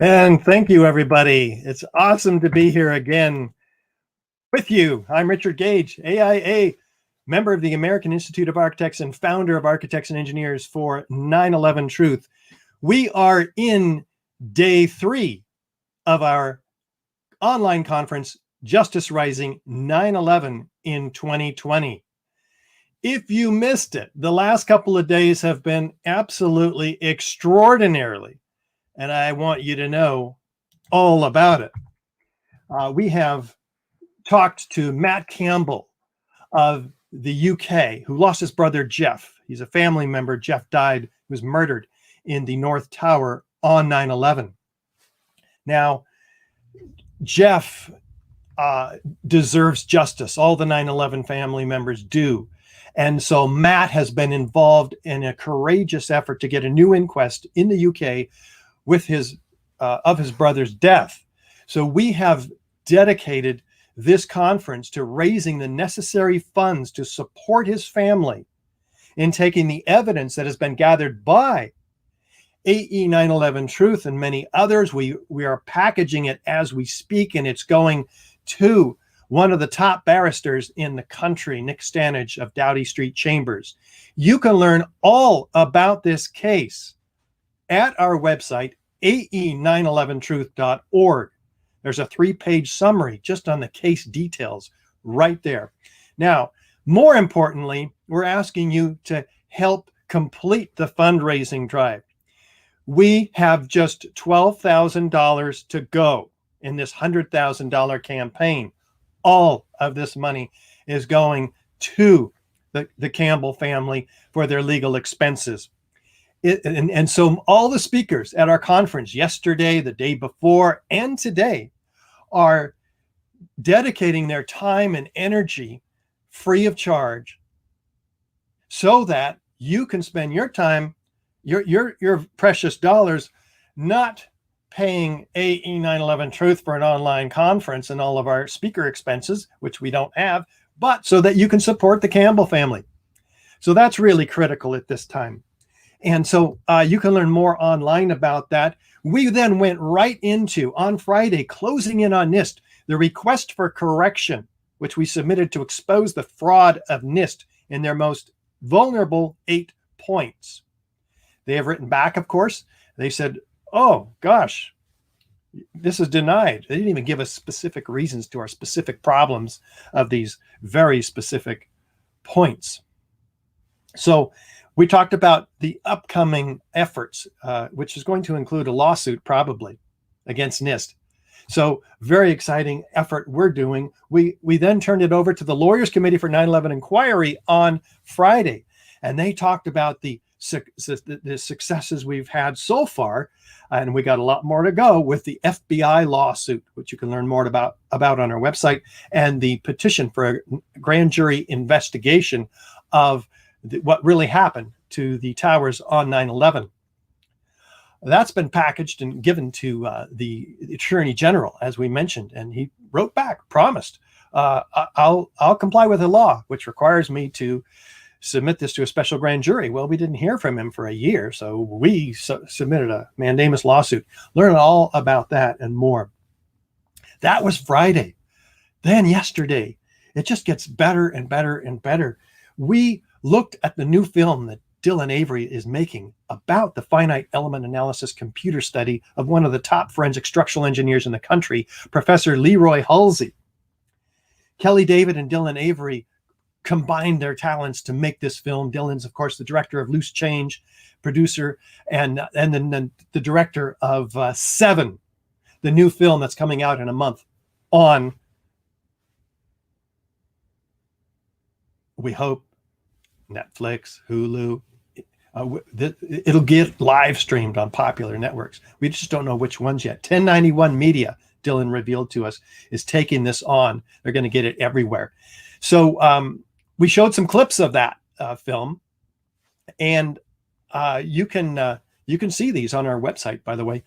And thank you, everybody. It's awesome to be here again with you. I'm Richard Gage, AIA, member of the American Institute of Architects and founder of Architects and Engineers for 9/11 Truth. We are in day 3 of our online conference, Justice Rising 9/11 in 2020. If you missed it, the last couple of days have been absolutely extraordinarily, and I want you to know all about it. We have talked to Matt Campbell of the UK, who lost his brother Jeff. He's a family member. Jeff died, he was murdered in the North Tower on 9/11. Now, Jeff deserves justice. All the 9/11 family members do. And so Matt has been involved in a courageous effort to get a new inquest in the UK with his brother's death. So we have dedicated this conference to raising the necessary funds to support his family in taking the evidence that has been gathered by AE 9/11 Truth and many others. We are packaging it as we speak, and it's going to one of the top barristers in the country, Nick Stanage of Doughty Street Chambers. You can learn all about this case at our website, ae911truth.org. There's a 3-page summary just on the case details right there. Now, more importantly, we're asking you to help complete the fundraising drive. We have just $12,000 to go in this $100,000 campaign. All of this money is going to the Campbell family for their legal expenses. And so all the speakers at our conference yesterday, the day before, and today are dedicating their time and energy free of charge so that you can spend your time, your precious dollars, not paying AE 9/11 Truth for an online conference and all of our speaker expenses, which we don't have, but so that you can support the Campbell family. So that's really critical at this time. And so you can learn more online about that. We then went right into, on Friday, closing in on NIST, the request for correction, which we submitted to expose the fraud of NIST in their most vulnerable 8 points. They have written back, of course. They said, oh, gosh, this is denied. They didn't even give us specific reasons to our specific problems of these very specific points. So we talked about the upcoming efforts, which is going to include a lawsuit probably against NIST. So very exciting effort we're doing. We then turned it over to the Lawyers Committee for 9/11 Inquiry on Friday, and they talked about the successes we've had so far, and we got a lot more to go with the FBI lawsuit, which you can learn more about on our website, and the petition for a grand jury investigation of what really happened to the towers on 9/11. That's been packaged and given to the Attorney General, as we mentioned, and he wrote back, promised, I'll comply with the law, which requires me to submit this to a special grand jury. Well, we didn't hear from him for a year, so we submitted a mandamus lawsuit. Learn all about that and more. That was Friday. Then yesterday, it just gets better and better and better. We looked at the new film that Dylan Avery is making about the finite element analysis computer study of one of the top forensic structural engineers in the country, Professor Leroy Halsey. Kelly David and Dylan Avery combined their talents to make this film. Dylan's, of course, the director of Loose Change, producer, and then the director of Seven, the new film that's coming out in a month on, we hope, Netflix, Hulu. It'll get live streamed on popular networks. We just don't know which ones yet. 1091 Media, Dylan revealed to us, is taking this on. They're going to get it everywhere. So we showed some clips of that film, and you can see these on our website, by the way,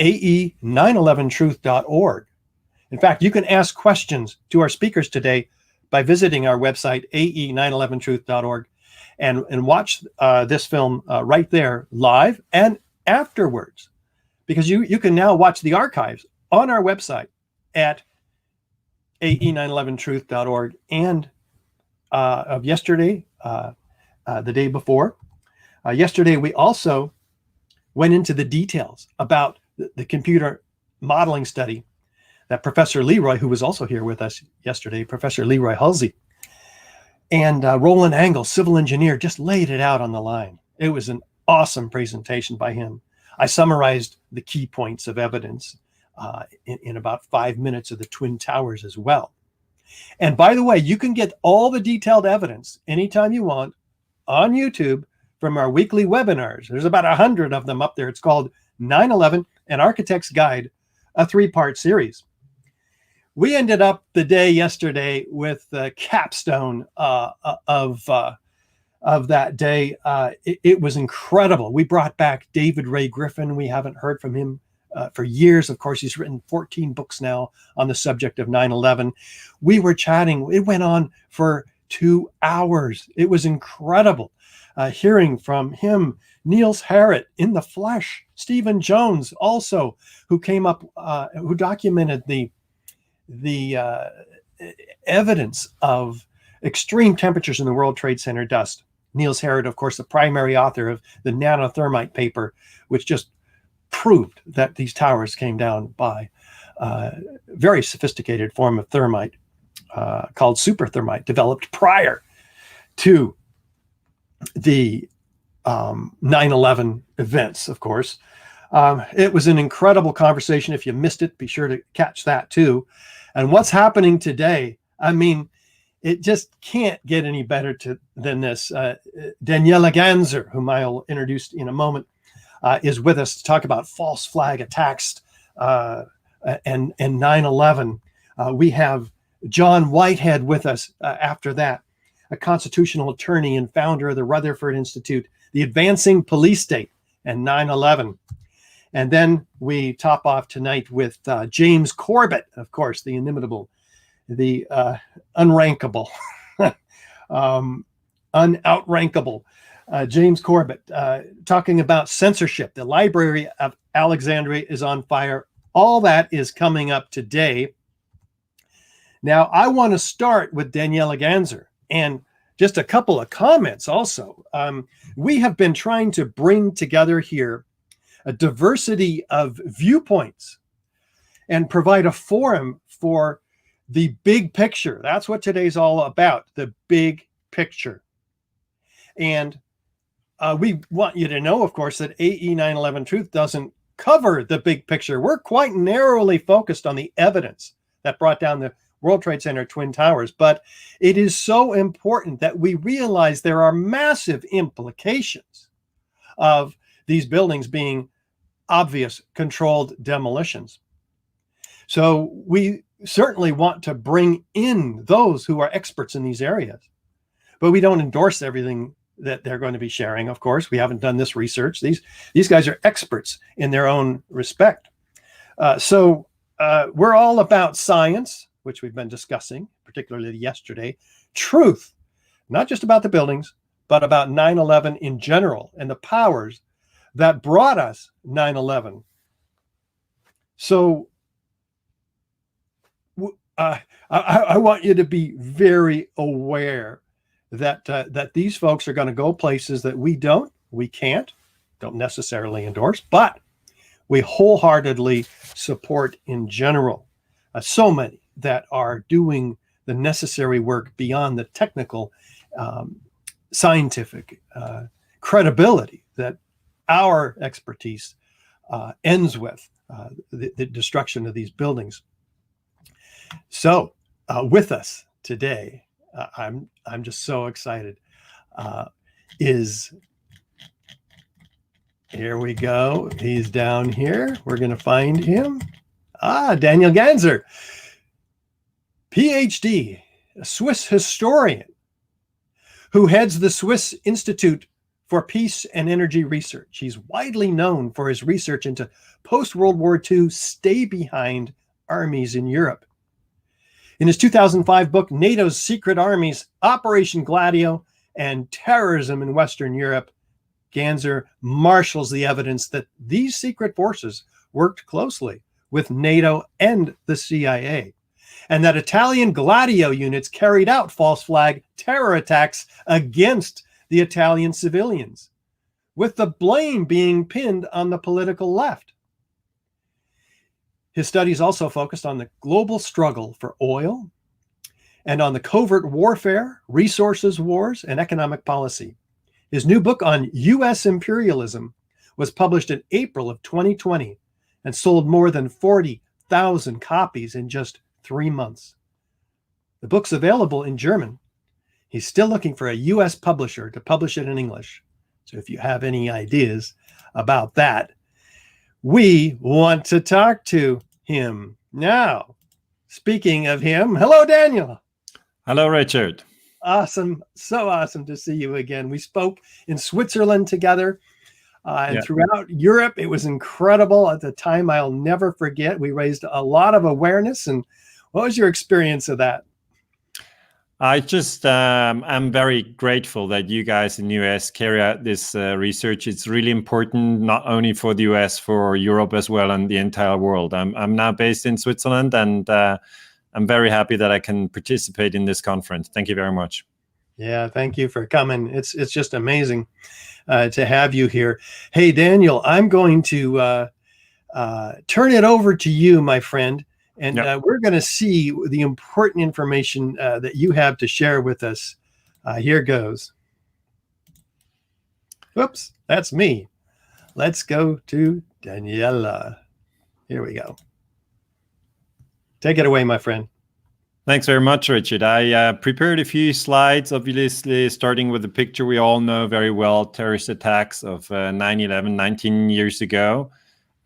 ae911truth.org. In fact, you can ask questions to our speakers today by visiting our website, ae911truth.org, and watch this film right there live and afterwards. because you can now watch the archives on our website at ae911truth.org, and of yesterday, the day before. Yesterday, we also went into the details about the computer modeling study that Professor Leroy, who was also here with us yesterday, Professor Leroy Halsey, and Roland Angle, civil engineer, just laid it out on the line. It was an awesome presentation by him. I summarized the key points of evidence in about 5 minutes of the Twin Towers as well. And by the way, you can get all the detailed evidence anytime you want on YouTube from our weekly webinars. There's about 100 of them up there. It's called 9/11, An Architect's Guide, a 3-part series. We ended up the day yesterday with the capstone of that day. It was incredible. We brought back David Ray Griffin. We haven't heard from him for years. Of course, he's written 14 books now on the subject of 9/11. We were chatting. It went on for 2 hours. It was incredible hearing from him, Niels Harrit in the flesh, Stephen Jones also, who came up, who documented the evidence of extreme temperatures in the World Trade Center dust. Niels Harrit, of course, the primary author of the nanothermite paper, which just proved that these towers came down by a very sophisticated form of thermite called superthermite, developed prior to the 9/11 events, of course. It was an incredible conversation. If you missed it, be sure to catch that too. And what's happening today, I mean, it just can't get any better than this. Daniele Ganser, whom I'll introduce in a moment, is with us to talk about false flag attacks and 9/11. We have John Whitehead with us after that, a constitutional attorney and founder of the Rutherford Institute, the Advancing Police State, and 9/11. And then we top off tonight with James Corbett, of course, the inimitable, the unrankable, unoutrankable James Corbett, talking about censorship. The Library of Alexandria is on fire. All that is coming up today. Now, I want to start with Daniele Ganser, and just a couple of comments also. We have been trying to bring together here a diversity of viewpoints and provide a forum for the big picture. That's what today's all about, the big picture. And we want you to know, of course, that AE 9/11 Truth doesn't cover the big picture. We're quite narrowly focused on the evidence that brought down the World Trade Center Twin Towers. But it is so important that we realize there are massive implications of these buildings being obvious controlled demolitions. So we certainly want to bring in those who are experts in these areas, but we don't endorse everything that they're going to be sharing. Of course, we haven't done this research. These guys are experts in their own respect. So we're all about science, which we've been discussing, particularly yesterday, truth, not just about the buildings, but about 9/11 in general and the powers that brought us 9/11. So I want you to be very aware that these folks are going to go places that we can't, don't necessarily endorse, but we wholeheartedly support in general. So many that are doing the necessary work beyond the technical, scientific credibility that our expertise ends with the destruction of these buildings. So with us today, I'm just so excited, here we go. He's down here. We're going to find him. Daniele Ganser, PhD, a Swiss historian who heads the Swiss Institute for Peace and Energy Research. He's widely known for his research into post-World War II stay-behind armies in Europe. In his 2005 book, NATO's Secret Armies, Operation Gladio and Terrorism in Western Europe, Ganser marshals the evidence that these secret forces worked closely with NATO and the CIA, and that Italian Gladio units carried out false flag terror attacks against the Italian civilians, with the blame being pinned on the political left. His studies also focused on the global struggle for oil and on the covert warfare, resources wars, and economic policy. His new book on U.S. imperialism was published in April of 2020 and sold more than 40,000 copies in just 3 months. The book's available in German. He's still looking for a U.S. publisher to publish it in English. So if you have any ideas about that, we want to talk to him. Now, speaking of him, hello, Daniel. Hello, Richard. Awesome. So awesome to see you again. We spoke in Switzerland together and throughout Europe. It was incredible at the time. I'll never forget. We raised a lot of awareness. And what was your experience of that? I just I'm very grateful that you guys in the US carry out this research. It's really important, not only for the US, for Europe as well, and the entire world. I'm now based in Switzerland, and I'm very happy that I can participate in this conference. Thank you very much. Yeah, thank you for coming. It's just amazing to have you here. Hey, Daniel, I'm going to turn it over to you, my friend. And we're going to see the important information that you have to share with us. Here goes. Whoops, that's me. Let's go to Daniela. Here we go. Take it away, my friend. Thanks very much, Richard. I prepared a few slides, obviously, starting with the picture we all know very well, terrorist attacks of 9/11, 19 years ago.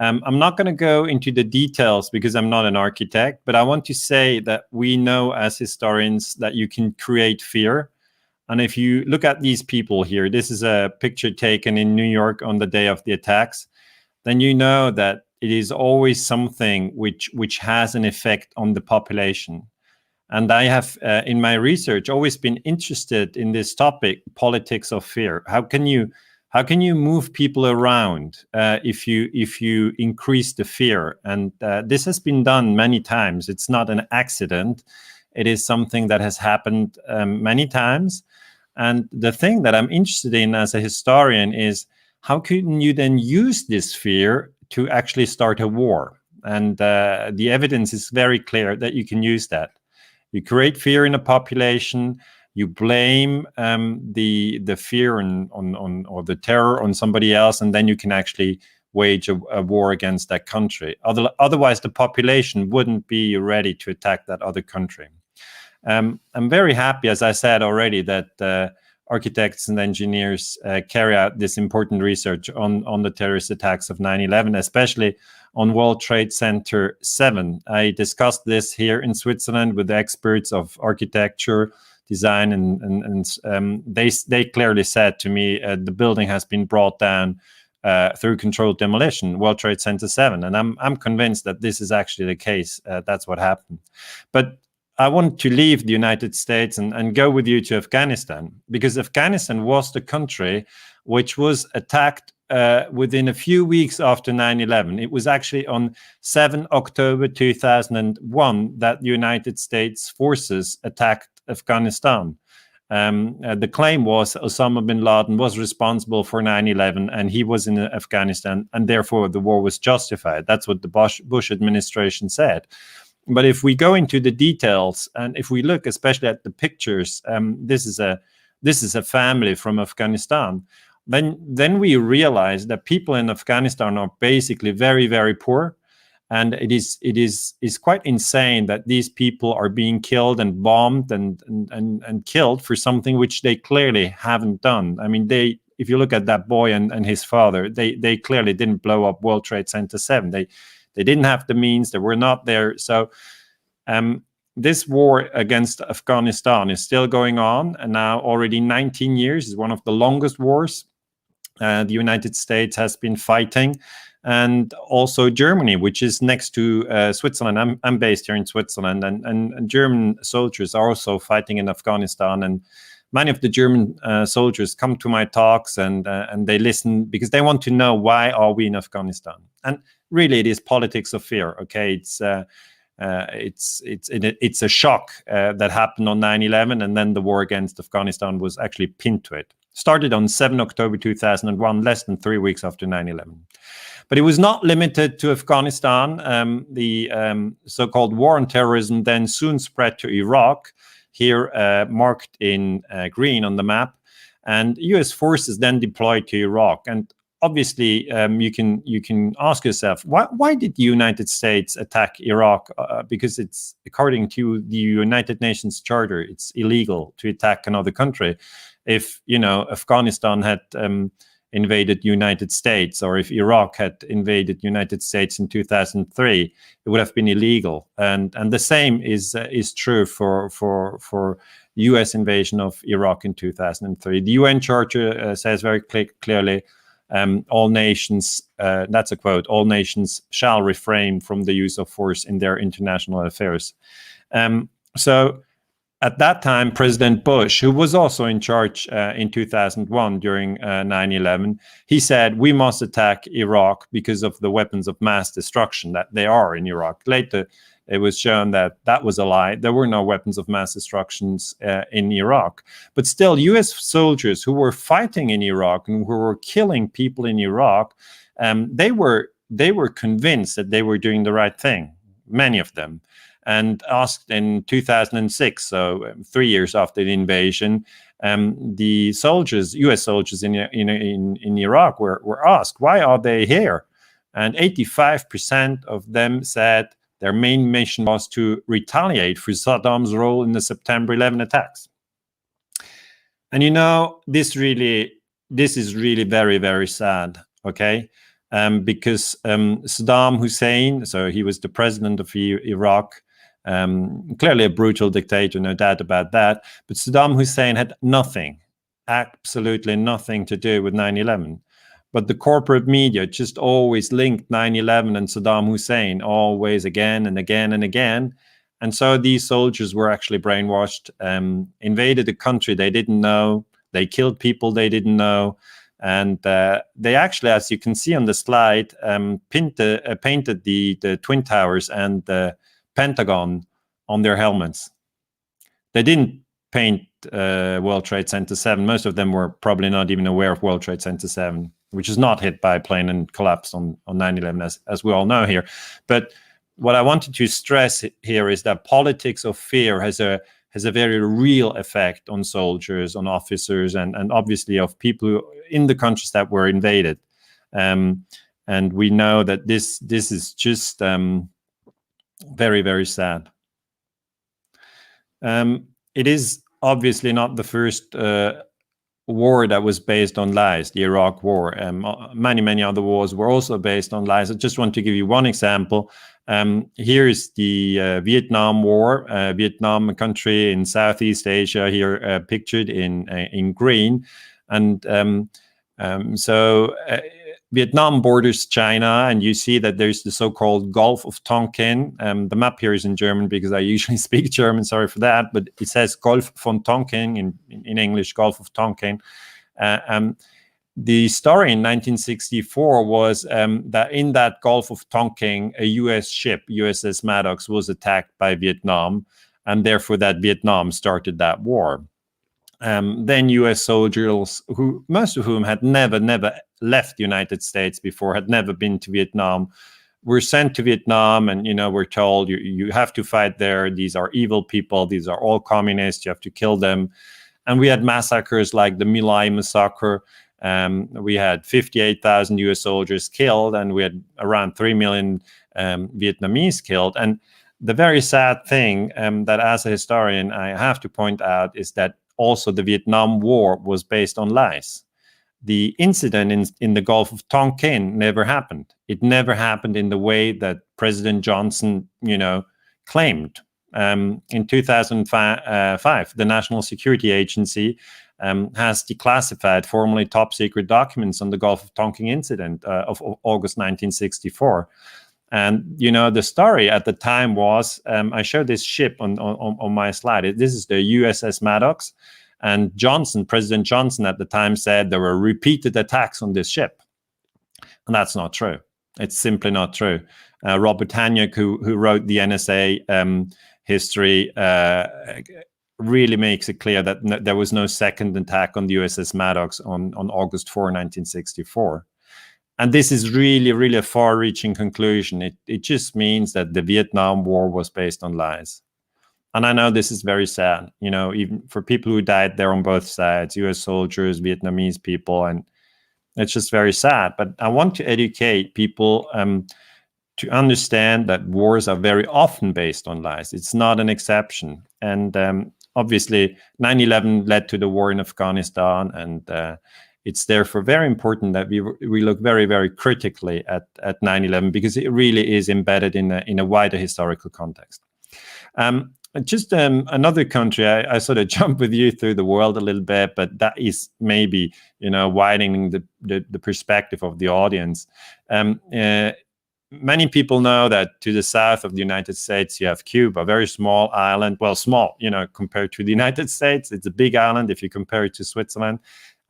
I'm not going to go into the details because I'm not an architect, but I want to say that we know as historians that you can create fear. And if you look at these people here, this is a picture taken in New York on the day of the attacks, then you know that it is always something which has an effect on the population. And I have, in my research, always been interested in this topic, politics of fear. How can you move people around if you increase the fear? And this has been done many times. It's not an accident. It is something that has happened many times. And the thing that I'm interested in as a historian is how can you then use this fear to actually start a war? And the evidence is very clear that you can use that. You create fear in a population. You blame the fear on or the terror on somebody else, and then you can actually wage a war against that country. Otherwise, the population wouldn't be ready to attack that other country. I'm very happy, as I said already, that architects and engineers carry out this important research on the terrorist attacks of 9/11, especially on World Trade Center 7. I discussed this here in Switzerland with experts of architecture, design, and they clearly said to me the building has been brought down through controlled demolition, World Trade Center 7, and I'm convinced that this is actually the case. That's what happened. But I want to leave the United States and go with you to Afghanistan, because Afghanistan was the country which was attacked within a few weeks after 9/11. It was actually on 7 October 2001 that the United States forces attacked Afghanistan. The claim was Osama bin Laden was responsible for 9/11 and he was in Afghanistan, and therefore the war was justified. That's what the Bush administration said. But if we go into the details and if we look especially at the pictures, this is a family from Afghanistan. Then we realize that people in Afghanistan are basically very, very poor. And it is quite insane that these people are being killed and bombed and killed for something which they clearly haven't done. I mean, if you look at that boy and his father, they clearly didn't blow up World Trade Center 7. They didn't have the means. They were not there. So this war against Afghanistan is still going on, and now already 19 years is one of the longest wars the United States has been fighting. And also Germany, which is next to Switzerland. I'm based here in Switzerland, and German soldiers are also fighting in Afghanistan. And many of the German soldiers come to my talks and they listen because they want to know, why are we in Afghanistan? And really, it is politics of fear. Okay, it's a shock that happened on 9/11, and then the war against Afghanistan was actually pinned to it. Started on 7 October 2001, less than 3 weeks after 9/11. But it was not limited to Afghanistan. The so-called war on terrorism then soon spread to Iraq, here marked in green on the map, and U.S. forces then deployed to Iraq. And obviously, you can ask yourself, why did the United States attack Iraq? Because it's, according to the United Nations Charter, it's illegal to attack another country. If Afghanistan had invaded United States, or if Iraq had invaded United States in 2003, it would have been illegal. And the same is true for U.S. invasion of Iraq in 2003. The UN Charter says very clearly, all nations, that's a quote, all nations shall refrain from the use of force in their international affairs. So at that time, President Bush, who was also in charge in 2001 during 9/11, he said, we must attack Iraq because of the weapons of mass destruction that they are in Iraq. Later, it was shown that that was a lie. There were no weapons of mass destructions in Iraq. But still, U.S. soldiers who were fighting in Iraq and who were killing people in Iraq, they were convinced that they were doing the right thing, many of them. And asked in 2006, so 3 years after the invasion, the soldiers, U.S. soldiers in Iraq were asked, why are they here? And 85% of them said their main mission was to retaliate for Saddam's role in the September 11 attacks. And this is really very, very sad, okay? Because Saddam Hussein, so he was the president of Iraq, clearly a brutal dictator, no doubt about that. But Saddam Hussein had nothing, absolutely nothing to do with 9/11. But the corporate media just always linked 9/11 and Saddam Hussein, always again and again and again. And so these soldiers were actually brainwashed, invaded a country they didn't know. They killed people they didn't know. And they actually, as you can see on the slide, painted the Twin Towers and the Pentagon on their helmets. They didn't paint World Trade Center 7. Most of them were probably not even aware of World Trade Center 7, which is not hit by a plane and collapsed on 9/11, as we all know here. But what I wanted to stress here is that politics of fear has a very real effect on soldiers, on officers, and obviously of people in the countries that were invaded. And we know that this is just very, very sad. It is obviously not the first war that was based on lies, the Iraq War. Many other wars were also based on lies. I just want to give you one example. Here is the Vietnam War. Vietnam, a country in Southeast Asia, here pictured in green. And so Vietnam borders China, and you see that there's the so-called Gulf of Tonkin. The map here is in German because I usually speak German, sorry for that, but it says Gulf von Tonkin in English, Gulf of Tonkin. The story in 1964 was that in that Gulf of Tonkin, a U.S. ship, USS Maddox, was attacked by Vietnam, and therefore that Vietnam started that war. Then U.S. soldiers, most of whom had never left the United States before, had never been to Vietnam, were sent to Vietnam, and were told you have to fight there. These are evil people. These are all communists. You have to kill them. And we had massacres like the My Lai massacre. We had 58,000 U.S. soldiers killed, and we had around 3 million Vietnamese killed. And the very sad thing that, as a historian, I have to point out is that also the Vietnam War was based on lies. The incident in the Gulf of Tonkin never happened. It never happened in the way that President Johnson, claimed. In 2005, the National Security Agency has declassified formerly top secret documents on the Gulf of Tonkin incident of August 1964. And, the story at the time was, I showed this ship on my slide. This is the USS Maddox. And President Johnson at the time said there were repeated attacks on this ship. And that's not true. It's simply not true. Robert Hanyuk, who wrote the NSA history, really makes it clear that there was no second attack on the USS Maddox on August 4, 1964. And this is really, really a far-reaching conclusion. It just means that the Vietnam War was based on lies. And I know this is very sad, even for people who died there on both sides, US soldiers, Vietnamese people, and it's just very sad. But I want to educate people to understand that wars are very often based on lies. It's not an exception. And obviously, 9/11 led to the war in Afghanistan, and it's therefore very important that we look very, very critically at 9/11, because it really is embedded in a wider historical context. Just another country, I sort of jump with you through the world a little bit, but that is maybe, widening the perspective of the audience. Many people know that to the south of the United States, you have Cuba, a very small island. Well, small, compared to the United States. It's a big island if you compare it to Switzerland.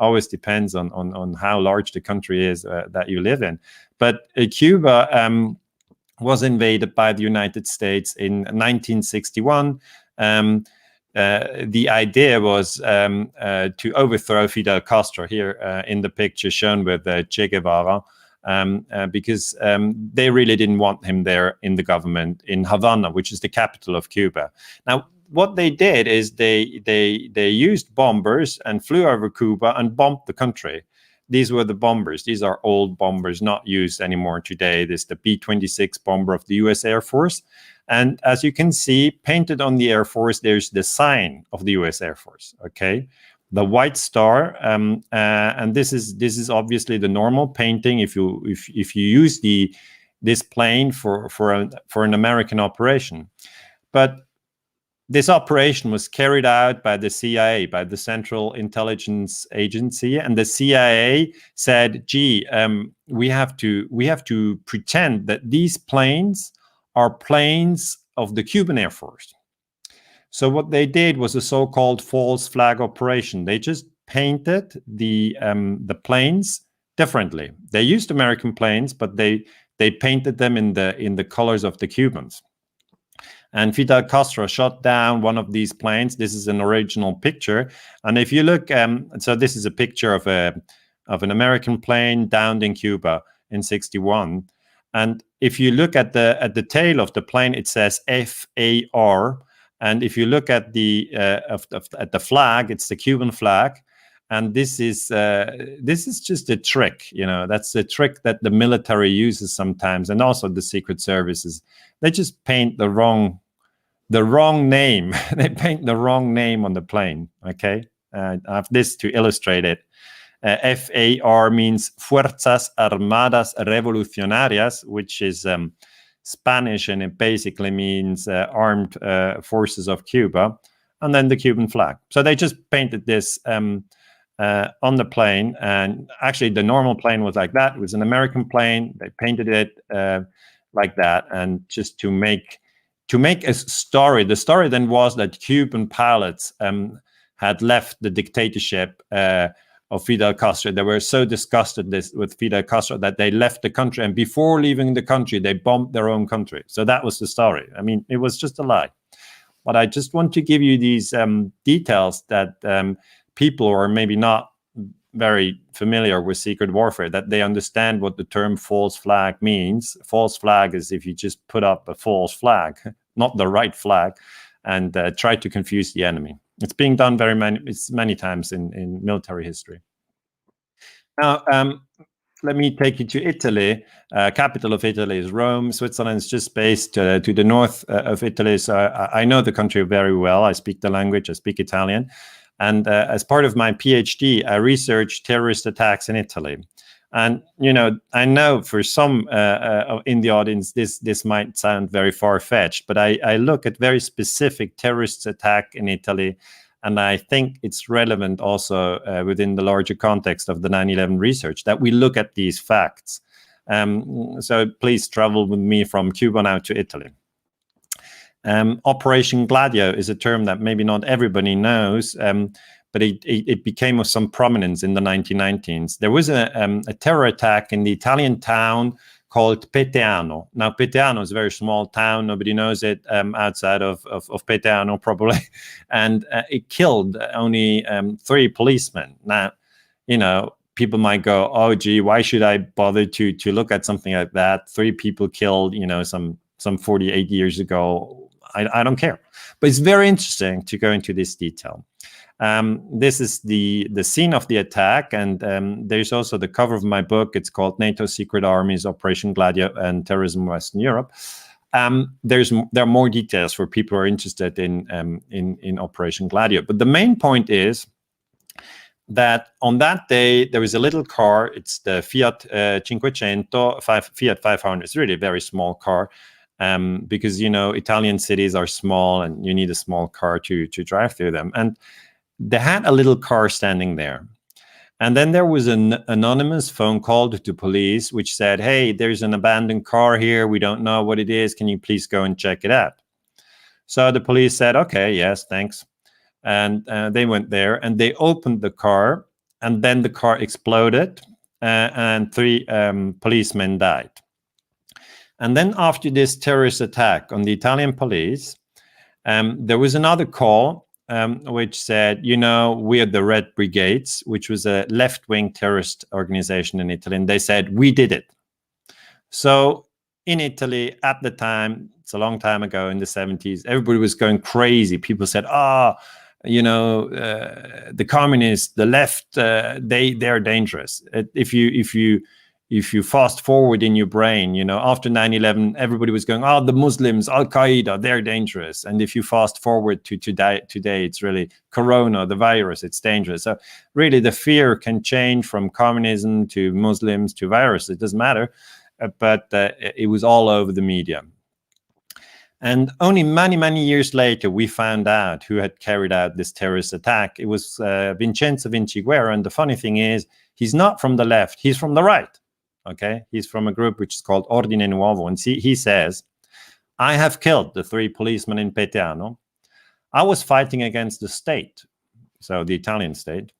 Always depends on how large the country is that you live in. But Cuba was invaded by the United States in 1961. The idea was to overthrow Fidel Castro, here in the picture shown with Che Guevara, because they really didn't want him there in the government in Havana, which is the capital of Cuba. Now, what they did is they used bombers and flew over Cuba and bombed the country. These were the bombers. These are old bombers, not used anymore today. This is the B-26 bomber of the U.S. Air Force. And as you can see, painted on the Air Force, there's the sign of the U.S. Air Force, okay? The white star, and this is obviously the normal painting if you use this plane for an American operation. But this operation was carried out by the CIA, by the Central Intelligence Agency, and the CIA said, "Gee, we have to pretend that these planes are planes of the Cuban Air Force." So what they did was a so-called false flag operation. They just painted the planes differently. They used American planes, but they painted them in the colors of the Cubans. And Fidel Castro shot down one of these planes. This is an original picture. And if you look, so this is a picture of an American plane downed in Cuba in 61. And if you look at the tail of the plane, it says FAR. And if you look at at the flag, it's the Cuban flag. And this is just a trick, that's a trick that the military uses sometimes, and also the secret services. They just paint the wrong name. They paint the wrong name on the plane. Okay, I have this to illustrate it. FAR means Fuerzas Armadas Revolucionarias, which is Spanish, and it basically means Armed Forces of Cuba, and then the Cuban flag. So they just painted this on the plane, and actually the normal plane was like that. It was an American plane. They painted it like that, and just to make a story. The story then was that Cuban pilots had left the dictatorship of Fidel Castro. They were so disgusted with Fidel Castro that they left the country, and before leaving the country, they bombed their own country. So that was the story. I mean, it was just a lie. But I just want to give you these details that people who are maybe not very familiar with secret warfare, that they understand what the term false flag means. False flag is if you just put up a false flag, not the right flag, and try to confuse the enemy. It's being done many times in military history. Now, let me take you to Italy. Capital of Italy is Rome. Switzerland is just based to the north of Italy. So I know the country very well. I speak the language. I speak Italian. And as part of my PhD, I researched terrorist attacks in Italy. And, I know for some in the audience, this might sound very far-fetched, but I look at very specific terrorist attack in Italy. And I think it's relevant also within the larger context of the 9/11 research that we look at these facts. So please travel with me from Cuba now to Italy. Operation Gladio is a term that maybe not everybody knows, but it became of some prominence in the 1990s. There was a terror attack in the Italian town called Peteano. Now, Peteano is a very small town. Nobody knows it outside of Peteano, probably. And it killed only 3 policemen. Now, people might go, oh, gee, why should I bother to look at something like that? 3 people killed, some 48 years ago. I don't care. But it's very interesting to go into this detail. This is the scene of the attack, and there's also the cover of my book. It's called NATO Secret Armies, Operation Gladio and Terrorism in Western Europe. There are more details for people who are interested in Operation Gladio. But the main point is that on that day, there was a little car. It's the Fiat 500, Fiat 500. It's really a very small car. Because, Italian cities are small and you need a small car to drive through them. And they had a little car standing there. And then there was an anonymous phone call to police, which said, hey, there's an abandoned car here. We don't know what it is. Can you please go and check it out? So the police said, okay, yes, thanks. And they went there and they opened the car, and then the car exploded and 3 policemen died. And then after this terrorist attack on the Italian police, there was another call which said, we are the Red Brigades, which was a left-wing terrorist organization in Italy. And they said, we did it. So in Italy at the time, it's a long time ago in the 70s, everybody was going crazy. People said, the communists, the left, they're dangerous. If you fast forward in your brain, after 9/11, everybody was going, the Muslims, Al-Qaeda, they're dangerous. And if you fast forward to today, it's really Corona, the virus, it's dangerous. So really the fear can change from communism to Muslims to virus. It doesn't matter. But it was all over the media. And only many, many years later, we found out who had carried out this terrorist attack. It was Vincenzo Vinciguerra. And the funny thing is, he's not from the left, he's from the right. Okay, he's from a group which is called Ordine Nuovo. And he says, I have killed the 3 policemen in Peteano. I was fighting against the state, so the Italian state.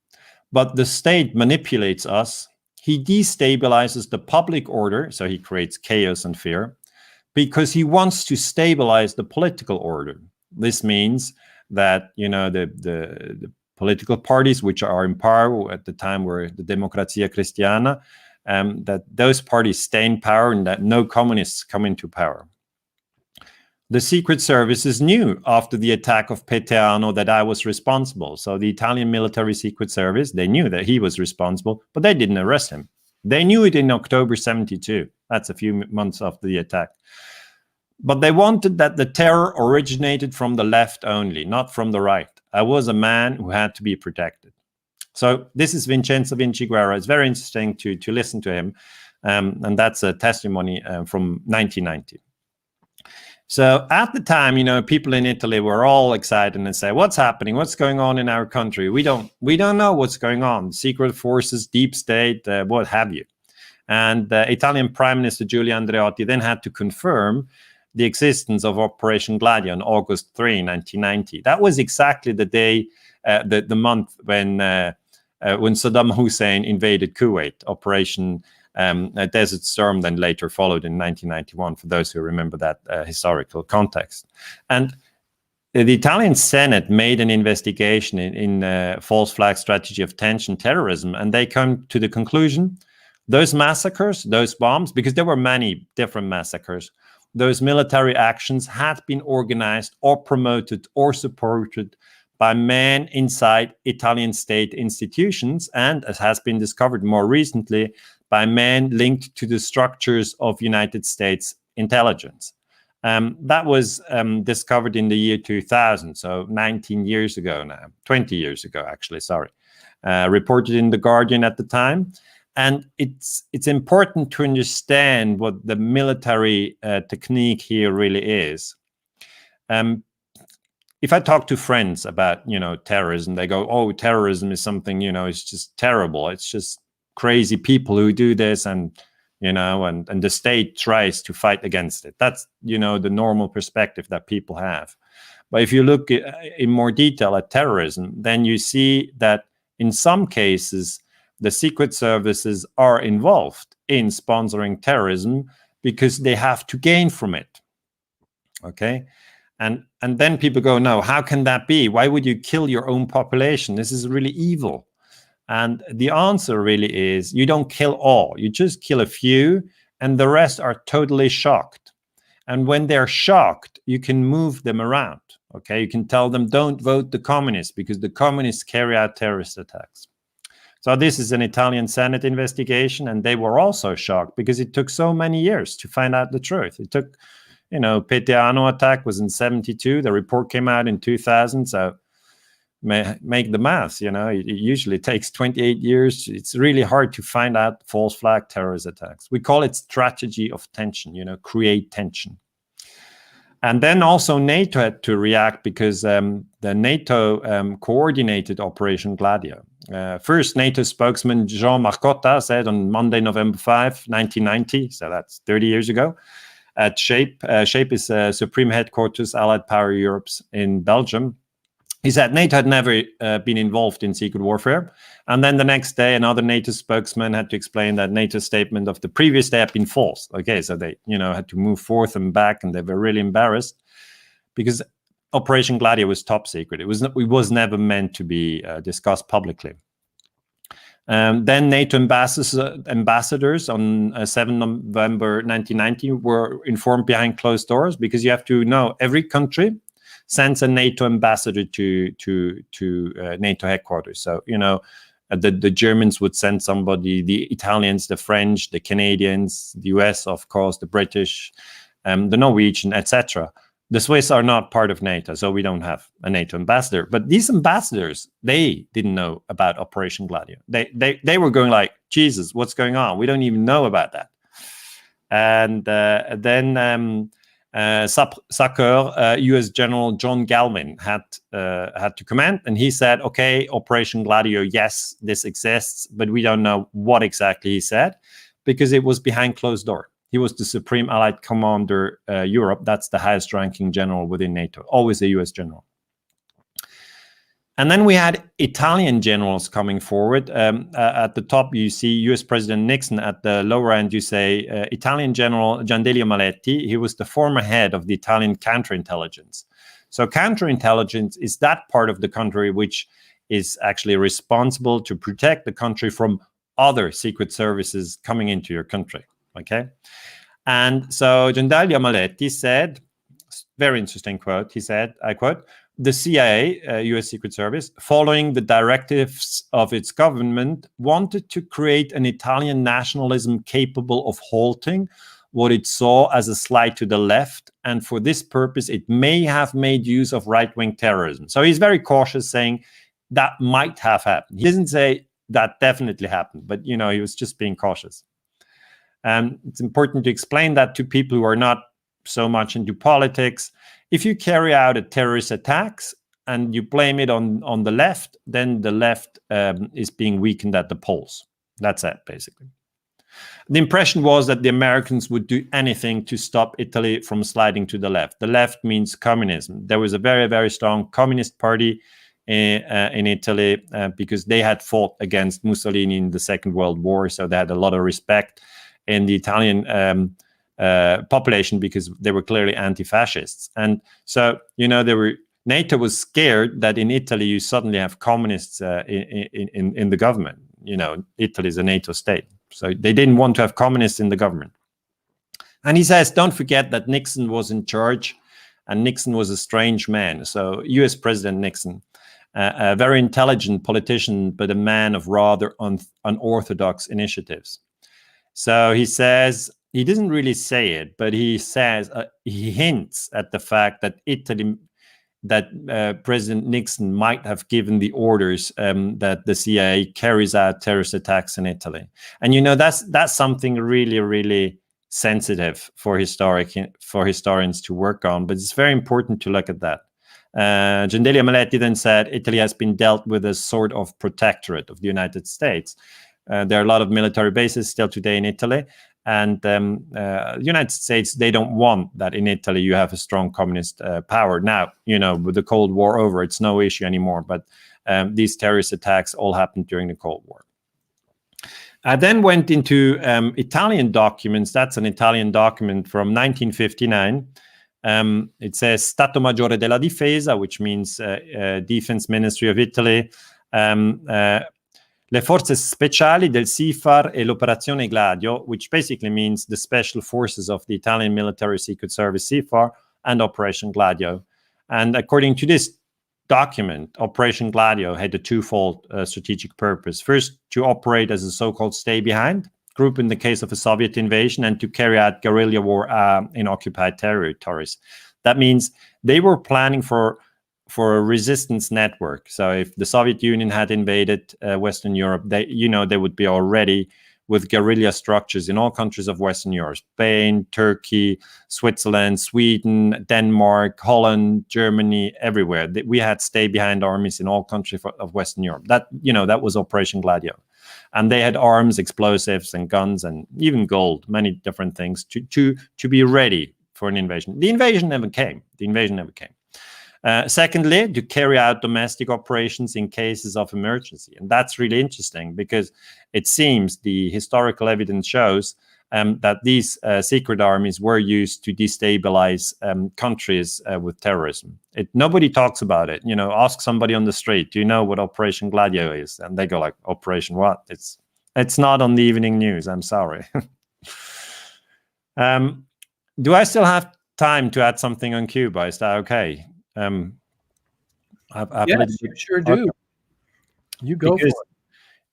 But the state manipulates us. He destabilizes the public order, so he creates chaos and fear, because he wants to stabilize the political order. This means that, the political parties which are in power at the time were the Democrazia Cristiana, that those parties stay in power and that no communists come into power. The Secret Services knew after the attack of Peteano that I was responsible. So the Italian military Secret Service, they knew that he was responsible, but they didn't arrest him. They knew it in October 72. That's a few months after the attack. But they wanted that the terror originated from the left only, not from the right. I was a man who had to be protected. So this is Vincenzo Vinciguerra. It's very interesting to listen to him. And that's a testimony from 1990. So at the time, people in Italy were all excited and say, what's happening? What's going on in our country? We don't know what's going on. Secret forces, deep state, what have you. And Italian Prime Minister Giulio Andreotti then had to confirm the existence of Operation Gladio on August 3, 1990. That was exactly the day, the month when Saddam Hussein invaded Kuwait. Operation Desert Storm then later followed in 1991, for those who remember that historical context. And the Italian Senate made an investigation in false flag strategy of tension terrorism, and they come to the conclusion those massacres, those bombs, because there were many different massacres, those military actions had been organized or promoted or supported by men inside Italian state institutions, and as has been discovered more recently, by men linked to the structures of United States intelligence. That was discovered in the year 2000, so 19 years ago now, 20 years ago, actually, sorry. Reported in The Guardian at the time. And it's important to understand what the military technique here really is. If I talk to friends about, terrorism, they go, oh, terrorism is something, it's just terrible. It's just crazy people who do this and the state tries to fight against it. That's, the normal perspective that people have. But if you look in more detail at terrorism, then you see that in some cases, the secret services are involved in sponsoring terrorism because they have to gain from it. Okay? And then people go, no, how can that be? Why would you kill your own population? This is really evil. And the answer really is you don't kill all. You just kill a few, and the rest are totally shocked. And when they're shocked, you can move them around. Okay, you can tell them, don't vote the communists because the communists carry out terrorist attacks. So this is an Italian Senate investigation, and they were also shocked because it took so many years to find out the truth. It took, Peteano attack was in 1972. The report came out in 2000. So make the math, it usually takes 28 years. It's really hard to find out false flag terrorist attacks. We call it strategy of tension, create tension. And then also NATO had to react because the NATO coordinated Operation Gladio. First, NATO spokesman Jean Marcotta said on Monday, November 5, 1990, so that's 30 years ago, at SHAPE. SHAPE is Supreme Headquarters Allied Power Europe's in Belgium. He said NATO had never been involved in secret warfare. And then the next day, another NATO spokesman had to explain that NATO's statement of the previous day had been false. Okay, so they, had to move forth and back, and they were really embarrassed because Operation Gladio was top secret. It was never meant to be discussed publicly. Then NATO ambassadors on 7 November 1990 were informed behind closed doors, because you have to know every country sends a NATO ambassador to NATO headquarters. So, the Germans would send somebody, the Italians, the French, the Canadians, the US, of course, the British, the Norwegian, etc. The Swiss are not part of NATO, so we don't have a NATO ambassador. But these ambassadors, they didn't know about Operation Gladio. They were going like, Jesus, what's going on? We don't even know about that. And then SACEUR, U.S. General John Galvin had to comment, and he said, okay, Operation Gladio, yes, this exists, but we don't know what exactly he said, because it was behind closed door. He was the Supreme Allied Commander Europe. That's the highest ranking general within NATO, always a U.S. general. And then we had Italian generals coming forward. At the top, you see U.S. President Nixon. At the lower end, you say Italian General Giandelio Maletti. He was the former head of the Italian counterintelligence. So counterintelligence is that part of the country which is actually responsible to protect the country from other secret services coming into your country. Okay? And so Giandelio Maletti said, very interesting quote, he said, I quote, "The CIA, US Secret Service, following the directives of its government, wanted to create an Italian nationalism capable of halting what it saw as a slide to the left, and for this purpose, it may have made use of right-wing terrorism." So he's very cautious, saying that might have happened. He doesn't say that definitely happened, but, he was just being cautious. It's important to explain that to people who are not so much into politics. If you carry out a terrorist attacks and you blame it on the left, then the left is being weakened at the polls. That's it, basically. The impression was that the Americans would do anything to stop Italy from sliding to the left. The left means communism. There was a very, very strong communist party in Italy because they had fought against Mussolini in the Second World War, so they had a lot of respect in the Italian population because they were clearly anti-fascists. And so, NATO was scared that in Italy you suddenly have communists in the government. Italy is a NATO state. So they didn't want to have communists in the government. And he says, don't forget that Nixon was in charge, and Nixon was a strange man. So US President Nixon, a very intelligent politician, but a man of rather unorthodox initiatives. So he says, he doesn't really say it, but he says, he hints at the fact that President Nixon might have given the orders that the CIA carries out terrorist attacks in Italy. And that's something really, really sensitive for historians to work on, but it's very important to look at that. Giandelio Maletti then said, Italy has been dealt with a sort of protectorate of the United States. There are a lot of military bases still today in Italy. And the United States, they don't want that in Italy you have a strong communist power. Now, with the Cold War over, it's no issue anymore. But these terrorist attacks all happened during the Cold War. I then went into Italian documents. That's an Italian document from 1959. It says Stato Maggiore della Difesa, which means Defense Ministry of Italy. Le forze speciali del SIFAR e l'operazione Gladio, which basically means the special forces of the Italian Military Secret Service SIFAR and Operation Gladio. And according to this document, Operation Gladio had a twofold strategic purpose. First, to operate as a so-called stay-behind group in the case of a Soviet invasion, and to carry out guerrilla war in occupied territories. That means they were planning for a resistance network. So if the Soviet Union had invaded Western Europe, they would be already with guerrilla structures in all countries of Western Europe: Spain, Turkey, Switzerland, Sweden, Denmark, Holland, Germany, everywhere. We had stay-behind armies in all countries of Western Europe. That was Operation Gladio. And they had arms, explosives, and guns, and even gold, many different things to be ready for an invasion. The invasion never came. Secondly, to carry out domestic operations in cases of emergency. And that's really interesting, because it seems the historical evidence shows that these secret armies were used to destabilize countries with terrorism. Nobody talks about it. Ask somebody on the street, do you know what Operation Gladio is? And they go like, Operation what? It's not on the evening news. I'm sorry. Do I still have time to add something on Cuba? Is that okay? Yes, you sure do. Okay. You go for it.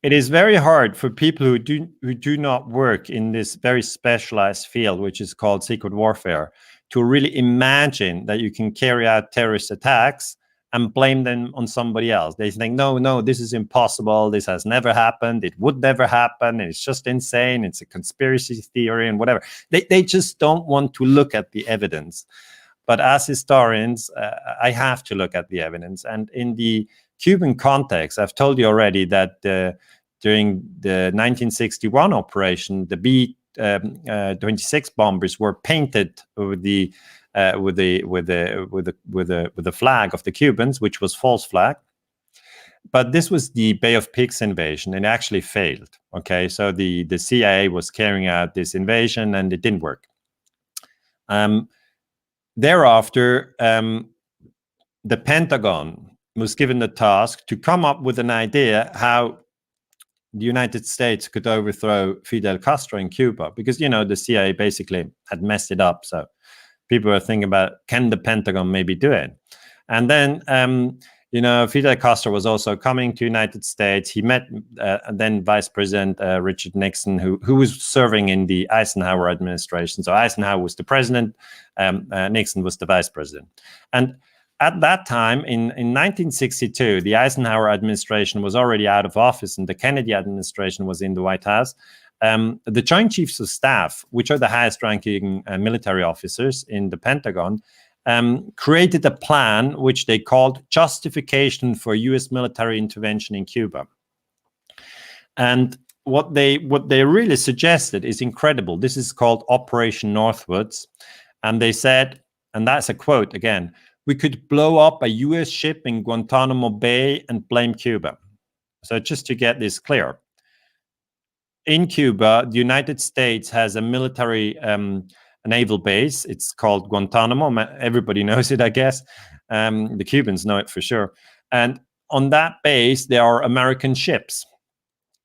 It is very hard for people who do not work in this very specialized field, which is called secret warfare, to really imagine that you can carry out terrorist attacks and blame them on somebody else. They think, no, this is impossible. This has never happened. It would never happen. It's just insane. It's a conspiracy theory and whatever. They just don't want to look at the evidence. But as historians, I have to look at the evidence. And in the Cuban context, I've told you already that during the 1961 operation, the B-26 bombers were painted with the flag of the Cubans, which was false flag. But this was the Bay of Pigs invasion, and it actually failed. Okay, so the CIA was carrying out this invasion, and it didn't work. Thereafter, the Pentagon was given the task to come up with an idea how the United States could overthrow Fidel Castro in Cuba, because, the CIA basically had messed it up. So people were thinking about, can the Pentagon maybe do it? And then, Fidel Castro was also coming to the United States. He met then Vice President Richard Nixon, who was serving in the Eisenhower administration. So Eisenhower was the president, Nixon was the vice president. And at that time, in 1962, the Eisenhower administration was already out of office, and the Kennedy administration was in the White House. The Joint Chiefs of Staff, which are the highest-ranking military officers in the Pentagon, created a plan which they called Justification for U.S. Military Intervention in Cuba. And what they really suggested is incredible. This is called Operation Northwoods. And they said, and that's a quote again, "We could blow up a U.S. ship in Guantanamo Bay and blame Cuba." So just to get this clear, in Cuba, the United States has a military naval base. It's called Guantanamo. Everybody knows it, I guess. The Cubans know it for sure. And on that base, there are American ships.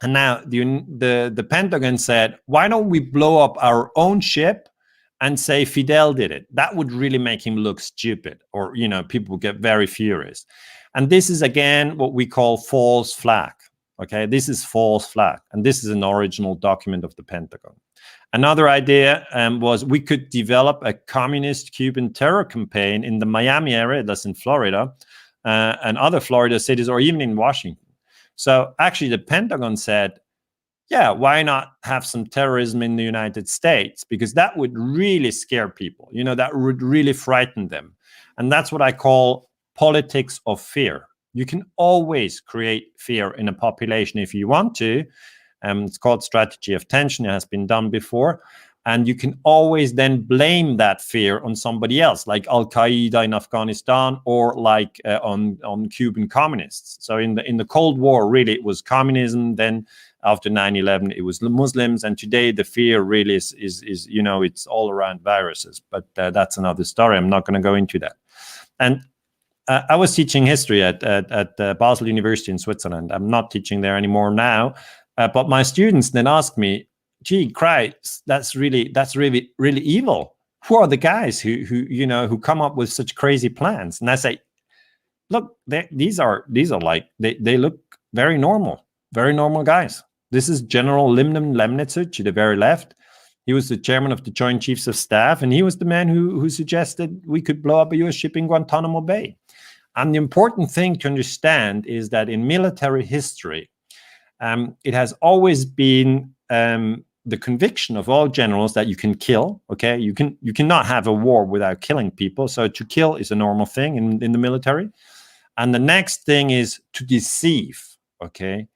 And now the Pentagon said, why don't we blow up our own ship and say Fidel did it? That would really make him look stupid, or, people would get very furious. And this is, again, what we call false flag. Okay, this is false flag. And this is an original document of the Pentagon. Another idea was we could develop a communist Cuban terror campaign in the Miami area, that's in Florida, and other Florida cities, or even in Washington. So actually the Pentagon said, yeah, why not have some terrorism in the United States? Because that would really scare people. That would really frighten them. And that's what I call politics of fear. You can always create fear in a population if you want to. It's called strategy of tension. It has been done before. And you can always then blame that fear on somebody else, like Al-Qaeda in Afghanistan, or like on Cuban communists. So in the Cold War, really, it was communism. Then after 9/11, it was the Muslims. And today, the fear really is it's all around viruses. But that's another story. I'm not going to go into that. And I was teaching history at Basel University in Switzerland. I'm not teaching there anymore now. But my students then asked me, gee, Christ, that's really evil. Who are the guys who come up with such crazy plans? And I say, look, these are like they look very normal guys. This is General Limnum Lemnitzer to the very left. He was the chairman of the Joint Chiefs of Staff, and he was the man who suggested we could blow up a U.S. ship in Guantanamo Bay. And the important thing to understand is that in military history, it has always been the conviction of all generals that you can kill. Okay, you cannot have a war without killing people. So to kill is a normal thing in the military. And the next thing is to deceive. Okay,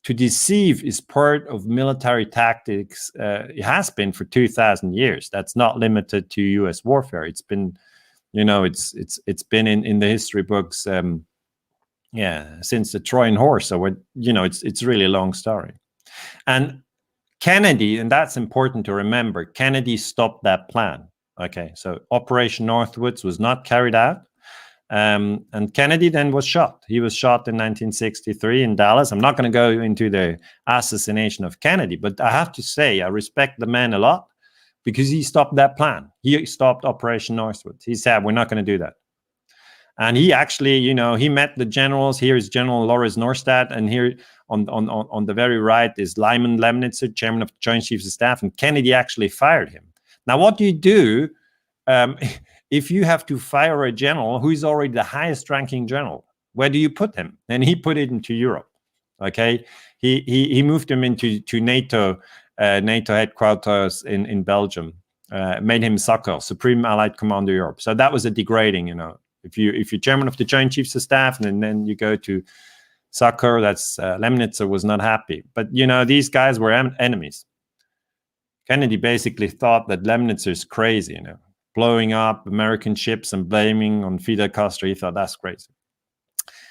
to deceive is part of military tactics. It has been for 2,000 years. That's not limited to U.S. warfare. It's been, it's been in the history books. Since the Trojan horse. So it's really a long story. And Kennedy, and that's important to remember, Kennedy stopped that plan. Okay, so Operation Northwoods was not carried out. And Kennedy then was shot. He was shot in 1963 in Dallas. I'm not going to go into the assassination of Kennedy, but I have to say I respect the man a lot because he stopped that plan. He stopped Operation Northwoods. He said, we're not going to do that. And he actually, he met the generals. Here is General Loris Norstad, and here on the very right is Lyman Lemnitzer, chairman of the Joint Chiefs of Staff, and Kennedy actually fired him. Now, what do you do if you have to fire a general who is already the highest-ranking general? Where do you put him? And he put it into Europe. Okay, he moved him into NATO headquarters in Belgium, made him SACEUR, Supreme Allied Commander Europe. So that was a degrading, If you're chairman of the Joint Chiefs of Staff and then you go to SACEUR, that's Lemnitzer was not happy. But these guys were enemies. Kennedy basically thought that Lemnitzer is crazy, blowing up American ships and blaming on Fidel Castro. He thought that's crazy.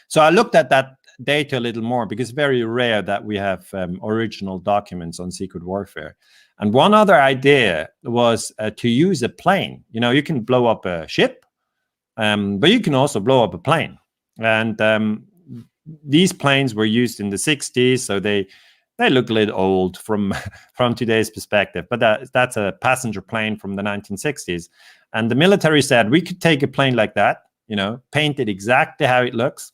So I looked at that data a little more because it's very rare that we have original documents on secret warfare. And one other idea was to use a plane. You can blow up a ship. But you can also blow up a plane. And these planes were used in the 60s, so they look a little old from today's perspective. But that's a passenger plane from the 1960s. And the military said we could take a plane like that, paint it exactly how it looks.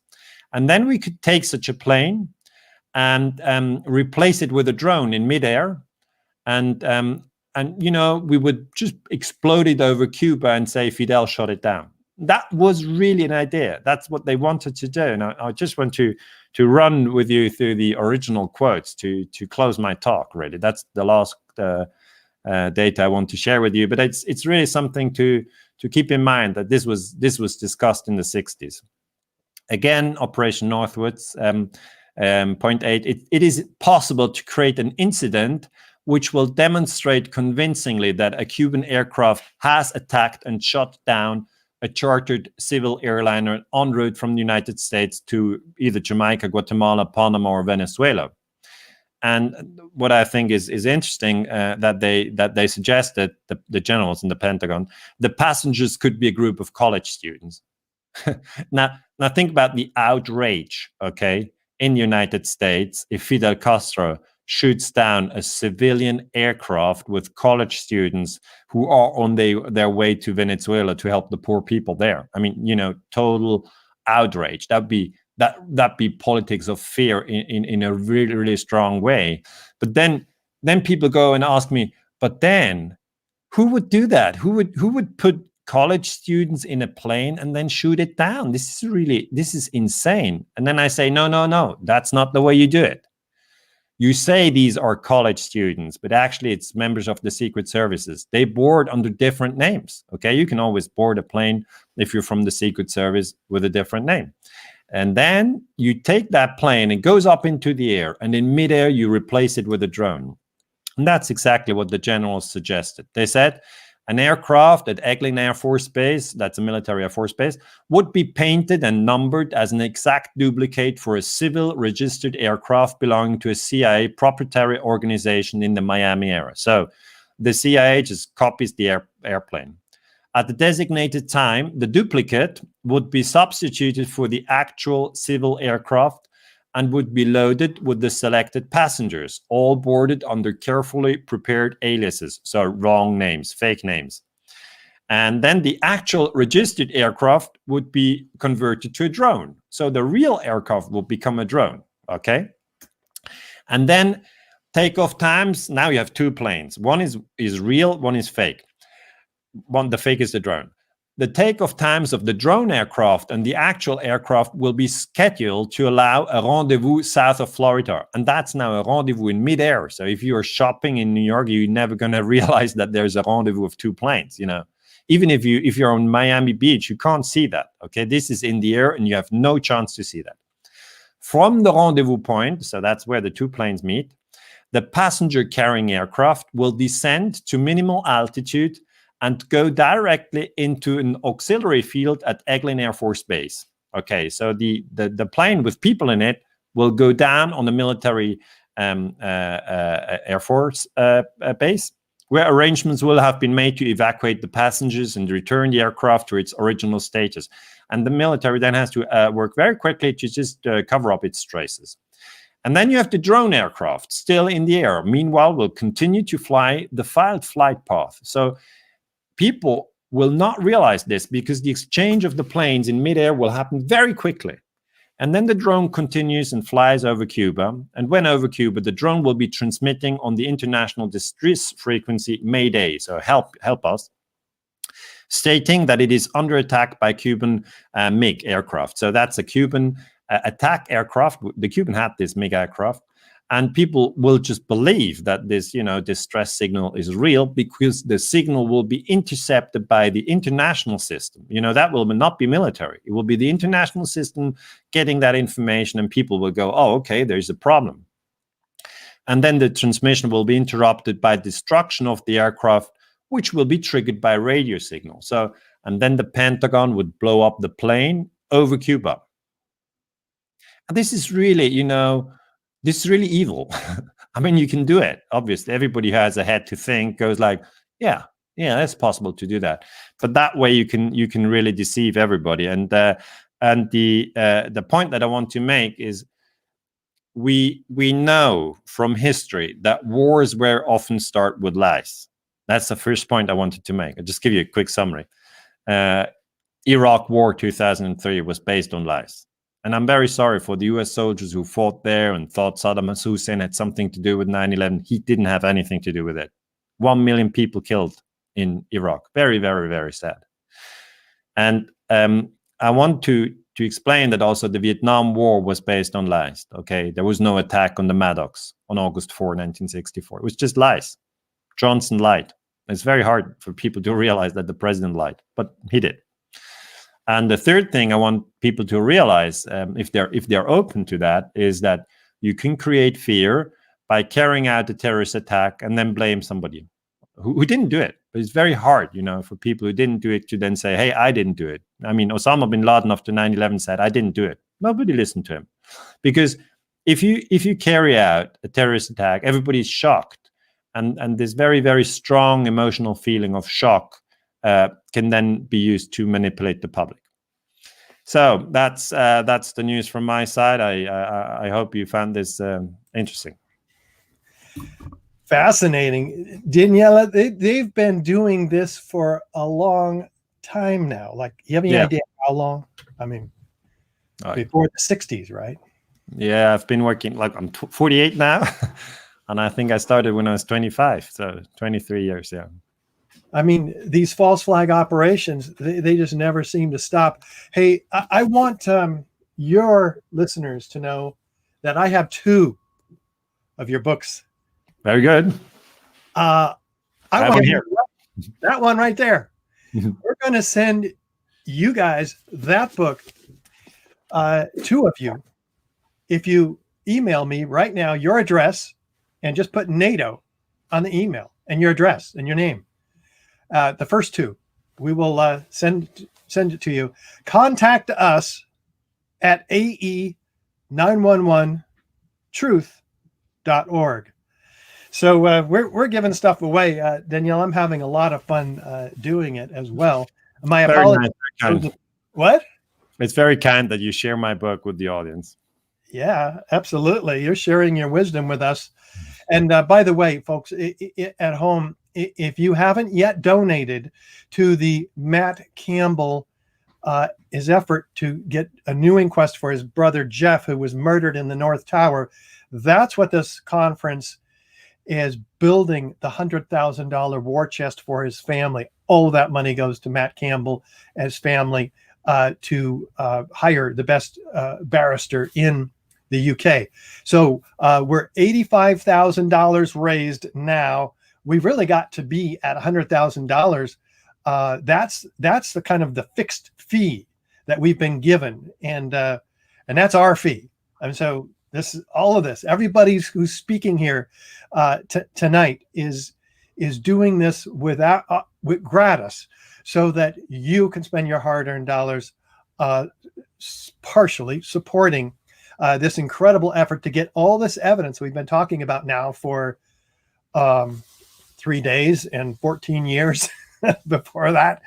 And then we could take such a plane and replace it with a drone in midair. And we would just explode it over Cuba and say Fidel shot it down. That was really an idea. That's what they wanted to do. And I just want to run with you through the original quotes to close my talk, really. That's the last data I want to share with you. But it's really something to keep in mind that this was discussed in the 60s. Again, Operation Northwoods, point 8, it is possible to create an incident which will demonstrate convincingly that a Cuban aircraft has attacked and shot down a chartered civil airliner en route from the United States to either Jamaica, Guatemala, Panama, or Venezuela. And what I think is interesting that they suggested, the generals in the Pentagon, the passengers could be a group of college students. Now think about the outrage, okay, in the United States if Fidel Castro shoots down a civilian aircraft with college students who are on their way to Venezuela to help the poor people there. I mean, total outrage. That'd be politics of fear in a really, really strong way. But then people go and ask me, but then who would do that? Who would put college students in a plane and then shoot it down? This is insane. And then I say, no, that's not the way you do it. You say these are college students, but actually it's members of the Secret Services. They board under different names, okay? You can always board a plane if you're from the Secret Service with a different name. And then you take that plane, it goes up into the air, and in midair, you replace it with a drone. And that's exactly what the generals suggested. They said an aircraft at Eglin Air Force Base, that's a military Air Force base, would be painted and numbered as an exact duplicate for a civil registered aircraft belonging to a CIA proprietary organization in the Miami area. So the CIA just copies the airplane. At the designated time, the duplicate would be substituted for the actual civil aircraft and would be loaded with the selected passengers, all boarded under carefully prepared aliases, so wrong names, fake names. And then the actual registered aircraft would be converted to a drone. So the real aircraft will become a drone, okay? And then takeoff times, now you have two planes. One is real, one is fake. The fake is the drone. The takeoff times of the drone aircraft and the actual aircraft will be scheduled to allow a rendezvous south of Florida. And that's now a rendezvous in midair. So if you are shopping in New York, you're never going to realize that there's a rendezvous of two planes, you know. Even if you're on Miami Beach, you can't see that, okay? This is in the air and you have no chance to see that. From the rendezvous point, so that's where the two planes meet, the passenger carrying aircraft will descend to minimal altitude and go directly into an auxiliary field at Eglin Air Force Base. Okay, so the plane with people in it will go down on the military Air Force base, where arrangements will have been made to evacuate the passengers and return the aircraft to its original status. And the military then has to work very quickly to just cover up its traces. And then you have the drone aircraft still in the air. Meanwhile, will continue to fly the filed flight path. So people will not realize this because the exchange of the planes in midair will happen very quickly. And then the drone continues and flies over Cuba. And when over Cuba, the drone will be transmitting on the international distress frequency Mayday, so help us, stating that it is under attack by Cuban MiG aircraft. So that's a Cuban attack aircraft. The Cuban had this MiG aircraft. And people will just believe that this, distress signal is real because the signal will be intercepted by the international system. That will not be military. It will be the international system getting that information, and people will go, oh, okay, there's a problem. And then the transmission will be interrupted by destruction of the aircraft, which will be triggered by radio signal. So, and then the Pentagon would blow up the plane over Cuba. And this is really, this is really evil. I mean, you can do it. Obviously, everybody who has a head to think goes like, yeah, it's possible to do that. But that way, you can really deceive everybody. And the point that I want to make is, we know from history that wars very often start with lies. That's the first point I wanted to make. I'll just give you a quick summary. Iraq War 2003 was based on lies. And I'm very sorry for the US soldiers who fought there and thought Saddam Hussein had something to do with 9/11. He didn't have anything to do with it. 1 million people killed in Iraq. Very, very, very sad. And I want to explain that also the Vietnam War was based on lies. Okay, there was no attack on the Maddox on August 4, 1964. It was just lies. Johnson lied. It's very hard for people to realize that the president lied, but he did. And the third thing I want people to realize, if they're open to that, is that you can create fear by carrying out a terrorist attack and then blame somebody who didn't do it. But it's very hard, for people who didn't do it to then say, hey, I didn't do it. I mean, Osama bin Laden after 9/11 said, I didn't do it. Nobody listened to him. Because if you carry out a terrorist attack, everybody's shocked. And this very, very strong emotional feeling of shock can then be used to manipulate the public. So that's the news from my side. I hope you found this interesting. Fascinating. Daniele, they've been doing this for a long time now. Like, you have any idea how long? I mean, before the 60s, right? Yeah, I've been working, like, I'm 48 now. And I think I started when I was 25. So 23 years, yeah. I mean, these false flag operations, they just never seem to stop. Hey, I want your listeners to know that I have 2 of your books. Very good. I want to hear that one right there. We're going to send you guys that book. two of you, if you email me right now your address and just put NATO on the email and your address and your name, the first two, we will send it to you. Contact us at ae911truth.org. So we're giving stuff away. Danielle, I'm having a lot of fun doing it as well. My apologies. Nice. What? It's very kind that you share my book with the audience. Yeah, absolutely. You're sharing your wisdom with us. And by the way, folks, at home, if you haven't yet donated to the Matt Campbell, his effort to get a new inquest for his brother Jeff, who was murdered in the North Tower, that's what this conference is building, the $100,000 war chest for his family. All that money goes to Matt Campbell and his family to hire the best barrister in the UK. So we're $85,000 raised now. We've really got to be at $100,000. That's the kind of the fixed fee that we've been given, and that's our fee. And so this is all of this. Everybody who's speaking here tonight is doing this with gratis, so that you can spend your hard-earned dollars partially supporting this incredible effort to get all this evidence we've been talking about now for 3 days and 14 years before that.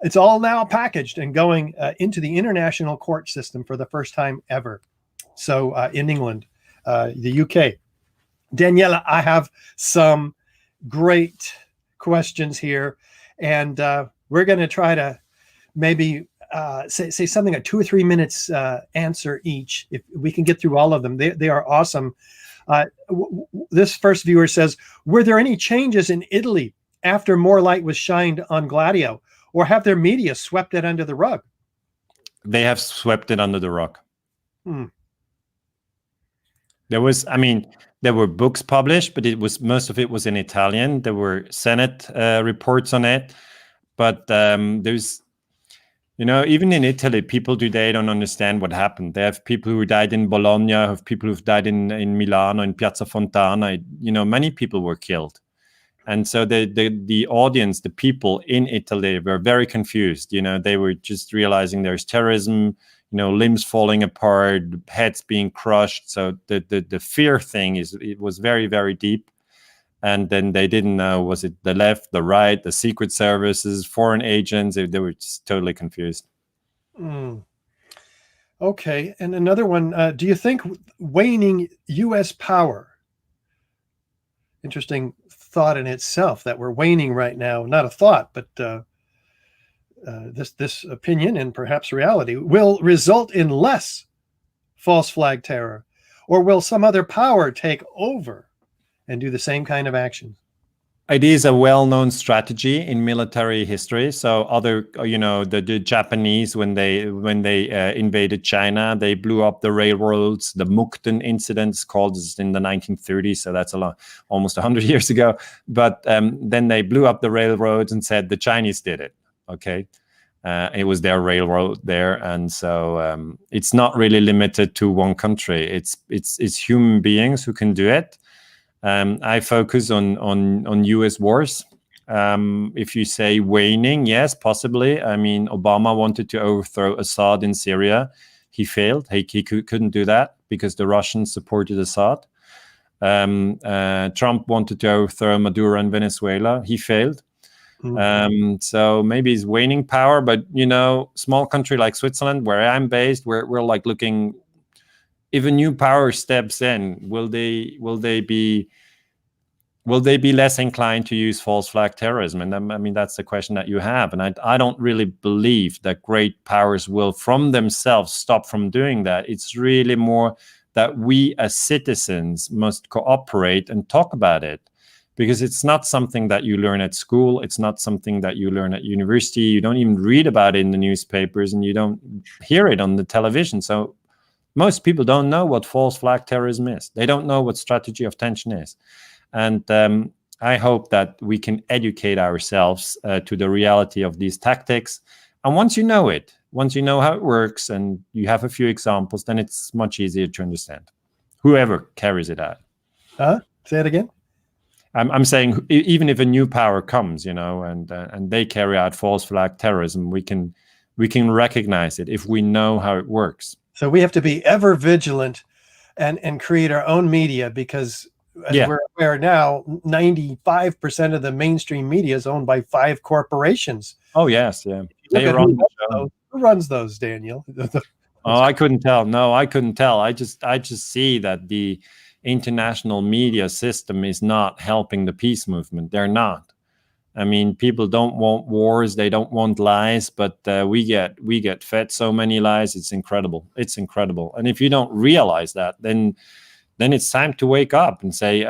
It's all now packaged and going into the international court system for the first time ever. So in England, the UK. Daniela, I have some great questions here, and we're going to try to maybe say something like 2 or 3 minutes answer each, if we can get through all of them. They are awesome. This first viewer says, were there any changes in Italy after more light was shined on Gladio, or have their media swept it under the rug? They have swept it under the rug. There were books published, but most of it was in Italian. There were Senate reports on it, but there's, even in Italy, people today don't understand what happened. They have people who died in Bologna, have people who've died in Milano, in Piazza Fontana. Many people were killed. And so the audience, the people in Italy were very confused. They were just realizing there's terrorism, limbs falling apart, heads being crushed. So the fear thing it was very, very deep. And then they didn't know, was it the left, the right, the secret services, foreign agents? They were just totally confused. Okay. And another one, do you think waning U.S. power, interesting thought in itself that we're waning right now, not a thought, but this opinion and perhaps reality, will result in less false flag terror, or will some other power take over and do the same kind of action? It is a well-known strategy in military history. So the Japanese, when they invaded China, they blew up the railroads. The Mukden incidents called in the 1930s, so that's almost 100 years ago. But then they blew up the railroads and said the Chinese did it. Okay, it was their railroad there, and so it's not really limited to one country. It's human beings who can do it. I focus on U.S. wars. If you say waning, yes, possibly. Obama wanted to overthrow Assad in Syria. He failed. He couldn't do that because the Russians supported Assad. Trump wanted to overthrow Maduro in Venezuela. He failed. So maybe it's waning power, but small country like Switzerland, where I'm based, we're like looking. If a new power steps in, will they be less inclined to use false flag terrorism? And that's the question that you have. And I don't really believe that great powers will from themselves stop from doing that. It's really more that we as citizens must cooperate and talk about it, because it's not something that you learn at school. It's not something that you learn at university. You don't even read about it in the newspapers, and you don't hear it on the television. So most people don't know what false flag terrorism is. They don't know what strategy of tension is. And I hope that we can educate ourselves to the reality of these tactics. And once you know it, once you know how it works and you have a few examples, then it's much easier to understand. Whoever carries it out. Say it again. I'm saying even if a new power comes, and they carry out false flag terrorism, we can recognize it if we know how it works. So we have to be ever vigilant and create our own media, because as we're aware now, 95% of the mainstream media is owned by 5 corporations. Oh yes, yeah. Who runs those, Daniel? I couldn't tell. No, I couldn't tell. I just see that the international media system is not helping the peace movement. They're not. I mean, people don't want wars. They don't want lies, but we get fed so many lies. It's incredible. It's incredible. And if you don't realize that, then it's time to wake up and say,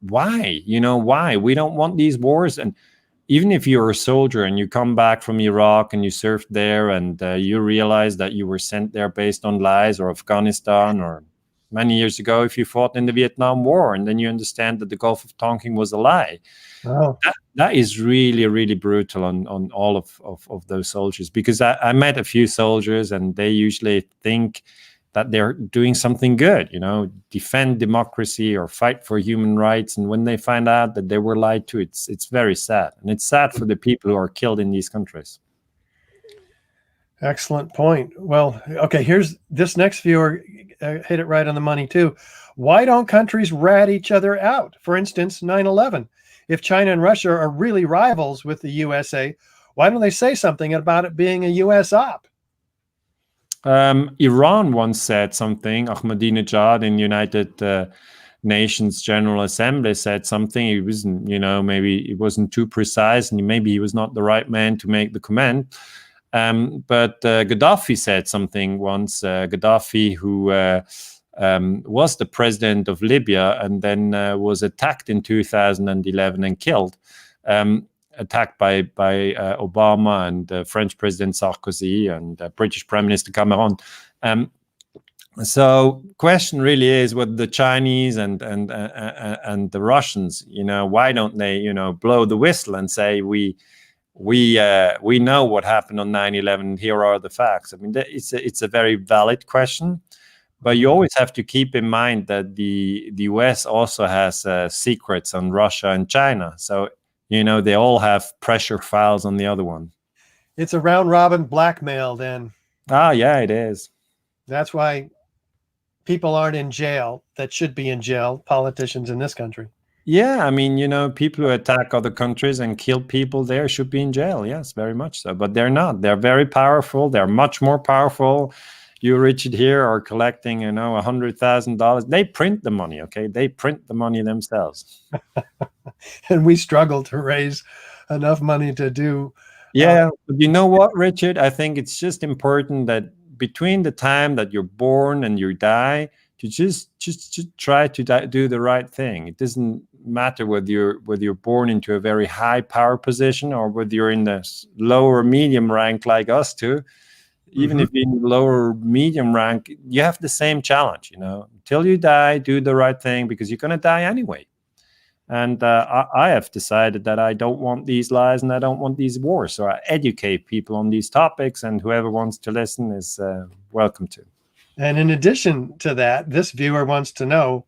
why? Why? We don't want these wars. And even if you're a soldier and you come back from Iraq and you served there and you realize that you were sent there based on lies, or Afghanistan, or many years ago, if you fought in the Vietnam War, and then you understand that the Gulf of Tonkin was a lie. Wow. That is really, really brutal on all of those soldiers, because I met a few soldiers and they usually think that they're doing something good, defend democracy or fight for human rights. And when they find out that they were lied to, it's very sad. And it's sad for the people who are killed in these countries. Excellent point. Well, okay, here's this next viewer hit it right on the money too. Why don't countries rat each other out? For instance, 9/11. If China and Russia are really rivals with the USA, why don't they say something about it being a US op? Iran once said something. Ahmadinejad in United Nations General Assembly said something. He wasn't, maybe it wasn't too precise, and maybe he was not the right man to make the comment. But Gaddafi said something once. Gaddafi, who was the president of Libya and then was attacked in 2011 and killed, attacked by Obama and French President Sarkozy and British Prime Minister Cameron. So question really is whether the Chinese and the Russians, why don't they, blow the whistle and say we know what happened on 9/11. Here are the facts. I mean, it's a very valid question, but you always have to keep in mind that the US also has secrets on Russia and China. So, they all have pressure files on the other one. It's a round robin blackmail then. Ah, yeah, it is. That's why people aren't in jail that should be in jail, politicians in this country. Yeah, I mean, people who attack other countries and kill people there should be in jail. Yes, very much so. But they're not. They're very powerful. They're much more powerful. You, Richard, here are collecting, $100,000. They print the money, okay? They print the money themselves. And we struggle to raise enough money to do. Yeah, but you know what, Richard? I think it's just important that between the time that you're born and you die, to just try to do the right thing. It doesn't matter whether you're born into a very high power position or whether you're in the lower medium rank like us two. Even if you're in the lower medium rank, you have the same challenge. Until you die, do the right thing, because you're going to die anyway. And I have decided that I don't want these lies and I don't want these wars. So I educate people on these topics, and whoever wants to listen is welcome to. And in addition to that, this viewer wants to know,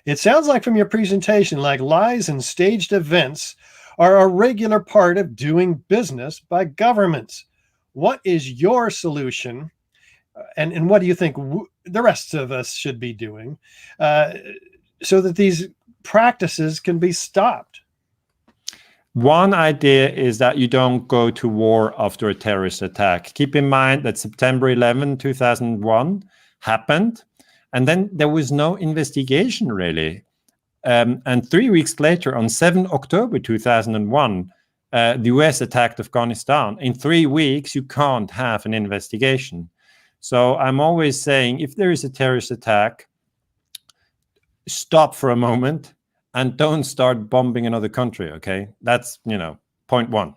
it sounds like from your presentation, like lies and staged events are a regular part of doing business by governments. What is your solution? And what do you think the rest of us should be doing so that these practices can be stopped? One idea is that you don't go to war after a terrorist attack. Keep in mind that September 11, 2001 happened, and then there was no investigation really. And 3 weeks later, on 7 October 2001, the US attacked Afghanistan. In 3 weeks, you can't have an investigation. So I'm always saying, if there is a terrorist attack, stop for a moment and don't start bombing another country, okay? That's, point one.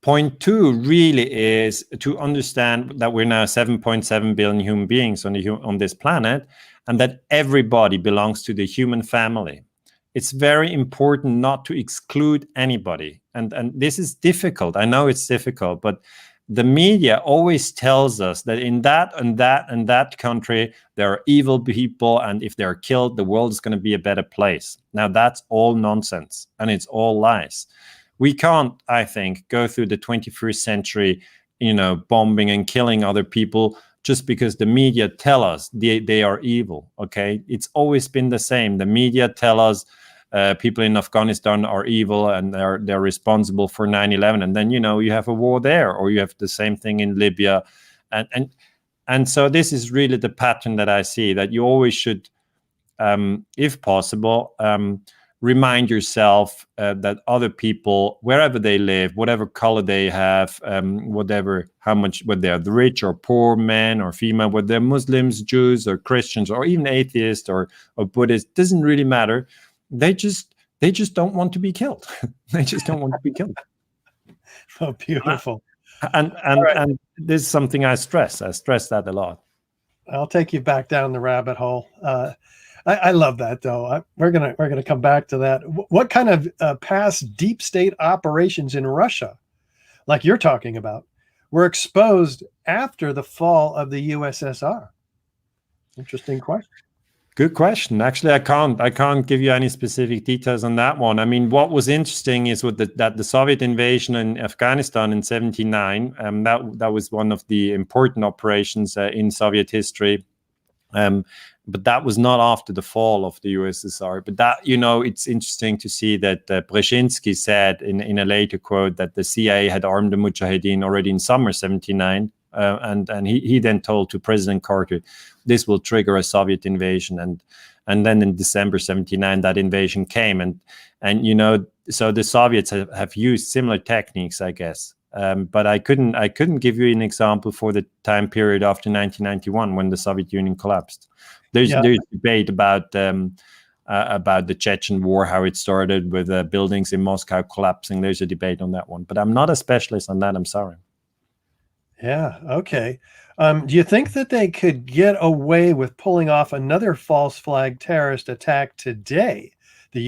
Point two really is to understand that we're now 7.7 billion human beings on this planet, and that everybody belongs to the human family. It's very important not to exclude anybody. And this is difficult. I know it's difficult, but the media always tells us that in that and that and that country, there are evil people, and if they're killed, the world is going to be a better place. Now, that's all nonsense, and it's all lies. We can't, I think, go through the 21st century, bombing and killing other people just because the media tell us they are evil, okay? It's always been the same. The media tell us people in Afghanistan are evil and they're responsible for 9/11, and then you have a war there, or you have the same thing in Libya, and so this is really the pattern that I see, that you always should, if possible, remind yourself that other people, wherever they live, whatever color they have, whether they're rich or poor, men or female, whether they're Muslims, Jews, or Christians, or even atheists or Buddhists, doesn't really matter. They just don't want to be killed. They just don't want to be killed. Oh, beautiful. And this is something I stress. I stress that a lot. I'll take you back down the rabbit hole. I love that, though. We're gonna come back to that. What kind of past deep state operations in Russia, like you're talking about, were exposed after the fall of the USSR? Interesting question. Good question. Actually, I can't give you any specific details on that one. I mean, what was interesting is that the Soviet invasion in Afghanistan in '79, that was one of the important operations in Soviet history. But that was not after the fall of the USSR. But that, it's interesting to see that Brzezinski said in a later quote that the CIA had armed the Mujahideen already in summer '79. And he then told to President Carter, this will trigger a Soviet invasion. And then in December '79, that invasion came. And so the Soviets have used similar techniques, I guess. But I couldn't give you an example for the time period after 1991 when the Soviet Union collapsed. There's debate about the Chechen War, how it started with buildings in Moscow collapsing. There's a debate on that one, but I'm not a specialist on that. I'm sorry. Yeah. Okay. Do you think that they could get away with pulling off another false flag terrorist attack today, in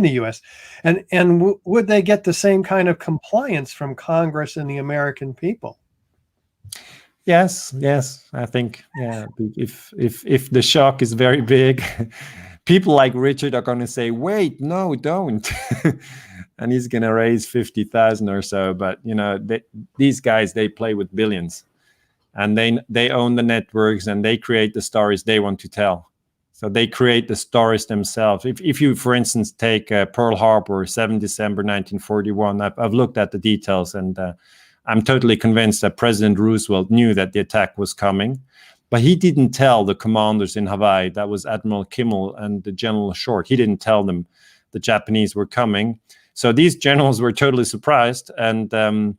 the U.S., and would they get the same kind of compliance from Congress and the American people? Yes. I think, if the shock is very big, people like Richard are going to say, "Wait, no, don't," and he's going to raise 50,000 or so. But these guys, they play with billions, and they own the networks, and they create the stories they want to tell. So they create the stories themselves. If you, for instance, take Pearl Harbor, 7 December 1941, I've looked at the details, and I'm totally convinced that President Roosevelt knew that the attack was coming, but he didn't tell the commanders in Hawaii. That was Admiral Kimmel and the General Short. He didn't tell them the Japanese were coming. So these generals were totally surprised. And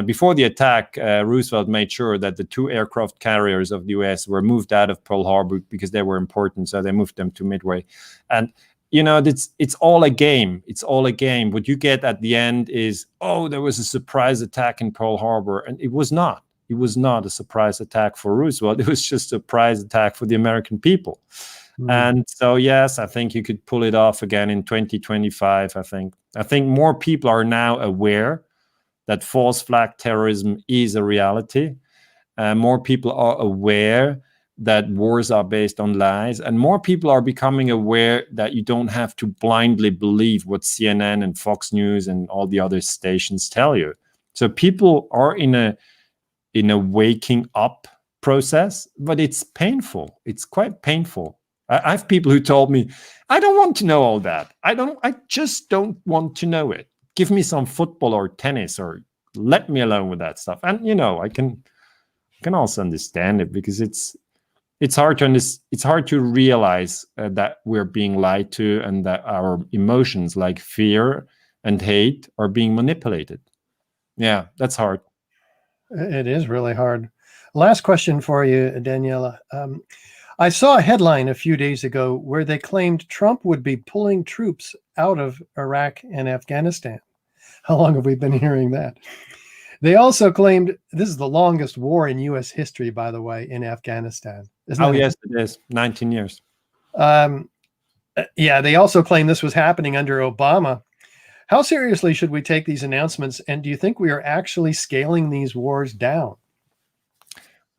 before the attack, Roosevelt made sure that the 2 aircraft carriers of the U.S. were moved out of Pearl Harbor because they were important. So they moved them to Midway. And it's all a game. It's all a game. What you get at the end is, there was a surprise attack in Pearl Harbor. And it was not. It was not a surprise attack for Roosevelt. It was just a surprise attack for the American people. And so, yes, I think you could pull it off again in 2025, I think more people are now aware that false flag terrorism is a reality. More people are aware that wars are based on lies, and more people are becoming aware that you don't have to blindly believe what CNN and Fox News and all the other stations tell you. So people are in a waking up process, but it's painful. It's quite painful. I have people who told me, I don't want to know all that. I just don't want to know it. Give me some football or tennis, or let me alone with that stuff. And I can also understand it, because it's hard to realize that we're being lied to, and that our emotions like fear and hate are being manipulated. Yeah, that's hard. It is really hard. Last question for you, Daniele. I saw a headline a few days ago where they claimed Trump would be pulling troops out of Iraq and Afghanistan. How long have we been hearing that? They also claimed this is the longest war in U.S. history, by the way, in Afghanistan. Yes, it is. 19 years. Yeah, they also claim this was happening under Obama. How seriously should we take these announcements? And do you think we are actually scaling these wars down?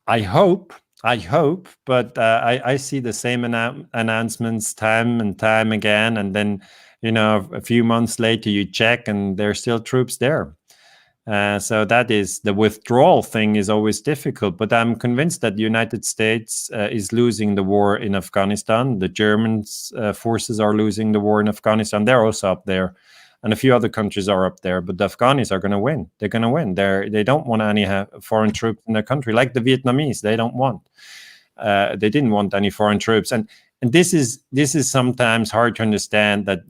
I hope, but I see the same announcements time and time again, and then a few months later you check and there's still troops there. So that is the withdrawal thing is always difficult, but I'm convinced that the United States is losing the war in Afghanistan. The Germans forces are losing the war in Afghanistan. They're also up there, and a few other countries are up there. But the Afghans are going to win. They're going to win. They don't want any foreign troops in their country, like the Vietnamese. They don't want. They didn't want any foreign troops, and this is sometimes hard to understand that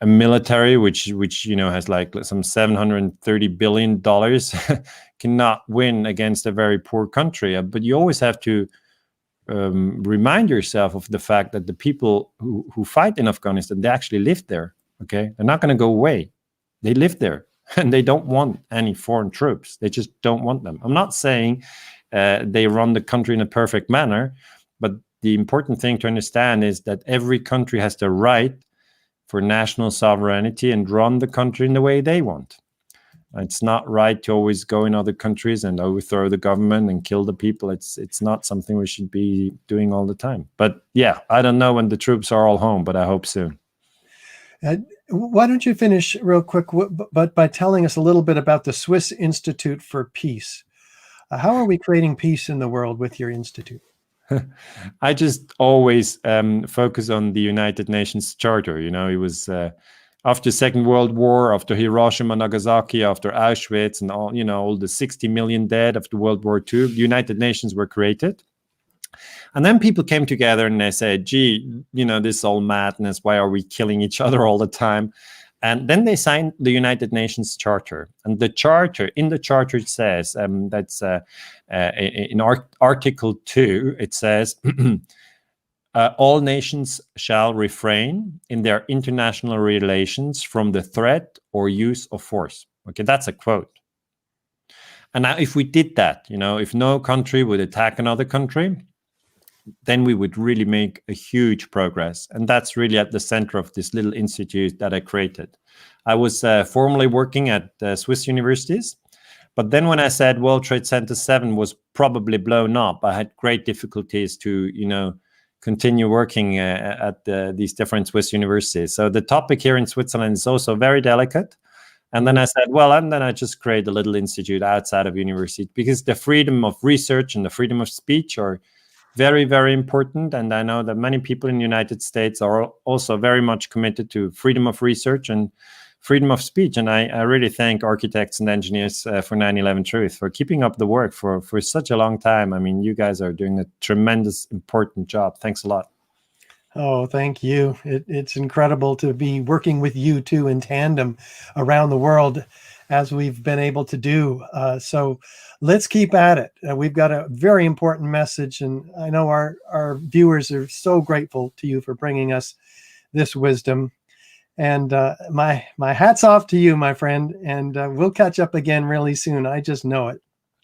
a military which has like some $730 billion cannot win against a very poor country. But you always have to remind yourself of the fact that the people who fight in Afghanistan, they actually live there. Okay, they're not going to go away. They live there, and they don't want any foreign troops. They just don't want them. I'm not saying they run the country in a perfect manner, but the important thing to understand is that every country has the right for national sovereignty and run the country in the way they want. It's not right to always go in other countries and overthrow the government and kill the people. It's not something we should be doing all the time. But yeah, I don't know when the troops are all home, but I hope soon. Why don't you finish real quick, but by telling us a little bit about the Swiss Institute for Peace. How are we creating peace in the world with your institute? I just always focus on the United Nations Charter. It was after Second World War, after Hiroshima, Nagasaki, after Auschwitz, and all the 60 million dead after World War II, the United Nations were created. And then people came together and they said, gee, this is all madness. Why are we killing each other all the time? And then they signed the United Nations Charter. And in the charter it says, that's in Article 2, it says, all nations shall refrain in their international relations from the threat or use of force. Okay, that's a quote. And now if we did that, if no country would attack another country, then we would really make a huge progress. And that's really at the center of this little institute that I created. I was formerly working at Swiss universities, but then when I said World Trade Center 7 was probably blown up, I had great difficulties to, continue working at these different Swiss universities. So the topic here in Switzerland is also very delicate. And then I said, well, and then I just create a little institute outside of university, because the freedom of research and the freedom of speech are very, very important. And I know that many people in the United States are also very much committed to freedom of research and freedom of speech. And I really thank architects and engineers for 9/11 Truth for keeping up the work for such a long time. I mean, you guys are doing a tremendous, important job. Thanks a lot. Oh, thank you. It's incredible to be working with you two in tandem around the world as we've been able to do. So let's keep at it. We've got a very important message, and I know our viewers are so grateful to you for bringing us this wisdom. And my hat's off to you, my friend, and we'll catch up again really soon. I just know it.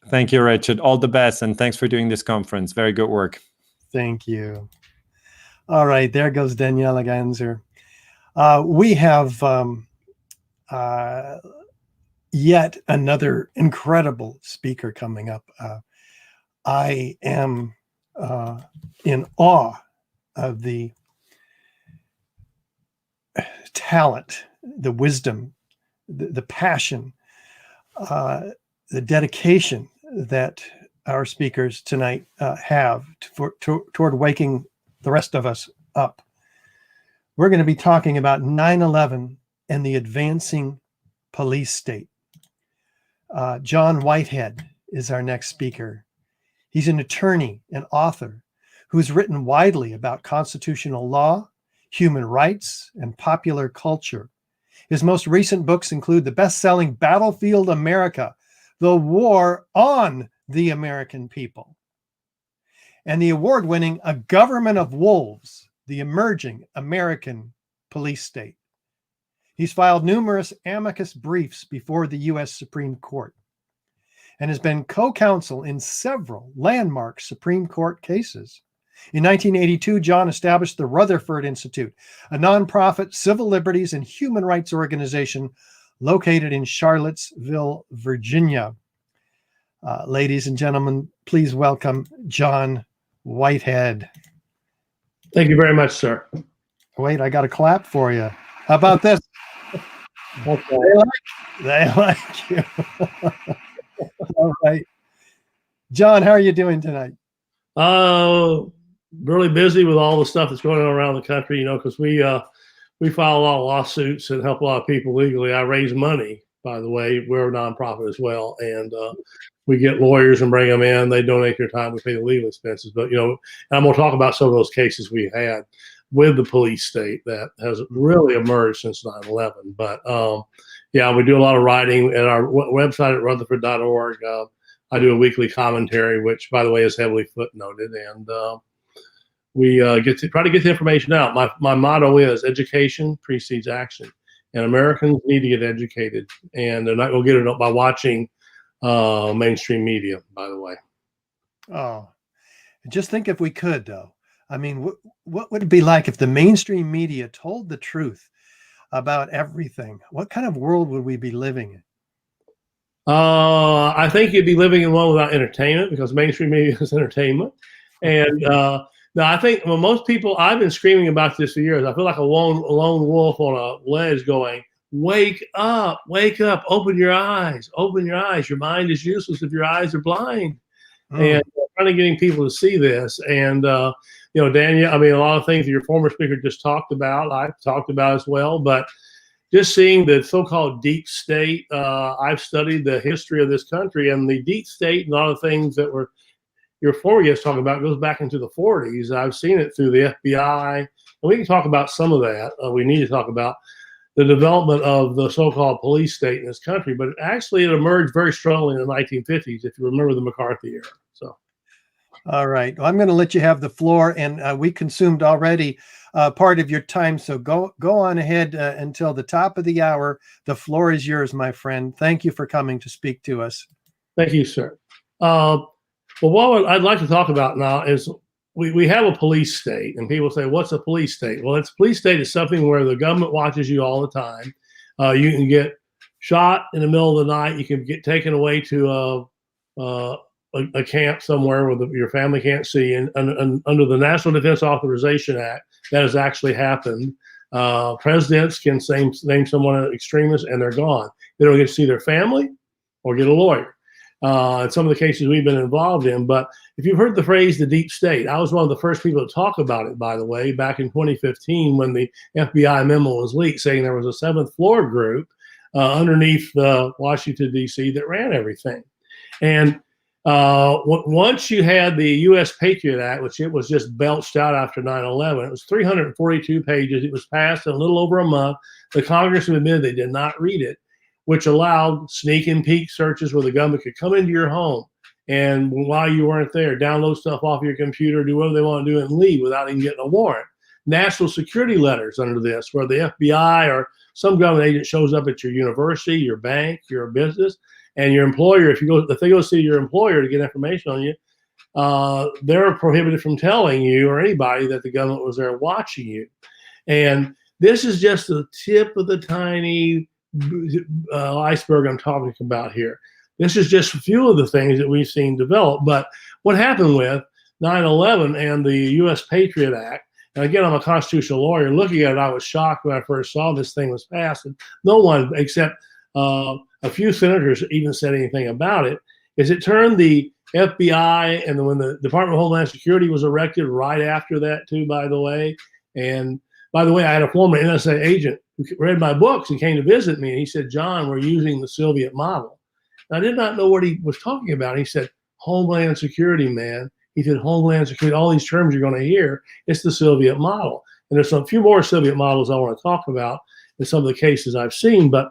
Thank you, Richard. All the best, and thanks for doing this conference. Very good work. Thank you. All right, there goes Daniele Ganser. We have yet another incredible speaker coming up. I am in awe of the talent, the wisdom, the passion, the dedication that our speakers tonight have toward waking the rest of us up. We're going to be talking about 9/11 and the advancing police state. John Whitehead is our next speaker. He's an attorney and author who's written widely about constitutional law, human rights, and popular culture. His most recent books include the best-selling Battlefield America, The War on the American People, and the award-winning A Government of Wolves, the Emerging American Police State. He's filed numerous amicus briefs before the U.S. Supreme Court and has been co-counsel in several landmark Supreme Court cases. In 1982, John established the Rutherford Institute, a nonprofit civil liberties and human rights organization located in Charlottesville, Virginia. Ladies and gentlemen, please welcome John Whitehead. Thank you very much, sir. Wait, I got a clap for you. How about this? Okay. They like you. All right. John, how are you doing tonight? Really busy with all the stuff that's going on around the country, you know, because we file a lot of lawsuits and help a lot of people legally. I raise money, by the way. We're a nonprofit as well, and we get lawyers and bring them in. They donate their time. We pay the legal expenses. But, you know, and I'm going to talk about some of those cases we had with the police state that has really emerged since 9/11. But, yeah, we do a lot of writing at our website at rutherford.org. I do a weekly commentary, which, by the way, is heavily footnoted. And we try to get the information out. My motto is education precedes action. And Americans need to get educated. And they're not going to get it by watching mainstream media, by the way. Oh, just think if we could, though. I mean, what would it be like if the mainstream media told the truth about everything? What kind of world would we be living in? I think you'd be living in one without entertainment, because mainstream media is entertainment. And now I think most people, I've been screaming about this for years. I feel like a lone wolf on a ledge going, wake up, open your eyes, open your eyes. Your mind is useless if your eyes are blind. And trying to getting people to see this. And, you know, Daniele, I mean, a lot of things that your former speaker just talked about, I've talked about as well, but just seeing the so-called deep state. I've studied the history of this country, and the deep state and a lot of things that were your former guest talking about goes back into the 40s. I've seen it through the FBI, and we can talk about some of that. We need to talk about the development of the so-called police state in this country, but actually it emerged very strongly in the 1950s, if you remember the McCarthy era. So, all right, well, I'm going to let you have the floor, and we consumed already part of your time, so go on ahead until the top of the hour. The floor is yours, my friend. Thank you for coming to speak to us. Thank you, sir. Well, what I'd like to talk about now is we have a police state, and people say, what's a police state? Well, a police state is something where the government watches you all the time. You can get shot in the middle of the night. You can get taken away to a camp somewhere where your family can't see. And under the National Defense Authorization Act, that has actually happened. Presidents can name someone an extremist, and they're gone. They don't get to see their family or get a lawyer. In some of the cases we've been involved in. But if you've heard the phrase the deep state, I was one of the first people to talk about it, by the way, back in 2015 when the FBI memo was leaked saying there was a seventh floor group underneath Washington, D.C. that ran everything. And once you had the U.S. Patriot Act, which it was just belched out after 9/11, it was 342 pages. It was passed in a little over a month. The Congress admitted they did not read it, which allowed sneak and peek searches where the government could come into your home and while you weren't there, download stuff off your computer, do whatever they want to do, and leave without even getting a warrant. National security letters under this, where the FBI or some government agent shows up at your university, your bank, your business, and your employer, if they go see your employer to get information on you, they're prohibited from telling you or anybody that the government was there watching you. And this is just the tip of the tiny iceberg I'm talking about here. This is just a few of the things that we've seen develop. But what happened with 9/11 and the U.S. Patriot Act, and again, I'm a constitutional lawyer. Looking at it, I was shocked when I first saw this thing was passed, and no one except a few senators even said anything about it, is it turned the FBI, and when the Department of Homeland Security was erected right after that too, by the way. And by the way, I had a former NSA agent who read my books and came to visit me, and he said, John, we're using the Soviet model. And I did not know what he was talking about. He said, Homeland Security, man. He said, Homeland Security, all these terms you're going to hear, it's the Soviet model. And there's a few more Soviet models I want to talk about in some of the cases I've seen. But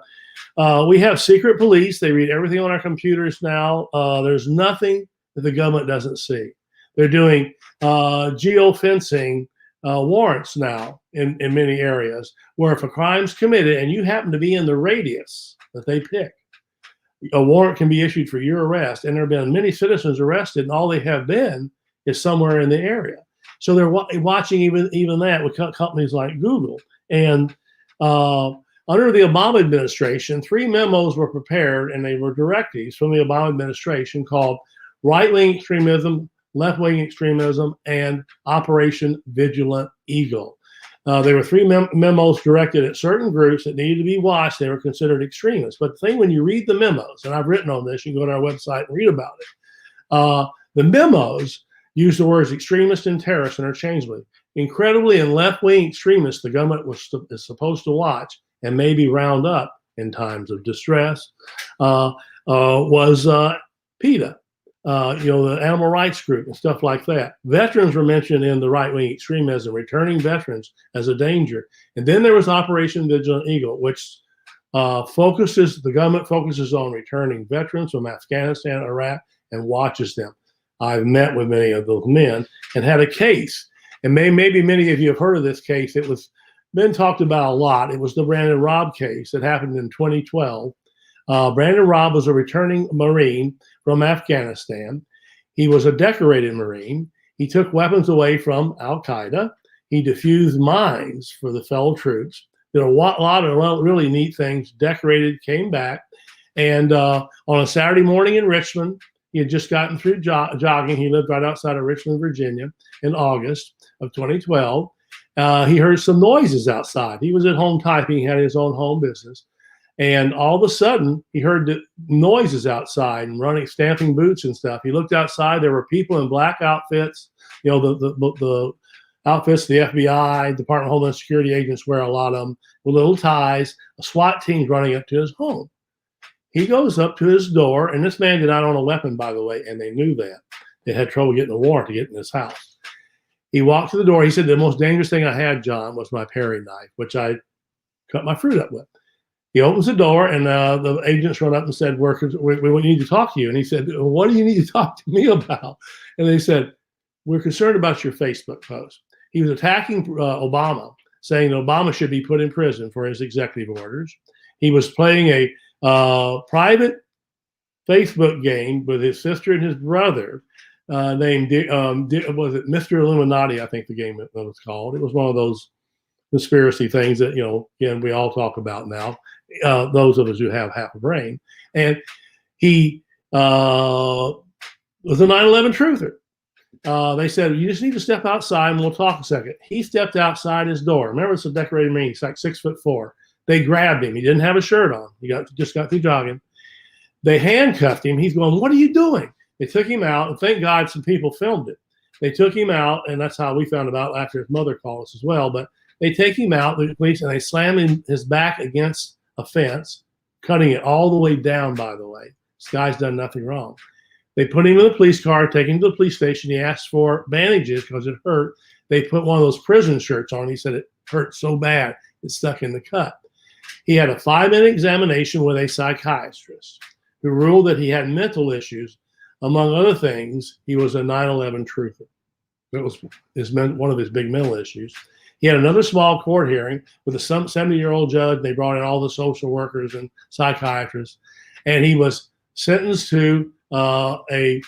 we have secret police. They read everything on our computers now. There's nothing that the government doesn't see. They're doing geofencing warrants now in many areas, where if a crime's committed and you happen to be in the radius that they pick, a warrant can be issued for your arrest. And there have been many citizens arrested, and all they have been is somewhere in the area. So they're watching even that with companies like Google. And under the Obama administration, 3 memos were prepared, and they were directives from the Obama administration called right-wing extremism, left-wing extremism, and Operation Vigilant Eagle. There were 3 memos directed at certain groups that needed to be watched. They were considered extremists. But the thing, when you read the memos, and I've written on this, you can go to our website and read about it. The memos use the words extremist and terrorist interchangeably. Incredibly, in left-wing extremists, the government is supposed to watch and maybe round up in times of distress, was PETA, the animal rights group and stuff like that. Veterans were mentioned in the right-wing extremism, returning veterans as a danger. And then there was Operation Vigilant Eagle, which the government focuses on returning veterans from Afghanistan, Iraq, and watches them. I've met with many of those men and had a case, and maybe many of you have heard of this case. It was been talked about a lot. It was the Brandon Robb case that happened in 2012. Brandon Robb was a returning Marine from Afghanistan. He was a decorated Marine. He took weapons away from Al-Qaeda. He defused mines for the fellow troops. Did a lot of really neat things. Decorated, came back, and on a Saturday morning in Richmond, he had just gotten through jogging. He lived right outside of Richmond, Virginia, in August of 2012. He heard some noises outside. He was at home typing. He had his own home business. And all of a sudden, he heard the noises outside and running, stamping boots and stuff. He looked outside. There were people in black outfits, the outfits the FBI, Department of Homeland Security agents wear, a lot of them, with little ties, a SWAT team running up to his home. He goes up to his door, and this man did not own a weapon, by the way, and they knew that. They had trouble getting a warrant to get in his house. He walked to the door. He said, the most dangerous thing I had, John, was my paring knife, which I cut my fruit up with. He opens the door, and the agents run up and said, we need to talk to you. And he said, well, what do you need to talk to me about? And they said, we're concerned about your Facebook post. He was attacking Obama, saying that Obama should be put in prison for his executive orders. He was playing a private Facebook game with his sister and his brother named, was it Mr. Illuminati, I think the game was called. It was one of those conspiracy things that, again, we all talk about now, those of us who have half a brain. And he was a 9/11 truther. They said, you just need to step outside and we'll talk a second. He stepped outside his door. Remember, it's a decorated Marine. He's like 6'4". They grabbed him. He didn't have a shirt on. He just got through jogging. They handcuffed him. He's going, what are you doing? They took him out, and thank God some people filmed it. They took him out, and that's how we found out after his mother called us as well. But they take him out, the police, and they slam his back against a fence, cutting it all the way down, by the way. This guy's done nothing wrong. They put him in the police car, take him to the police station. He asked for bandages because it hurt. They put one of those prison shirts on. He said it hurt so bad, it stuck in the cut. He had a 5-minute examination with a psychiatrist who ruled that he had mental issues. Among other things, he was a 9/11 truther. It was one of his big mental issues. He had another small court hearing with a 70-year-old judge. They brought in all the social workers and psychiatrists, and he was sentenced to a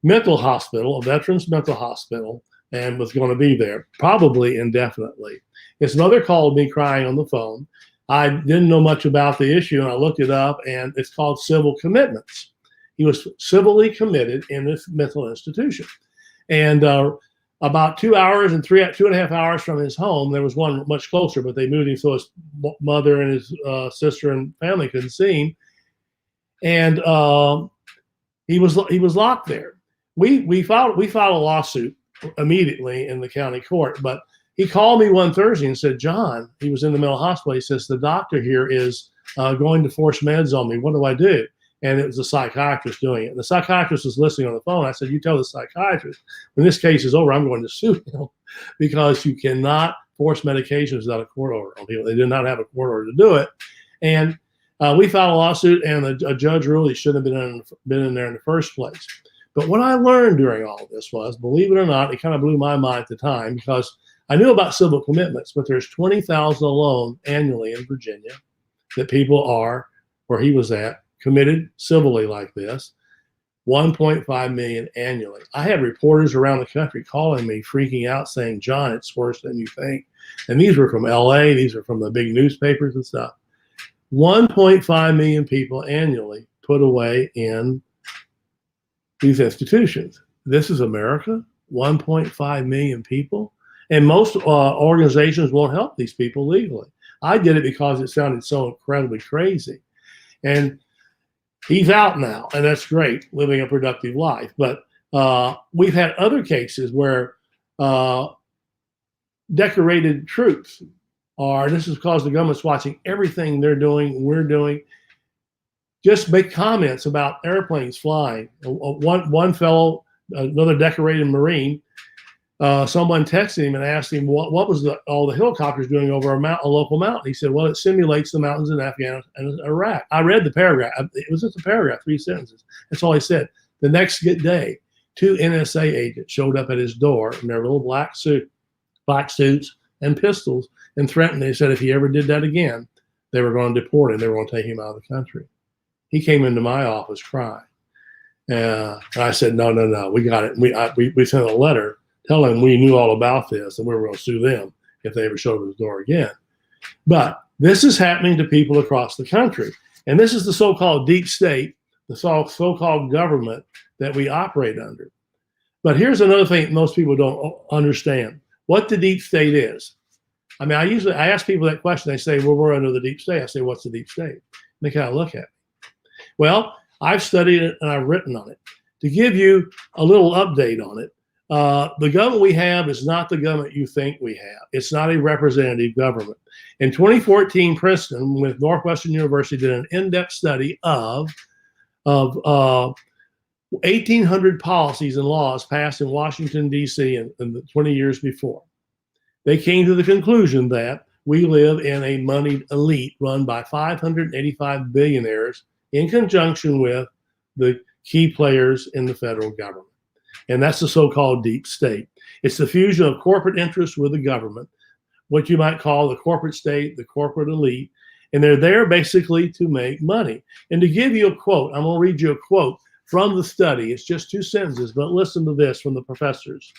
mental hospital, a veterans mental hospital, and was going to be there probably indefinitely. His mother called me crying on the phone. I didn't know much about the issue, and I looked it up, and it's called civil commitments. He was civilly committed in this mental institution. And about 2 hours and 2.5 hours from his home, there was one much closer, but they moved him so his mother and his sister and family couldn't see him. And he was locked there. We filed a lawsuit immediately in the county court, but he called me one Thursday and said, John, he was in the mental hospital. He says, the doctor here is going to force meds on me. What do I do? And it was a psychiatrist doing it. And the psychiatrist was listening on the phone. I said, you tell the psychiatrist, when this case is over, I'm going to sue him because you cannot force medications without a court order on people. They did not have a court order to do it. And we filed a lawsuit, and a judge ruled he shouldn't have been in there in the first place. But what I learned during all of this was, believe it or not, it kind of blew my mind at the time, because I knew about civil commitments, but there's 20,000 alone annually in Virginia that people are, where he was at, committed civilly like this. 1.5 million annually. I had reporters around the country calling me, freaking out, saying, John, it's worse than you think. And these were from LA, these are from the big newspapers and stuff. 1.5 million people annually put away in these institutions. This is America, 1.5 million people. And most organizations won't help these people legally. I did it because it sounded so incredibly crazy. And he's out now, and that's great, living a productive life. But we've had other cases where decorated troops this is because the government's watching everything they're doing, we're doing, just make comments about airplanes flying. One fellow, another decorated Marine, someone texted him and asked him what was all the helicopters doing over a local mountain. He said, well, it simulates the mountains in Afghanistan and Iraq. I read the paragraph. It was just a paragraph, 3 sentences. That's all he said. The next day, 2 NSA agents showed up at his door in their little black suits and pistols and threatened. They said if he ever did that again, they were going to deport him. They were going to take him out of the country. He came into my office crying. And I said, no, we got it. We sent a letter telling them we knew all about this and we were going to sue them if they ever showed up at the door again. But this is happening to people across the country. And this is the so-called deep state, the so-called government that we operate under. But here's another thing most people don't understand. What the deep state is. I mean, I ask people that question. They say, well, we're under the deep state. I say, what's the deep state? And they kind of look at me. Well, I've studied it and I've written on it. To give you a little update on it, the government we have is not the government you think we have. It's not a representative government. In 2014, Princeton with Northwestern University did an in-depth study of 1,800 policies and laws passed in Washington, D.C. in the 20 years before. They came to the conclusion that we live in a moneyed elite run by 585 billionaires in conjunction with the key players in the federal government. And that's the so-called deep state. It's the fusion of corporate interests with the government, what you might call the corporate state, the corporate elite, and they're there basically to make money. And to give you a quote, I'm going to read you a quote from the study. It's just 2 sentences, but listen to this from the professors.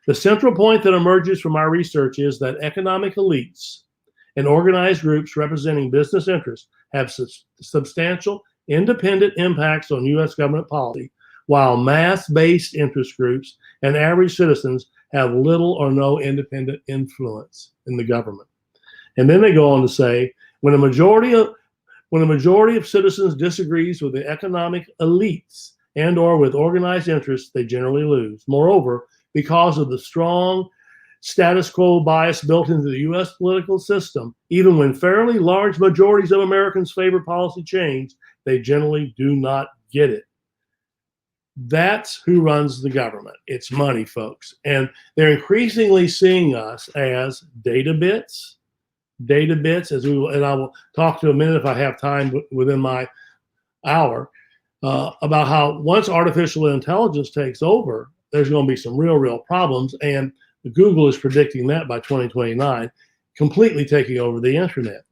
The central point that emerges from our research is that economic elites and organized groups representing business interests have substantial independent impacts on U.S. government policy, while mass-based interest groups and average citizens have little or no independent influence in the government. And then they go on to say, when a majority of citizens disagrees with the economic elites and or with organized interests, they generally lose. Moreover, because of the strong status quo bias built into the U.S. political system, even when fairly large majorities of Americans favor policy change, they generally do not get it. That's who runs the government. It's money, folks. And they're increasingly seeing us as data bits, and I will talk to a minute if I have time within my hour, about how once artificial intelligence takes over, there's going to be some real problems. And Google is predicting that by 2029, completely taking over the internet.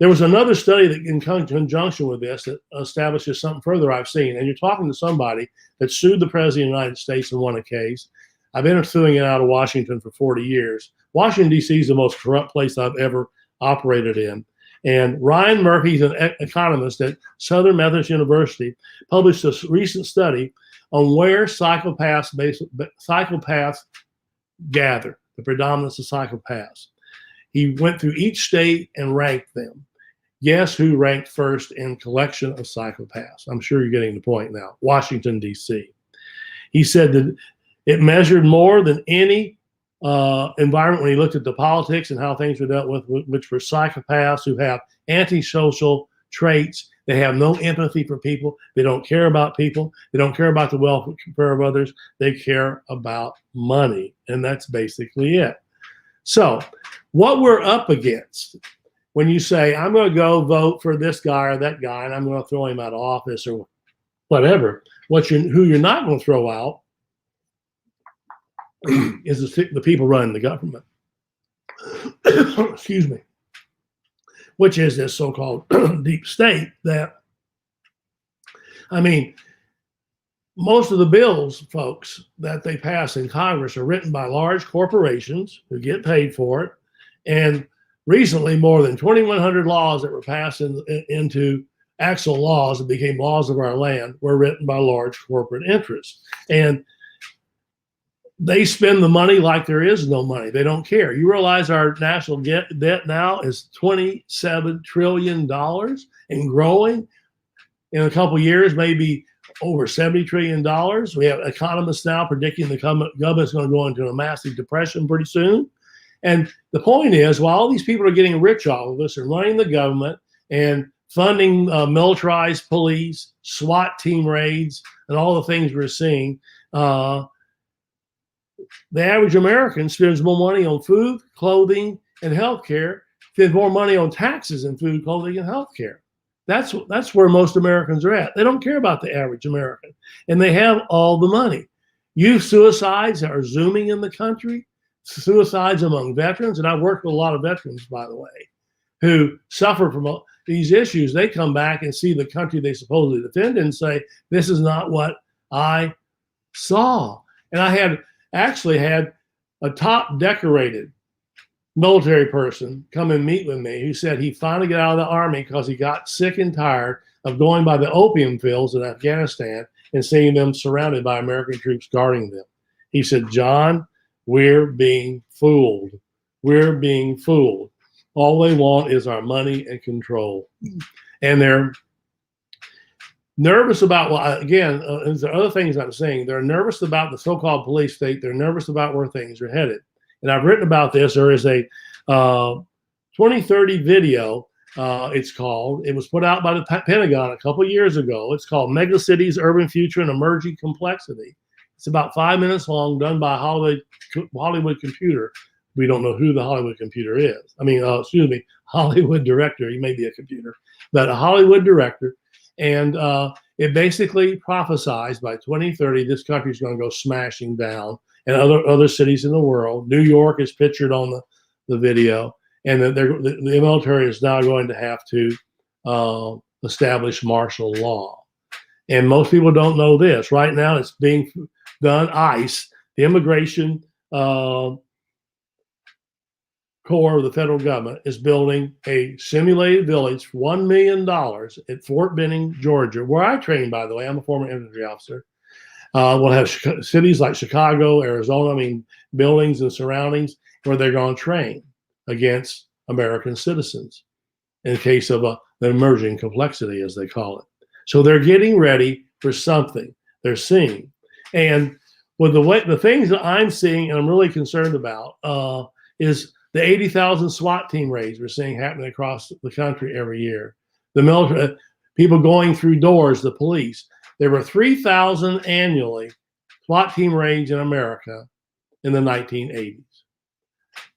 There was another study that in conjunction with this that establishes something further I've seen. And you're talking to somebody that sued the president of the United States and won a case. I've been suing it out of Washington for 40 years. Washington, D.C. is the most corrupt place I've ever operated in. And Ryan Murphy's an economist at Southern Methodist University, published a recent study on where psychopaths gather, the predominance of psychopaths. He went through each state and ranked them. Guess who ranked first in collection of psychopaths? I'm sure you're getting the point now. Washington, D.C. He said that it measured more than any environment when he looked at the politics and how things were dealt with, which were psychopaths who have antisocial traits. They have no empathy for people. They don't care about people. They don't care about the welfare of others. They care about money. And that's basically it. So what we're up against when you say, I'm going to go vote for this guy or that guy, and I'm going to throw him out of office or whatever, who you're not going to throw out is the people running the government. Excuse me. Which is this so-called deep state that, I mean, most of the bills, folks, that they pass in Congress are written by large corporations who get paid for it. And recently, more than 2,100 laws that were passed into actual laws that became laws of our land were written by large corporate interests. And they spend the money like there is no money. They don't care. You realize our national debt now is $27 trillion and growing. In a couple of years, maybe over $70 trillion. We have economists now predicting the government's going to go into a massive depression pretty soon. And the point is, while all these people are getting rich off of us and running the government and funding militarized police, SWAT team raids, and all the things we're seeing, the average American spends more money on food, clothing, and healthcare, spends more money on taxes and food, clothing, and healthcare. That's where most Americans are at. They don't care about the average American, and they have all the money. Youth suicides are zooming in the country, suicides among veterans, and I've worked with a lot of veterans, by the way, who suffer from these issues. They come back and see the country they supposedly defend and say, this is not what I saw. And I actually had a top decorated military person come and meet with me who said he finally got out of the army because he got sick and tired of going by the opium fields in Afghanistan and seeing them surrounded by American troops guarding them. He said, John, we're being fooled. We're being fooled. All they want is our money and control. And they're nervous about, well, again, there's other things I'm saying. They're nervous about the so-called police state. They're nervous about where things are headed. And I've written about this. There is a 2030 video, it's called. It was put out by the Pentagon a couple of years ago. It's called Megacities, Urban Future, and Emerging Complexity. It's about 5 minutes long, done by Hollywood Computer. We don't know who the Hollywood Computer is. Hollywood director. He may be a computer, but a Hollywood director. And it basically prophesies by 2030, this country is going to go smashing down, and other cities in the world. New York is pictured on the video, and the military is now going to have to establish martial law. And most people don't know this. Right now, it's being done. ICE, the immigration Corps of the federal government, is building a simulated village for $1 million at Fort Benning, Georgia, where I trained, by the way. I'm a former infantry officer. We'll have cities like Chicago, Arizona, buildings and surroundings where they're going to train against American citizens in case of the emerging complexity, as they call it. So they're getting ready for something. They're seeing. And with the things that I'm seeing and I'm really concerned about is the 80,000 SWAT team raids we're seeing happening across the country every year. The military, people going through doors, the police. There were 3,000 annually SWAT team raids in America in the 1980s.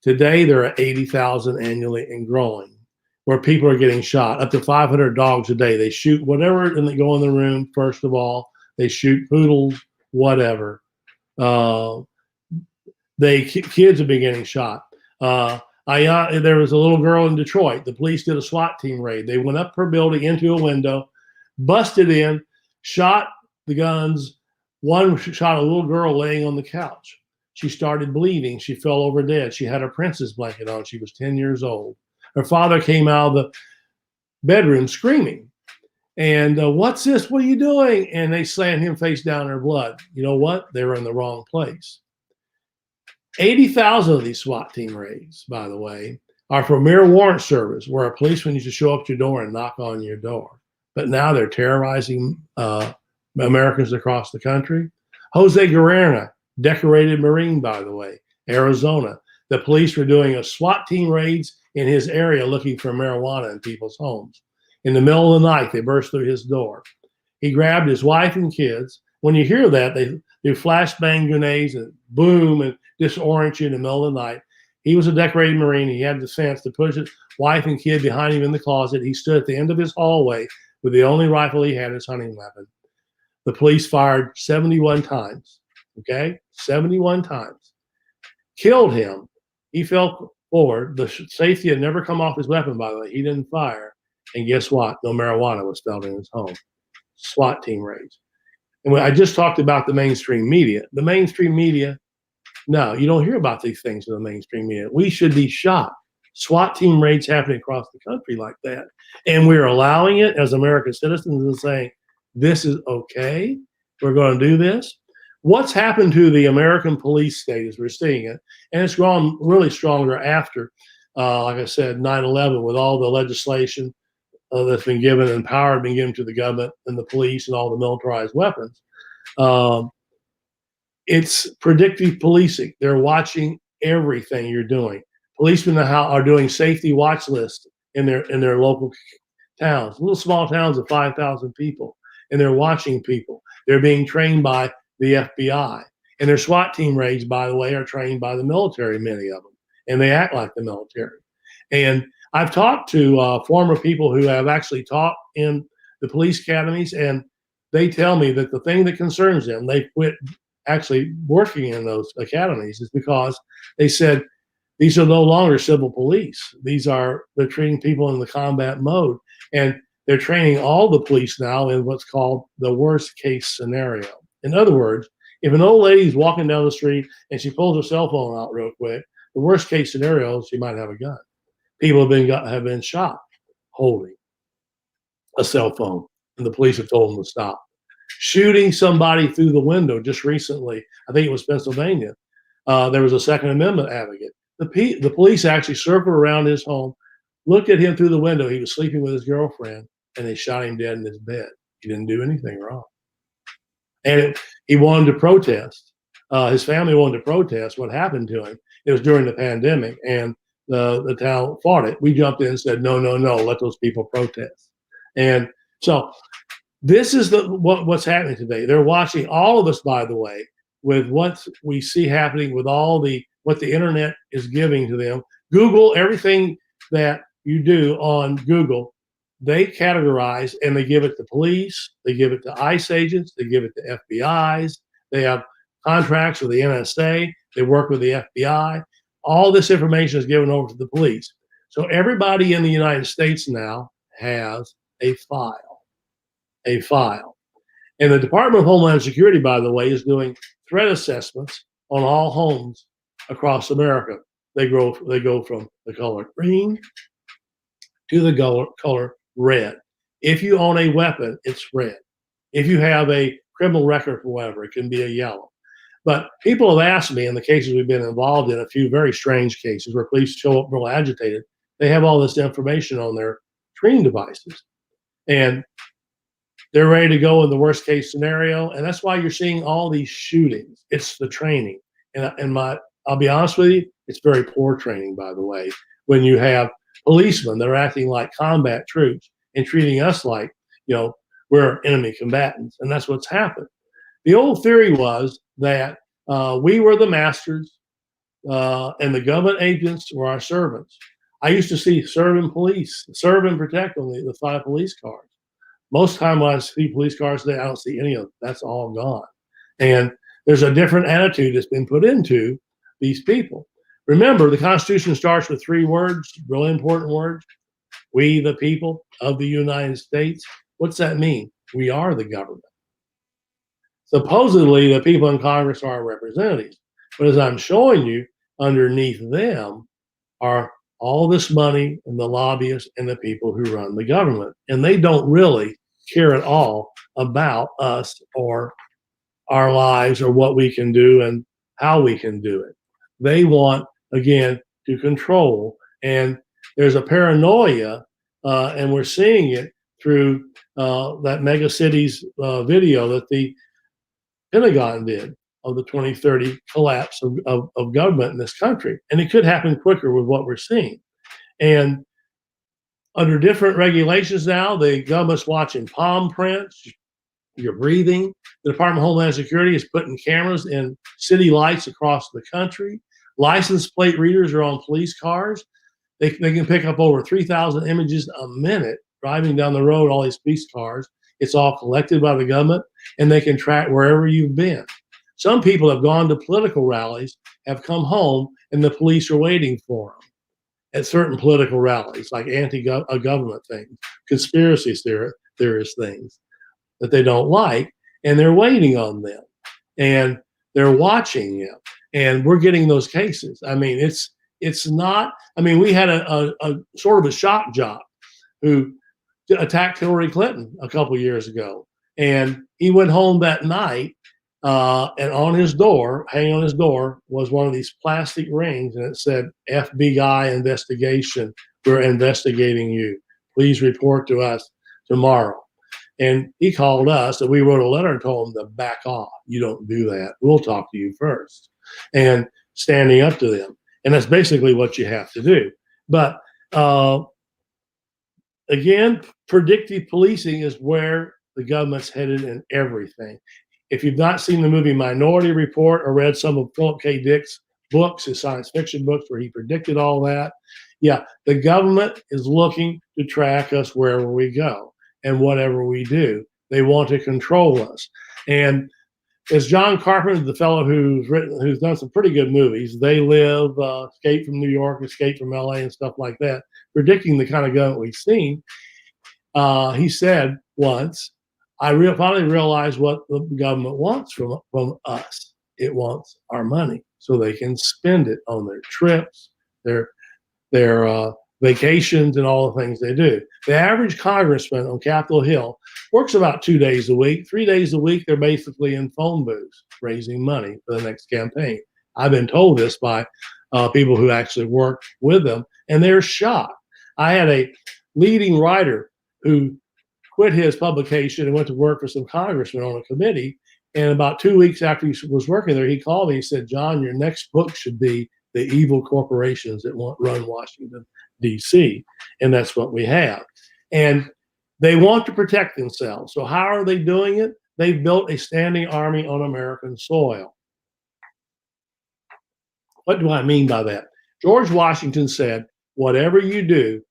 Today, there are 80,000 annually and growing, where people are getting shot. Up to 500 dogs a day. They shoot whatever, and they go in the room, first of all. They shoot poodles, whatever. Kids have been getting shot. There was a little girl in Detroit. The police did a SWAT team raid. They went up her building into a window, busted in, shot the guns. One shot a little girl laying on the couch. She started bleeding. She fell over dead. She had a princess blanket on. She was 10 years old. Her father came out of the bedroom screaming. And what's this? What are you doing? And they slammed him face down in her blood. You know what? They were in the wrong place. 80,000 of these SWAT team raids, by the way, are for mere warrant service, where a policeman used to show up to your door and knock on your door. But now they're terrorizing Americans across the country. Jose Guerrero, decorated Marine, by the way, Arizona. The police were doing a SWAT team raids in his area looking for marijuana in people's homes. In the middle of the night, they burst through his door. He grabbed his wife and kids. When you hear that, they do flashbang grenades and boom and disorient you in the middle of the night. He was a decorated Marine. He had the sense to push his wife and kid behind him in the closet. He stood at the end of his hallway with the only rifle he had, his hunting weapon. The police fired 71 times, okay? 71 times. Killed him. He fell forward. The safety had never come off his weapon, by the way. He didn't fire. And guess what? No marijuana was found in his home. SWAT team raids. And when I just talked about the mainstream media, no, you don't hear about these things in the mainstream media. We should be shocked. SWAT team raids happening across the country like that. And we're allowing it as American citizens and saying, this is okay. We're going to do this. What's happened to the American police state as we're seeing it, and it's grown really stronger after, like I said, 9/11, with all the legislation that's been given and power being given to the government and the police and all the militarized weapons. It's predictive policing. They're watching everything you're doing. Policemen are doing safety watch lists in their local towns, little small towns of 5,000 people, and they're watching people. They're being trained by the FBI, and their SWAT team raids, by the way, are trained by the military, many of them, and they act like the military. And I've talked to former people who have actually taught in the police academies, and they tell me that the thing that concerns them, they quit actually working in those academies, is because they said these are no longer civil police. They're treating people in the combat mode, and they're training all the police now in what's called the worst case scenario. In other words, if an old lady's walking down the street and she pulls her cell phone out real quick, the worst case scenario is she might have a gun. People have been shot holding a cell phone, and the police have told them to stop. Shooting somebody through the window just recently, I think it was Pennsylvania. There was a Second Amendment advocate. The police actually circled around his home, looked at him through the window. He was sleeping with his girlfriend, and they shot him dead in his bed. He didn't do anything wrong. And he wanted to protest. His family wanted to protest what happened to him. It was during the pandemic, and the town fought it. We jumped in and said, no, let those people protest. And so this is what's happening today. They're watching all of us, by the way, with what we see happening with what the internet is giving to them. Google, everything that you do on Google, they categorize and they give it to police, they give it to ICE agents, they give it to FBIs, they have contracts with the NSA, they work with the FBI. All this information is given over to the police. So everybody in the United States now has a file. And the Department of Homeland Security, by the way, is doing threat assessments on all homes across America. They go from the color green to the color red. If you own a weapon, it's red. If you have a criminal record for whatever, it can be a yellow. But people have asked me in the cases we've been involved in, a few very strange cases where police show up real agitated, they have all this information on their screen devices. And they're ready to go in the worst case scenario. And that's why you're seeing all these shootings. It's the training. And I'll be honest with you, it's very poor training, by the way, when you have policemen that are acting like combat troops and treating us like, we're enemy combatants. And that's what's happened. The old theory was that we were the masters and the government agents were our servants. I used to see serve and protect on the 5 police cars. Most time when I see police cars today, I don't see any of them. That's all gone. And there's a different attitude that's been put into these people. Remember, the Constitution starts with 3 words, really important words. We, the people of the United States. What's that mean? We are the government. Supposedly, the people in Congress are our representatives. But as I'm showing you, underneath them are all this money and the lobbyists and the people who run the government. And they don't really care at all about us or our lives or what we can do and how we can do it. They want, again, to control. And there's a paranoia, and we're seeing it through that Mega Cities video that the Pentagon did of the 2030 collapse of government in this country. And it could happen quicker with what we're seeing. And under different regulations now, the government's watching palm prints, your breathing. The Department of Homeland Security is putting cameras in city lights across the country. License plate readers are on police cars. They can pick up over 3,000 images a minute driving down the road, all these police cars. It's all collected by the government, and they can track wherever you've been. Some people have gone to political rallies, have come home, and the police are waiting for them at certain political rallies, like anti-government things, conspiracy theorist things that they don't like. and they're waiting on them, and they're watching them, and we're getting those cases. I mean, it's not. I mean, we had a sort of a shock jock who attacked Hillary Clinton a couple years ago, and he went home that night, and on his door, hanging on his door, was one of these plastic rings, and it said FBI investigation. We're investigating you. Please report to us tomorrow. And he called us, and we wrote a letter and told him to back off. You don't do that. We'll talk to you first. And standing up to them. And that's basically what you have to do. But again, predictive policing is where the government's headed in everything. If you've not seen the movie Minority Report or read some of Philip K. Dick's books, his science fiction books, where he predicted all that, yeah, the government is looking to track us wherever we go and whatever we do. They want to control us. And as John Carpenter, the fellow who's done some pretty good movies, They Live, Escape from New York, Escape from LA, and stuff like that, predicting the kind of government we've seen, he said once, I finally realized what the government wants from us. It wants our money so they can spend it on their trips, their vacations, and all the things they do. The average congressman on Capitol Hill works about 2 days a week. 3 days a week, they're basically in phone booths raising money for the next campaign. I've been told this by people who actually work with them, and they're shocked. I had a leading writer who quit his publication and went to work for some congressmen on a committee. And about 2 weeks after he was working there, he called me. He said, John, your next book should be The Evil Corporations That Run Washington, D.C. And that's what we have. And they want to protect themselves. So how are they doing it? They've built a standing army on American soil. What do I mean by that? George Washington said, whatever you do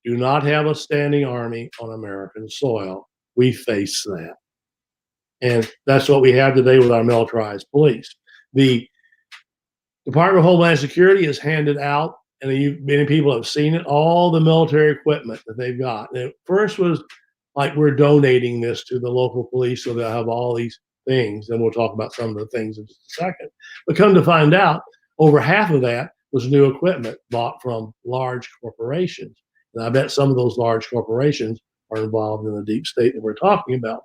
not have a standing army on American soil. We face that. And that's what we have today with our militarized police. The Department of Homeland Security has handed out, and many people have seen it, all the military equipment that they've got. And it first was like, we're donating this to the local police so they'll have all these things. And we'll talk about some of the things in just a second. But come to find out, over half of that was new equipment bought from large corporations. And I bet some of those large corporations are involved in the deep state that we're talking about.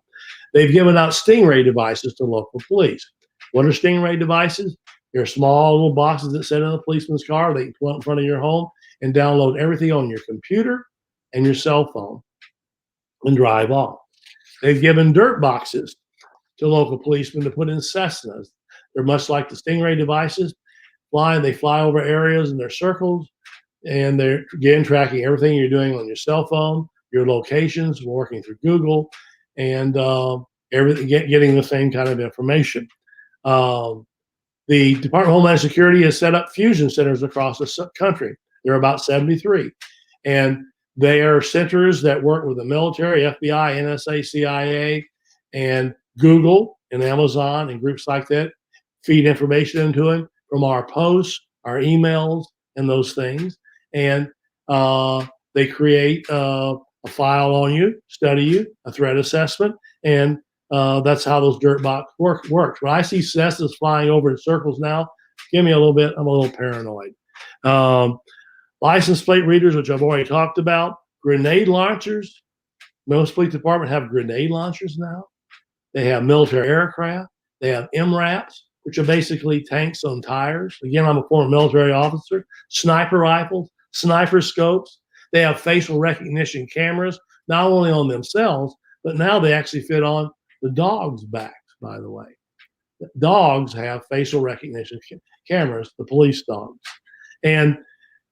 They've given out Stingray devices to local police. What are Stingray devices? They're small little boxes that sit in a policeman's car. They can pull in front of your home and download everything on your computer and your cell phone and drive off. They've given dirt boxes to local policemen to put in Cessnas. They're much like the Stingray devices. They fly over areas in their circles, and they're, again, tracking everything you're doing on your cell phone, your locations, working through Google, and everything, getting the same kind of information. The Department of Homeland Security has set up fusion centers across the country. There are about 73. And they are centers that work with the military, FBI, NSA, CIA, and Google and Amazon and groups like that, feed information into them from our posts, our emails, and those things. And they create a file on you, study you, a threat assessment, and that's how those dirt box works. When I see Cessnas flying over in circles now, give me a little bit, I'm a little paranoid. License plate readers, which I've already talked about. Grenade launchers. Most police departments have grenade launchers now. They have military aircraft. They have MRAPs, which are basically tanks on tires. Again, I'm a former military officer. Sniper rifles, sniper scopes. They have facial recognition cameras, not only on themselves, but now they actually fit on the dogs' backs, by the way. Dogs have facial recognition cameras, the police dogs. And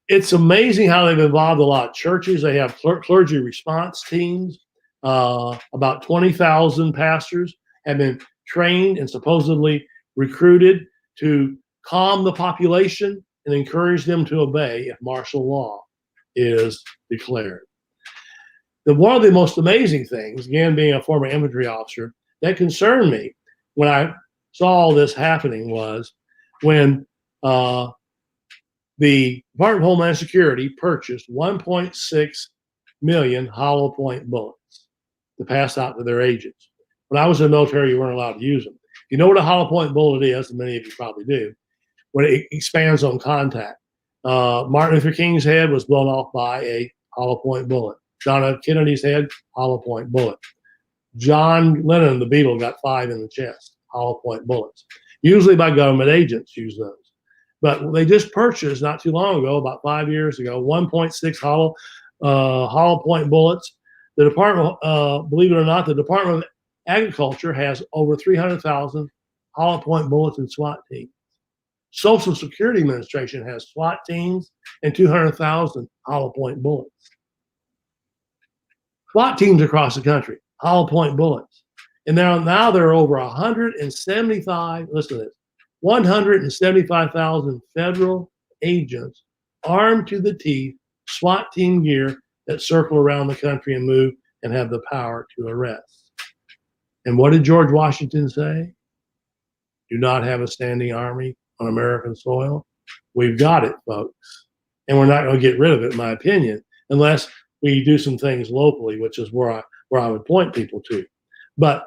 it's amazing how they've involved a lot of churches. They have clergy response teams. About 20,000 pastors have been trained and supposedly recruited to calm the population and encourage them to obey if martial law is declared. One of the most amazing things, again, being a former infantry officer, that concerned me when I saw all this happening was when the Department of Homeland Security purchased 1.6 million hollow point bullets to pass out to their agents. When I was in the military, you weren't allowed to use them. You know what a hollow point bullet is, and many of you probably do, when it expands on contact. Martin Luther King's head was blown off by a hollow point bullet. John F. Kennedy's head, hollow point bullet. John Lennon, the Beatle, got 5 in the chest, hollow point bullets. Usually by government agents use those. But they just purchased not too long ago, about 5 years ago, 1.6 hollow point bullets. The department, believe it or not, the Department of Agriculture has over 300,000 hollow point bullets in SWAT teams. Social Security Administration has SWAT teams and 200,000 hollow point bullets. SWAT teams across the country, hollow point bullets. And now there are over 175, listen to this, 175,000 federal agents armed to the teeth, SWAT team gear that circle around the country and move and have the power to arrest. And what did George Washington say? Do not have a standing army on American soil. We've got it, folks. And we're not going to get rid of it, in my opinion, unless we do some things locally, which is where I would point people to. But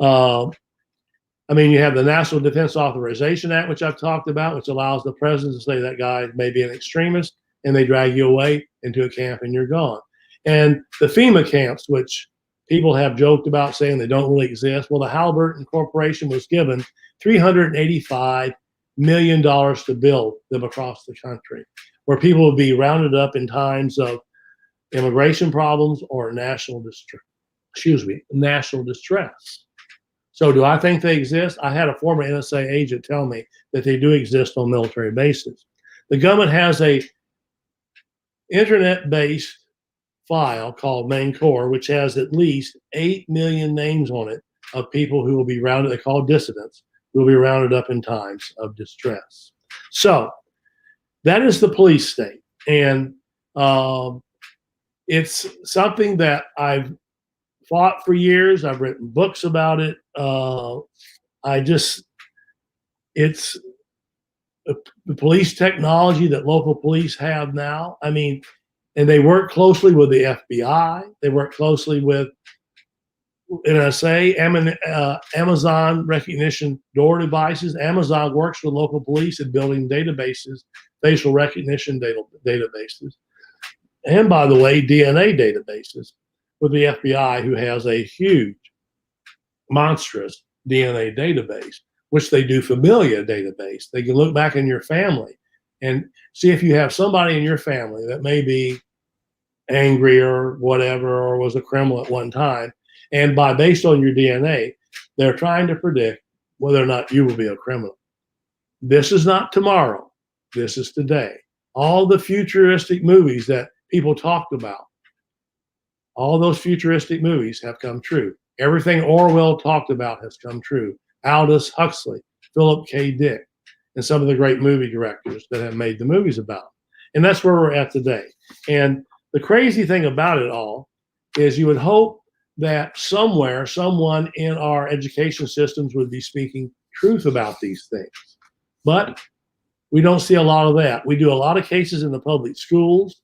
I mean, you have the National Defense Authorization Act, which I've talked about, which allows the president to say that guy may be an extremist, and they drag you away into a camp and you're gone. And the FEMA camps, which people have joked about saying they don't really exist. Well, the Halliburton Corporation was given $385 million to build them across the country, where people would be rounded up in times of immigration problems or national distress. So do I think they exist? I had a former NSA agent tell me that they do exist on military bases. The government has a internet-based file called Main Core, which has at least 8 million names on it of people who will be rounded, they call dissidents, who will be rounded up in times of distress. So that is the police state. And it's something that I've fought for years. I've written books about it. It's the police technology that local police have now. I mean, and they work closely with the FBI. They work closely with NSA, Amazon recognition door devices. Amazon works with local police in building databases, facial recognition databases. And by the way, DNA databases with the FBI, who has a huge, monstrous DNA database, which they do familia database. They can look back in your family and see if you have somebody in your family that may be angry or whatever, or was a criminal at one time. And based on your DNA, they're trying to predict whether or not you will be a criminal. This is not tomorrow. This is today. All the futuristic movies that people talked about, all those futuristic movies have come true. Everything Orwell talked about has come true. Aldous Huxley, Philip K. Dick, and some of the great movie directors that have made the movies about. And that's where we're at today. And the crazy thing about it all is you would hope that somewhere, someone in our education systems would be speaking truth about these things. But we don't see a lot of that. We do a lot of cases in the public schools.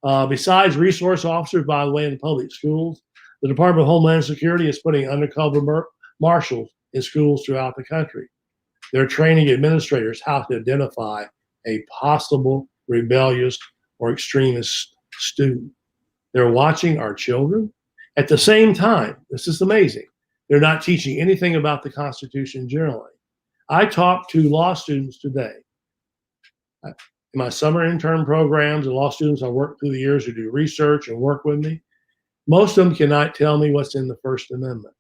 Besides resource officers, by the way, in the public schools, the Department of Homeland Security is putting undercover marshals in schools throughout the country. They're training administrators how to identify a possible rebellious or extremist student. They're watching our children. At the same time, this is amazing, they're not teaching anything about the Constitution generally. I talk to law students today. In my summer intern programs and law students I work through the years who do research and work with me, most of them cannot tell me what's in the First Amendment.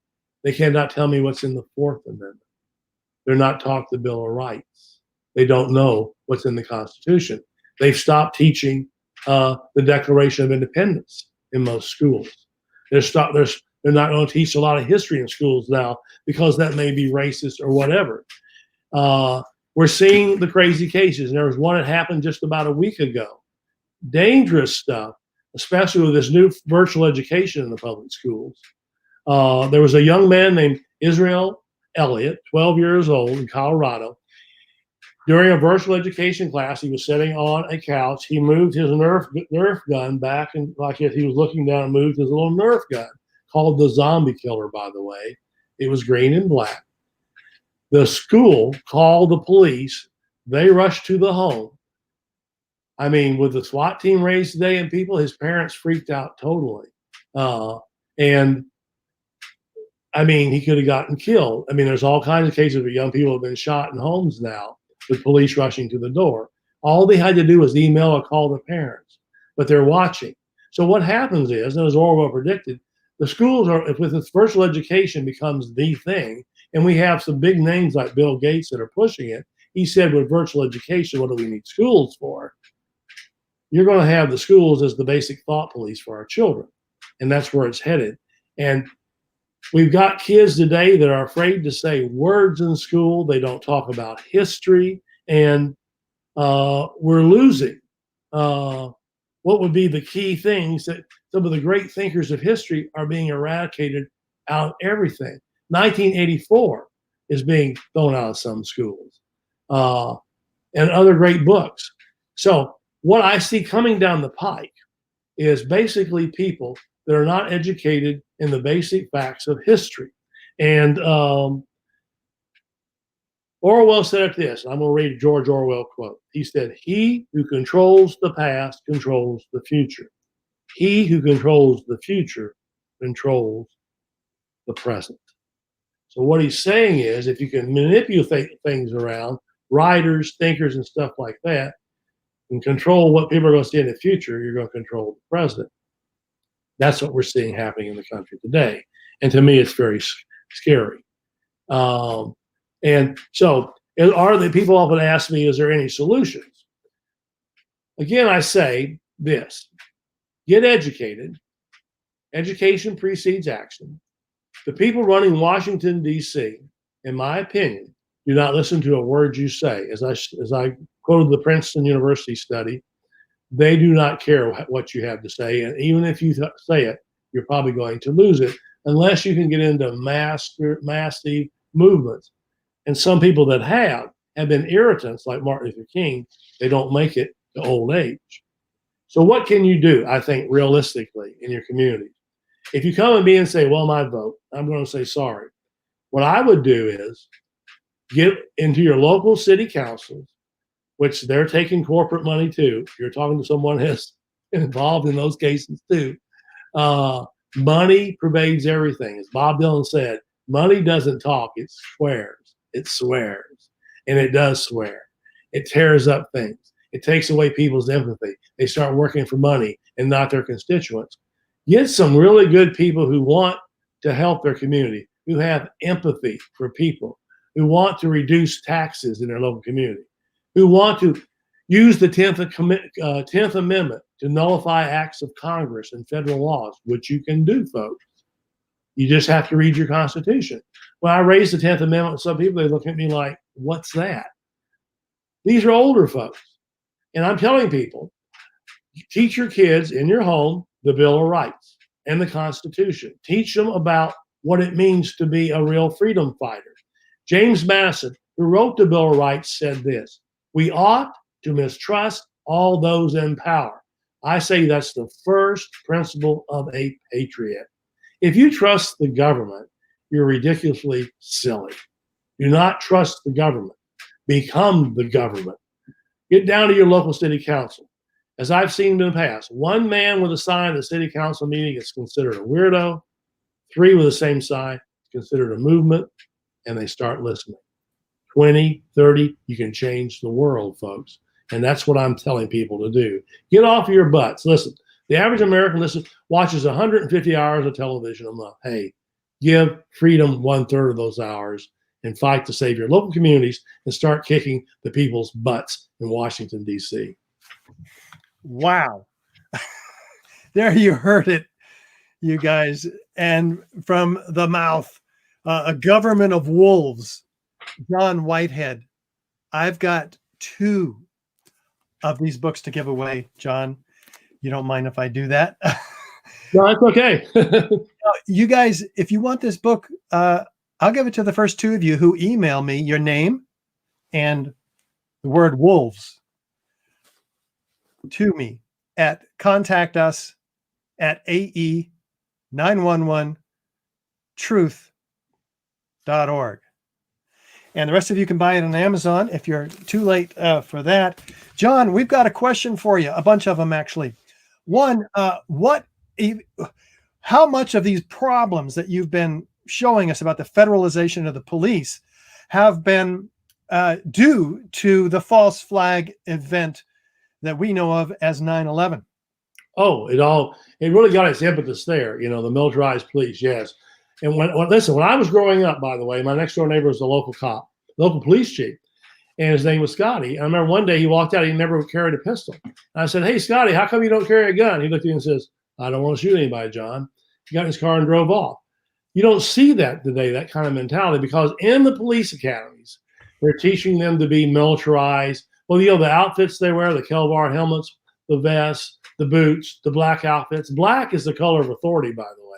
They cannot tell me what's in the Fourth Amendment. They're not taught the Bill of Rights. They don't know what's in the Constitution. They've stopped teaching the Declaration of Independence in most schools. They're not going to teach a lot of history in schools now because that may be racist or whatever. We're seeing the crazy cases. And there was one that happened just about a week ago. Dangerous stuff, especially with this new virtual education in the public schools. There was a young man named Israel Elliott, 12 years old, in Colorado. During a virtual education class, he was sitting on a couch. He moved his Nerf gun back, and like if he was looking down, and moved his little Nerf gun, called the Zombie Killer, by the way. It was green and black. The school called the police. They rushed to the home. I mean, with the SWAT team raised today and people, his parents freaked out totally. And I mean, he could have gotten killed. I mean, there's all kinds of cases where young people have been shot in homes now with police rushing to the door. All they had to do was email or call the parents, but they're watching. So what happens is, and as Orwell predicted, the schools are, with its virtual education becomes the thing, and we have some big names like Bill Gates that are pushing it. He said with virtual education, what do we need schools for? You're going to have the schools as the basic thought police for our children, and that's where it's headed. And we've got kids today that are afraid to say words in school. They don't talk about history, and we're losing what would be the key things that some of the great thinkers of history are being eradicated out of everything. 1984 is being thrown out of some schools, and other great books. So what I see coming down the pike is basically people that are not educated in the basic facts of history. And Orwell said it this, I'm going to read a George Orwell quote. He said, "He who controls the past controls the future. He who controls the future controls the present." So what he's saying is, if you can manipulate things around, writers, thinkers, and stuff like that, and control what people are going to see in the future, you're going to control the present. That's what we're seeing happening in the country today. And to me, it's very scary. And so are the people often ask me, is there any solutions? Again, I say this, get educated. Education precedes action. The people running Washington, D.C., in my opinion, do not listen to a word you say. As I quoted the Princeton University study, they do not care what you have to say. And even if you say it, you're probably going to lose it unless you can get into massive movements. And some people that have been irritants, like Martin Luther King. They don't make it to old age. So what can you do, I think, realistically in your community? If you come and me and say, well, my vote, I'm going to say sorry. What I would do is get into your local city councils, which they're taking corporate money too. If you're talking to someone that's involved in those cases too. Money pervades everything. As Bob Dylan said, money doesn't talk, it swears. It swears. And it does swear. It tears up things. It takes away people's empathy. They start working for money and not their constituents. Get some really good people who want to help their community, who have empathy for people, who want to reduce taxes in their local community, who want to use the 10th Amendment to nullify acts of Congress and federal laws, which you can do, folks. You just have to read your Constitution. When I raised the 10th Amendment, some people, they look at me like, what's that? These are older folks. And I'm telling people, teach your kids in your home the Bill of Rights and the Constitution. Teach them about what it means to be a real freedom fighter. James Madison, who wrote the Bill of Rights, said this: "We ought to mistrust all those in power." I say that's the first principle of a patriot. If you trust the government, you're ridiculously silly. Do not trust the government. Become the government. Get down to your local city council. As I've seen in the past, one man with a sign at the city council meeting is considered a weirdo. 3 with the same sign is considered a movement, and they start listening. 20, 30, you can change the world, folks. And that's what I'm telling people to do. Get off your butts. Listen, the average American watches 150 hours of television a month. Hey, give freedom 1/3 of those hours and fight to save your local communities and start kicking the people's butts in Washington, D.C. Wow. There you heard it, you guys. And from the mouth, a government of wolves, John Whitehead. I've got 2 of these books to give away, John. You don't mind if I do that? No, it's okay. You guys, if you want this book, I'll give it to the first 2 of you who email me your name and the word wolves to me at contact us at AE911truth And the rest of you can buy it on Amazon if you're too late for that. John, we've got a question for you, a bunch of them actually. One, how much of these problems that you've been showing us about the federalization of the police have been due to the false flag event that we know of as 9/11? Oh, it really got its impetus there, the militarized police, yes. And when I was growing up, by the way, my next door neighbor was a local cop, local police chief, and his name was Scotty. And I remember one day he walked out, he never carried a pistol. And I said, "Hey, Scotty, how come you don't carry a gun?" He looked at me and says, "I don't want to shoot anybody, John." He got in his car and drove off. You don't see that today, that kind of mentality, because in the police academies, they're teaching them to be militarized. Well, the outfits they wear, the Kelvar helmets, the vests, the boots, the black outfits. Black is the color of authority, by the way.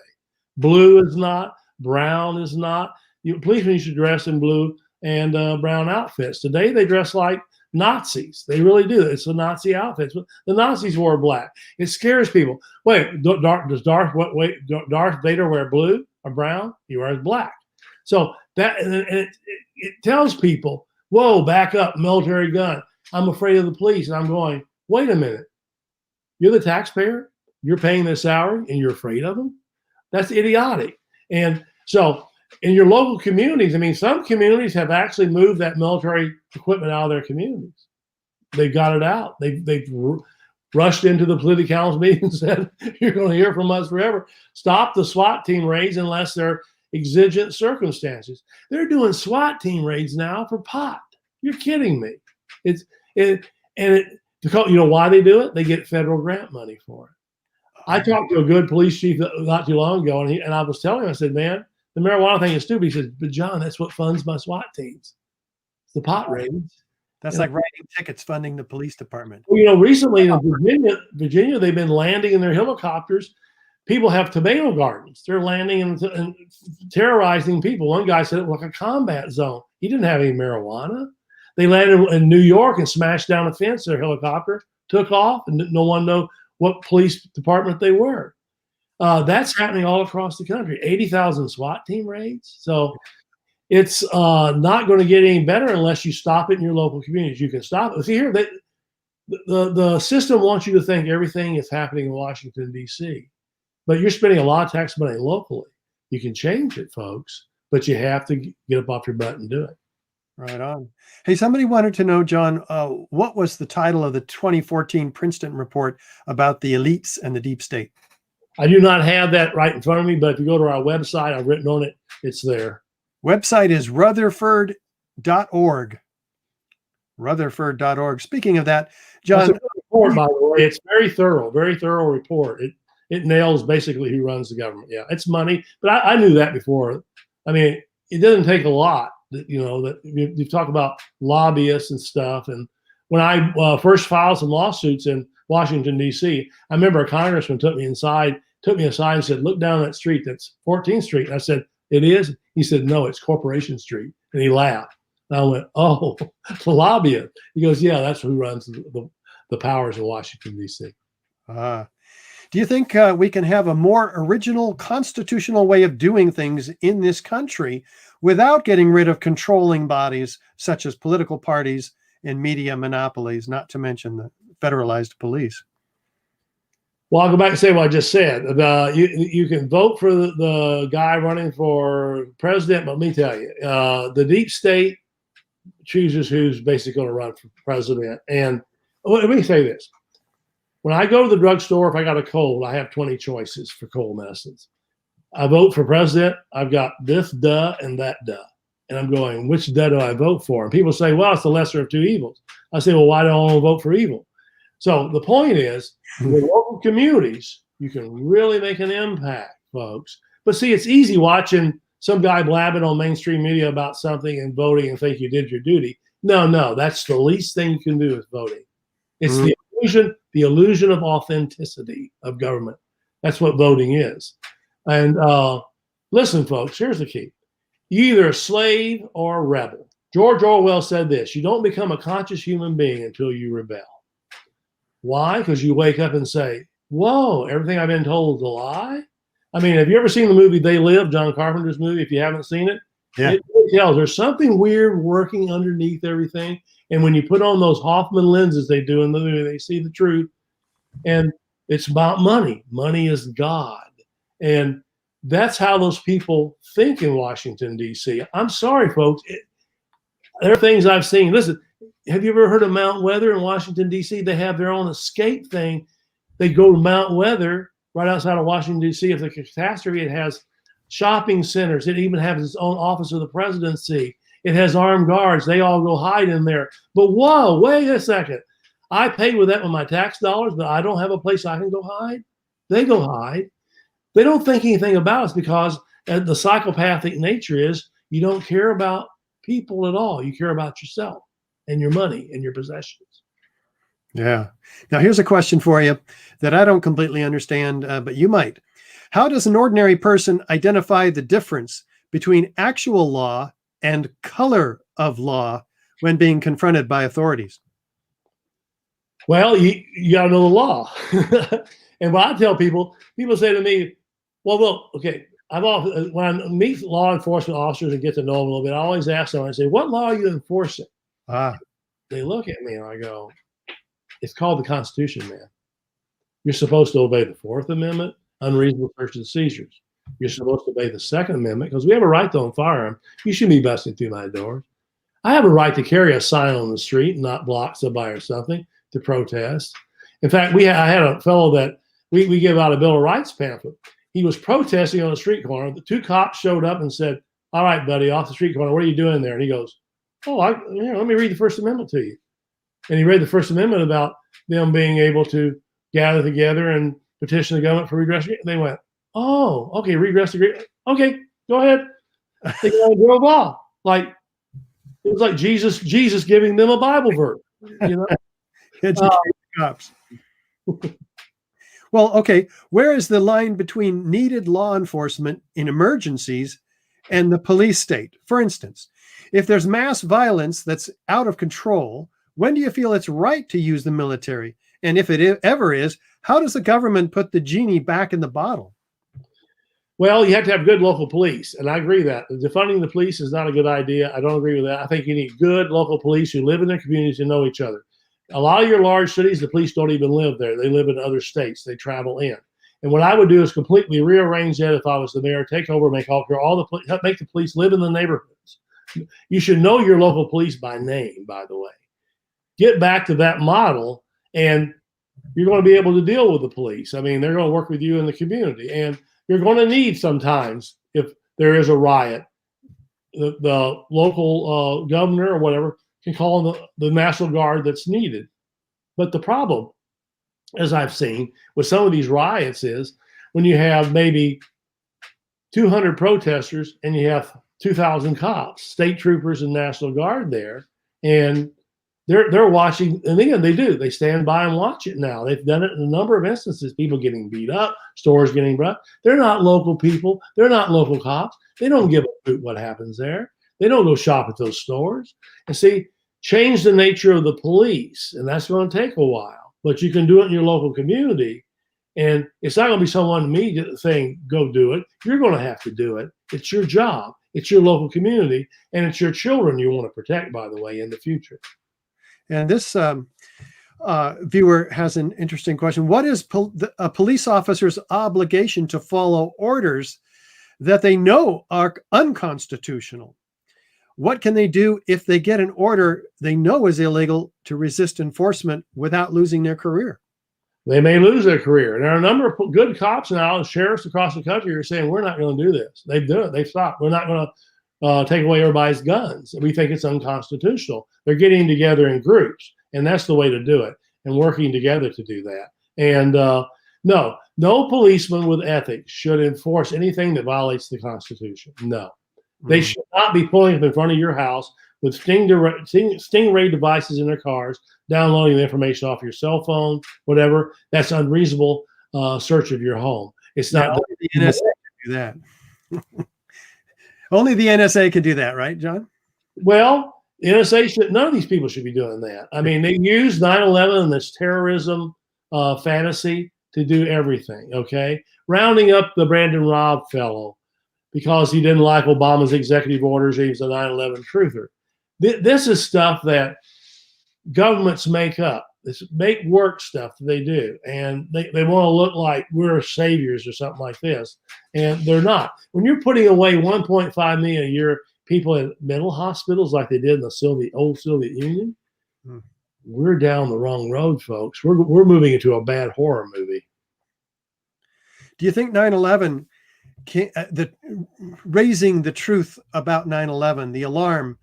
Blue is not. Brown is not. Policemen used to dress in blue and brown outfits. Today they dress like Nazis. They really do. It's the Nazi outfits. But the Nazis wore black. It scares people. Wait, does Darth Vader wear blue or brown? He wears black. So that it tells people, whoa, back up, military gun. I'm afraid of the police. And I'm going, wait a minute. You're the taxpayer. You're paying their salary and you're afraid of them? That's idiotic. And so in your local communities, I mean, some communities have actually moved that military equipment out of their communities. They've got it out. They've rushed into the political council meeting and said, "You're going to hear from us forever. Stop the SWAT team raids unless they're exigent circumstances." They're doing SWAT team raids now for pot. You're kidding me. You know why they do it? They get federal grant money for it. I talked to a good police chief not too long ago, and I was telling him, I said, "Man, the marijuana thing is stupid." He said, "But John, that's what funds my SWAT teams. It's the pot raids." That's like writing tickets funding the police department. Well, recently in Virginia, they've been landing in their helicopters. People have tomato gardens. They're landing and terrorizing people. One guy said it was like a combat zone. He didn't have any marijuana. They landed in New York and smashed down a fence. Their helicopter took off, and no one knew what police department they were. That's happening all across the country. 80,000 SWAT team raids. So it's not going to get any better unless you stop it in your local communities. You can stop it. See here, the system wants you to think everything is happening in Washington, D.C., but you're spending a lot of tax money locally. You can change it, folks, but you have to get up off your butt and do it. Right on. Hey, somebody wanted to know, John, what was the title of the 2014 Princeton report about the elites and the deep state? I do not have that right in front of me, but if you go to our website, I've written on it. It's there. Website is rutherford.org. Rutherford.org. Speaking of that, John. That's a good report, by the way. It's very thorough report. It nails basically who runs the government. Yeah, it's money, but I knew that before. I mean, it doesn't take a lot. That you talk about lobbyists and stuff. And when I first filed some lawsuits in Washington, D.C., I remember a congressman took me aside and said, "Look down that street. That's 14th Street." And I said, "It is?" He said, "No, it's Corporation Street." And he laughed. And I went, "Oh, the lobbyist." He goes, "Yeah, that's who runs the powers in Washington, D.C. Do you think we can have a more original constitutional way of doing things in this country without getting rid of controlling bodies such as political parties and media monopolies, not to mention the federalized police? Well, I'll go back and say what I just said. You can vote for the guy running for president, but let me tell you, the deep state chooses who's basically going to run for president. And let me say this. When I go to the drugstore, if I got a cold, I have 20 choices for cold medicines. I vote for president. I've got this duh and that duh. And I'm going, which duh do I vote for? And people say, well, it's the lesser of two evils. I say, well, why don't I vote for evil? So the point is, in local communities, you can really make an impact, folks. But see, it's easy watching some guy blabbing on mainstream media about something and voting and think you did your duty. No, that's the least thing you can do is voting. It's the illusion of authenticity of government. That's what voting is. And listen, folks, here's the key. You're either a slave or a rebel. George Orwell said this: you don't become a conscious human being until you rebel. Why? Because you wake up and say, whoa, everything I've been told is a lie? I mean, have you ever seen the movie They Live, John Carpenter's movie? If you haven't seen it, Yeah. It tells there's something weird working underneath everything. And when you put on those Hoffman lenses they do in the movie, they see the truth. And it's about money. Money is God. And that's how those people think in Washington, D.C. I'm sorry, folks. There are things I've seen. Listen, have you ever heard of Mount Weather in Washington, D.C.? They have their own escape thing. They go to Mount Weather right outside of Washington, D.C. If the catastrophe, it has shopping centers. It even has its own office of the presidency. It has armed guards. They all go hide in there. But whoa, wait a second. I pay with that with my tax dollars, but I don't have a place I can go hide. They go hide. They don't think anything about us because the psychopathic nature is you don't care about people at all. You care about yourself and your money and your possessions. Yeah. Now, here's a question for you that I don't completely understand, but you might. How does an ordinary person identify the difference between actual law and color of law when being confronted by authorities? Well, you got to know the law. And what I tell people say to me, well, okay, when I meet law enforcement officers and get to know them a little bit, I always ask them, I say, what law are you enforcing? They look at me and I go, it's called the Constitution, man. You're supposed to obey the Fourth Amendment, unreasonable search and seizures. You're supposed to obey the Second Amendment because we have a right to own a firearm. You shouldn't be busting through my doors. I have a right to carry a sign on the street and not block somebody or something to protest. In fact, I had a fellow that we give out a Bill of Rights pamphlet. He was protesting on a street corner. The two cops showed up and said, all right, buddy, off the street corner, what are you doing there? And he goes, let me read the First Amendment to you. And he read the First Amendment about them being able to gather together and petition the government for redress. They went, oh, okay, redress agreement. Okay, go ahead. They drove off. Like, it was like Jesus giving them a Bible verse, you know? Cops. Well, okay, where is the line between needed law enforcement in emergencies and the police state? For instance, if there's mass violence that's out of control, when do you feel it's right to use the military? And if it ever is, how does the government put the genie back in the bottle? Well, you have to have good local police, and I agree that defunding the police is not a good idea. I don't agree with that. I think you need good local police who live in their communities and know each other. A lot of your large cities, the police don't even live there. They live in other states. They travel in. And what I would do is completely rearrange that if I was the mayor, take over, make the police live in the neighborhoods. You should know your local police by name, by the way. Get back to that model, and you're going to be able to deal with the police. I mean, they're going to work with you in the community. And you're going to need sometimes, if there is a riot, the local governor or whatever can call on the National Guard that's needed. But the problem, as I've seen with some of these riots, is when you have maybe 200 protesters and you have 2,000 cops, state troopers and National Guard there, and they're watching, and again, they stand by and watch it now. They've done it in a number of instances, people getting beat up, stores getting brought. They're not local people. They're not local cops. They don't give a hoot what happens there. They don't go shop at those stores. And see, change the nature of the police, and that's going to take a while. But you can do it in your local community, and it's not going to be someone me saying, go do it. You're going to have to do it. It's your job. It's your local community, and it's your children you want to protect, by the way, in the future. And this viewer has an interesting question. What is a police officer's obligation to follow orders that they know are unconstitutional? What can they do if they get an order they know is illegal to resist enforcement without losing their career? They may lose their career. And there are a number of good cops now, sheriffs across the country are saying, we're not going to do this. They've done it. They've stopped. We're not going to take away everybody's guns. We think it's unconstitutional. They're getting together in groups, and that's the way to do it, and working together to do that. And no policeman with ethics should enforce anything that violates the Constitution. No. They should not be pulling up in front of your house with stingray devices in their cars, downloading the information off your cell phone, whatever. That's unreasonable search of your home. It's not. Only the NSA can do that. Only the NSA can do that, right, John? Well, the NSA none of these people should be doing that. I mean, they use 9/11 and this terrorism fantasy to do everything, okay? Rounding up the Brandon Robb fellow. because he didn't like Obama's executive orders. He was a 9/11 truther. This is stuff that governments make up. This make work stuff that they do, and they want to look like we're saviors or something like this, and they're not. When you're putting away 1.5 million a year people in mental hospitals like they did in the old Soviet Union, we're down the wrong road, folks. We're moving into a bad horror movie. Do you think 9/11, raising the truth about 9/11, the alarm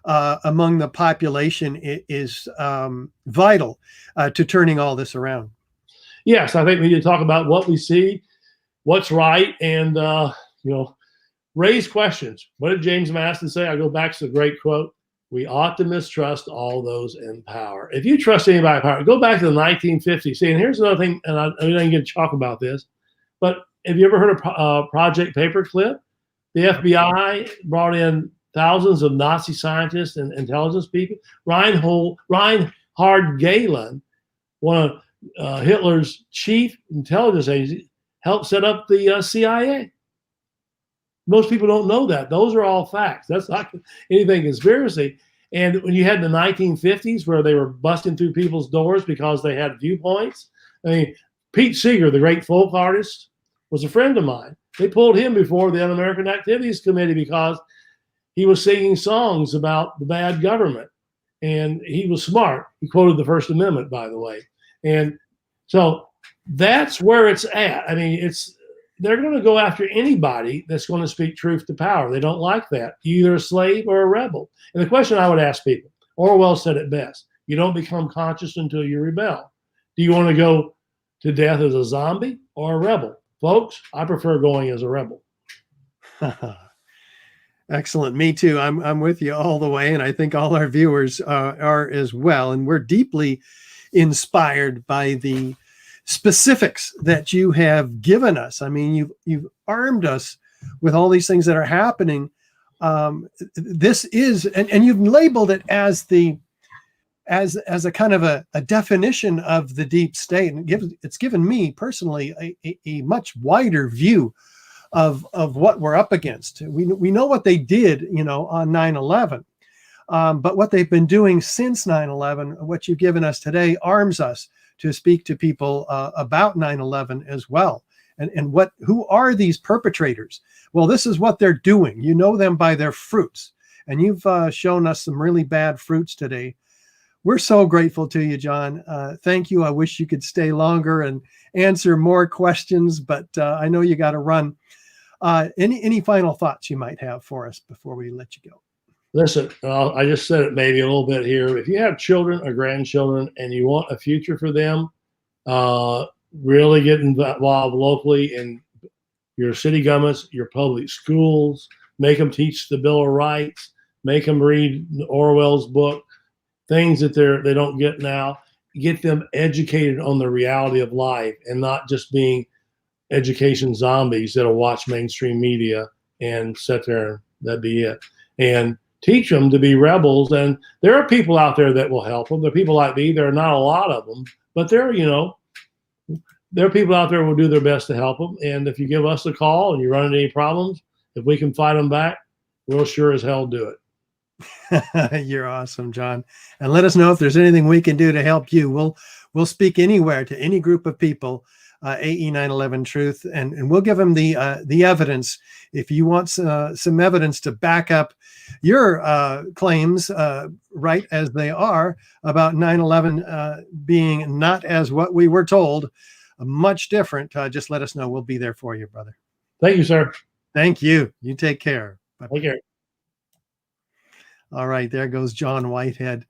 among the population is vital to turning all this around? Yes, I think we need to talk about what we see, what's right, and raise questions. What did James Madison say? I go back to the great quote: "We ought to mistrust all those in power." If you trust anybody in power, go back to the 1950s. See, and here's another thing, and I didn't get to talk about this, but have you ever heard of Project Paperclip? The FBI brought in thousands of Nazi scientists and intelligence people. Reinhard Gehlen, one of Hitler's chief intelligence agents, helped set up the CIA. Most people don't know that. Those are all facts. That's not anything conspiracy. And when you had the 1950s where they were busting through people's doors because they had viewpoints, I mean, Pete Seeger, the great folk artist, was a friend of mine. They pulled him before the Un-American Activities Committee because he was singing songs about the bad government. And he was smart. He quoted the First Amendment, by the way. And so that's where it's at. I mean, they're going to go after anybody that's going to speak truth to power. They don't like that. You're either a slave or a rebel. And the question I would ask people, Orwell said it best: you don't become conscious until you rebel. Do you want to go to death as a zombie or a rebel? Folks, I prefer going as a rebel. Excellent. Me too. I'm with you all the way, and I think all our viewers are as well. And we're deeply inspired by the specifics that you have given us. I mean, you've armed us with all these things that are happening. This is, and you've labeled it as as a kind of a definition of the deep state, and it's given me personally a much wider view of what we're up against. We know what they did, on 9/11, but what they've been doing since 9/11, what you've given us today, arms us to speak to people about 9/11 as well. And who are these perpetrators? Well, this is what they're doing. You know them by their fruits, and you've shown us some really bad fruits today. We're so grateful to you, John. Thank you. I wish you could stay longer and answer more questions, but I know you got to run. Any final thoughts you might have for us before we let you go? Listen, I just said it maybe a little bit here. If you have children or grandchildren and you want a future for them, really get involved locally in your city governments, your public schools. Make them teach the Bill of Rights. Make them read Orwell's book. Things that they don't get now. Get them educated on the reality of life and not just being education zombies that'll watch mainstream media and sit there and that'd be it. And teach them to be rebels. And there are people out there that will help them. There are people like me. There are not a lot of them, but there are people out there who will do their best to help them. And if you give us a call and you run into any problems, if we can fight them back, we'll sure as hell do it. You're awesome, John. And let us know if there's anything we can do to help you. We'll speak anywhere to any group of people, AE 9/11 Truth, and we'll give them the evidence. If you want some evidence to back up your claims, right as they are, about 9/11 being not as what we were told, much different, just let us know. We'll be there for you, brother. Thank you, sir. Thank you. You take care. Bye-bye. Take care. All right, there goes John Whitehead.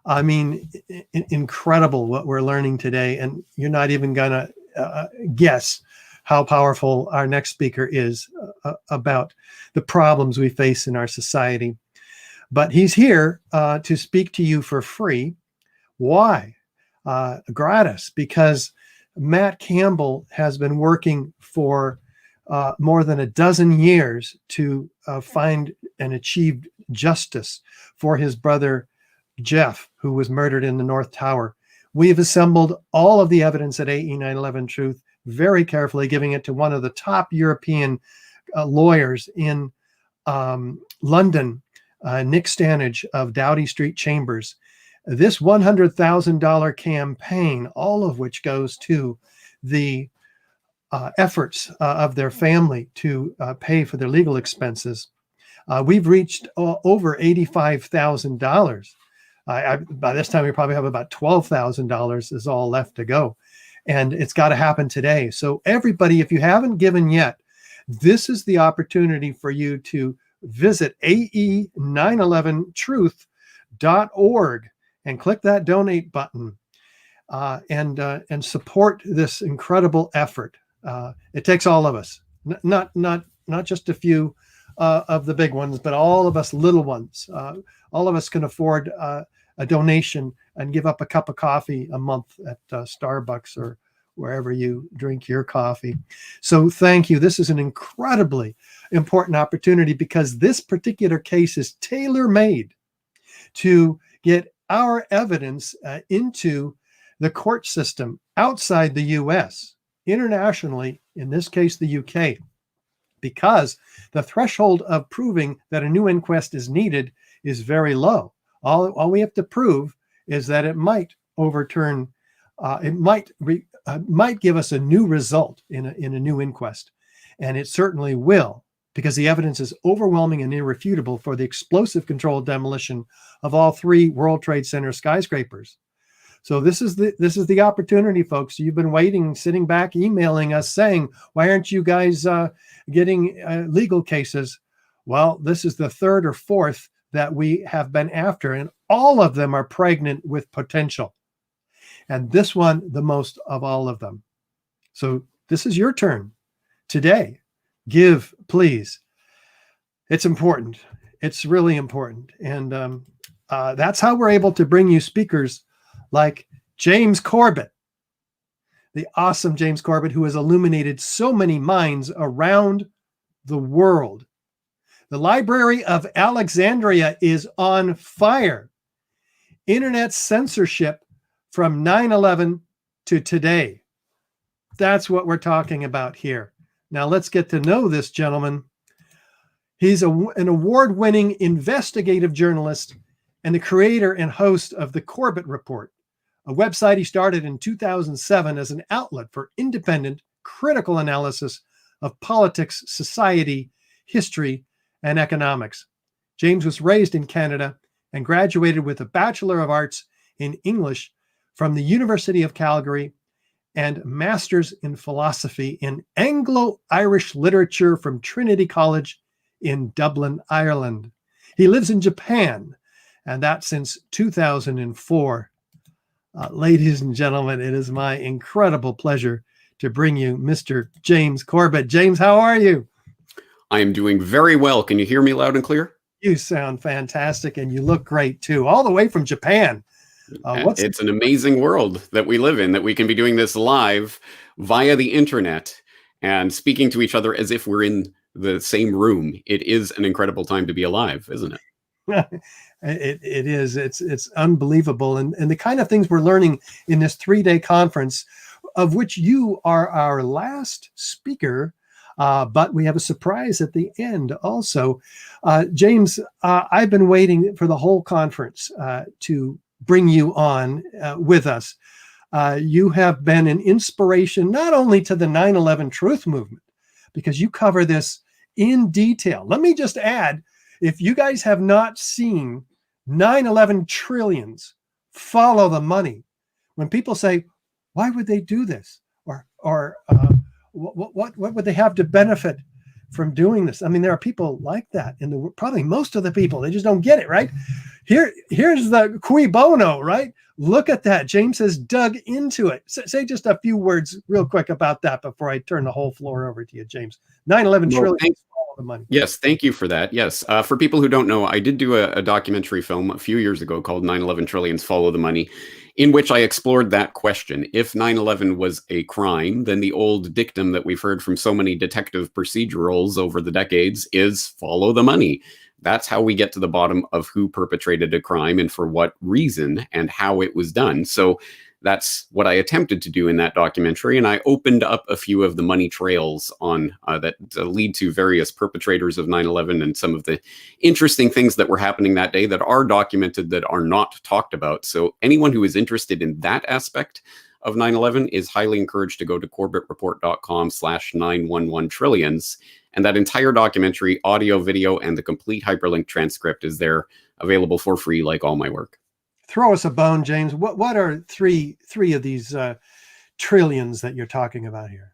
I mean, incredible what we're learning today, and you're not even gonna guess how powerful our next speaker is about the problems we face in our society. But he's here to speak to you for free. Why? Gratis, because Matt Campbell has been working for more than a dozen years to find and achieve justice for his brother Jeff, who was murdered in the North Tower. We've assembled all of the evidence at AE 9/11 Truth very carefully, giving it to one of the top European lawyers in London, Nick Stanage of Doughty Street Chambers. This $100,000 campaign, all of which goes to the efforts of their family to pay for their legal expenses. We've reached over $85,000. By this time, we probably have about $12,000 is all left to go. And it's got to happen today. So everybody, if you haven't given yet, this is the opportunity for you to visit ae911truth.org and click that donate button and support this incredible effort. It takes all of us, not just a few of the big ones, but all of us little ones. All of us can afford a donation and give up a cup of coffee a month at Starbucks or wherever you drink your coffee. So thank you. This is an incredibly important opportunity because this particular case is tailor-made to get our evidence into the court system outside the US, internationally, in this case, the UK, because the threshold of proving that a new inquest is needed is very low. All we have to prove is that it might overturn, it might give us a new result in a new inquest. And it certainly will, because the evidence is overwhelming and irrefutable for the explosive controlled demolition of all 3 World Trade Center skyscrapers. So this is the opportunity, folks. You've been waiting, sitting back, emailing us saying, why aren't you guys getting legal cases? Well, this is the 3rd or 4th that we have been after, and all of them are pregnant with potential. And this one, the most of all of them. So this is your turn today. Give, please. It's important. It's really important. And that's how we're able to bring you speakers like James Corbett, the awesome James Corbett, who has illuminated so many minds around the world. The Library of Alexandria is on fire. Internet censorship from 9/11 to today. That's what we're talking about here. Now let's get to know this gentleman. He's an award-winning investigative journalist and the creator and host of the Corbett Report, a website he started in 2007 as an outlet for independent, critical analysis of politics, society, history, and economics. James was raised in Canada and graduated with a Bachelor of Arts in English from the University of Calgary and Masters in Philosophy in Anglo-Irish Literature from Trinity College in Dublin, Ireland. He lives in Japan, and that since 2004. Ladies and gentlemen, it is my incredible pleasure to bring you Mr. James Corbett. James, how are you? I am doing very well. Can you hear me loud and clear? You sound fantastic, and you look great too, all the way from Japan. It's an amazing world that we live in, that we can be doing this live via the internet and speaking to each other as if we're in the same room. It is an incredible time to be alive, isn't it? It is. It's unbelievable. And the kind of things we're learning in this 3-day conference, of which you are our last speaker, but we have a surprise at the end also. James, I've been waiting for the whole conference to bring you on with us. You have been an inspiration not only to the 9/11 Truth Movement, because you cover this in detail. Let me just add, if you guys have not seen 9/11 Trillions, Follow the Money, when people say, why would they do this? Or what would they have to benefit from doing this? I mean, there are people like that in the probably most of the people. They just don't get it, right? Here's the cui bono, right? Look at that. James has dug into it. Say just a few words real quick about that before I turn the whole floor over to you, James. 9/11 Trillions, Follow the Money. Yes, thank you for that. Yes, for people who don't know, I did do a documentary film a few years ago called 9/11 Trillions, Follow the Money, in which I explored that question. If 9/11 was a crime, then the old dictum that we've heard from so many detective procedurals over the decades is follow the money. That's how we get to the bottom of who perpetrated a crime and for what reason and how it was done. So that's what I attempted to do in that documentary. And I opened up a few of the money trails on that lead to various perpetrators of 9/11 and some of the interesting things that were happening that day that are documented that are not talked about. So anyone who is interested in that aspect of 9/11 is highly encouraged to go to corbettreport.com/911trillions. And that entire documentary, audio, video, and the complete hyperlink transcript is there available for free, like all my work. Throw us a bone, James. What are three of these trillions that you're talking about here?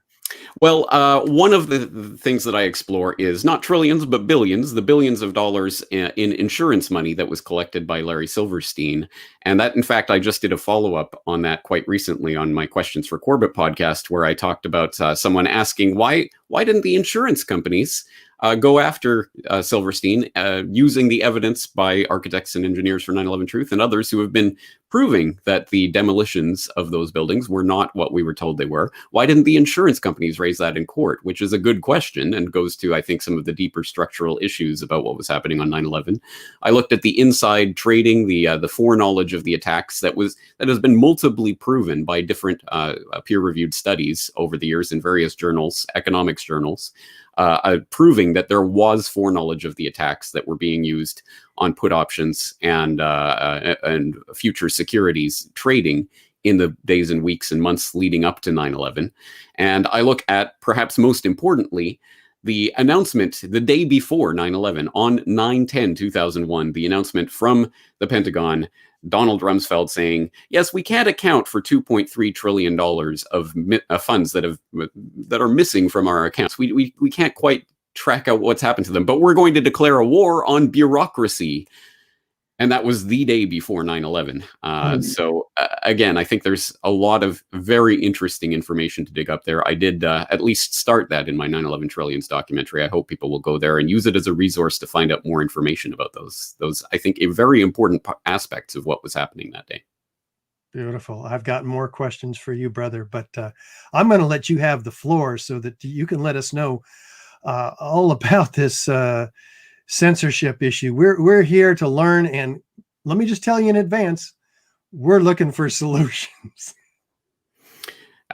Well, one of the things that I explore is not trillions, but billions, the billions of dollars in insurance money that was collected by Larry Silverstein. And that, in fact, I just did a follow-up on that quite recently on my Questions for Corbett podcast, where I talked about someone asking why didn't the insurance companies go after Silverstein using the evidence by architects and engineers for 9/11 Truth and others who have been proving that the demolitions of those buildings were not what we were told they were. Why didn't the insurance companies raise that in court? Which is a good question and goes to, I think, some of the deeper structural issues about what was happening on 9/11. I looked at the inside trading, the foreknowledge of the attacks that has been multiply proven by different peer-reviewed studies over the years in various journals, economics journals. Proving that there was foreknowledge of the attacks that were being used on put options and future securities trading in the days and weeks and months leading up to 9/11. And I look at, perhaps most importantly, the announcement the day before 9/11 on 9/10/2001, the announcement from the Pentagon, Donald Rumsfeld saying, yes, we can't account for $2.3 trillion of funds that are missing from our accounts. We can't quite track out what's happened to them, but we're going to declare a war on bureaucracy. And that was the day before 9/11. So again, I think there's a lot of very interesting information to dig up there. I did at least start that in my 9/11 Trillions documentary. I hope people will go there and use it as a resource to find out more information about those I think, very important aspects of what was happening that day. Beautiful. I've got more questions for you, brother, but I'm going to let you have the floor so that you can let us know all about this censorship issue. We're here to learn, and let me just tell you in advance, we're looking for solutions.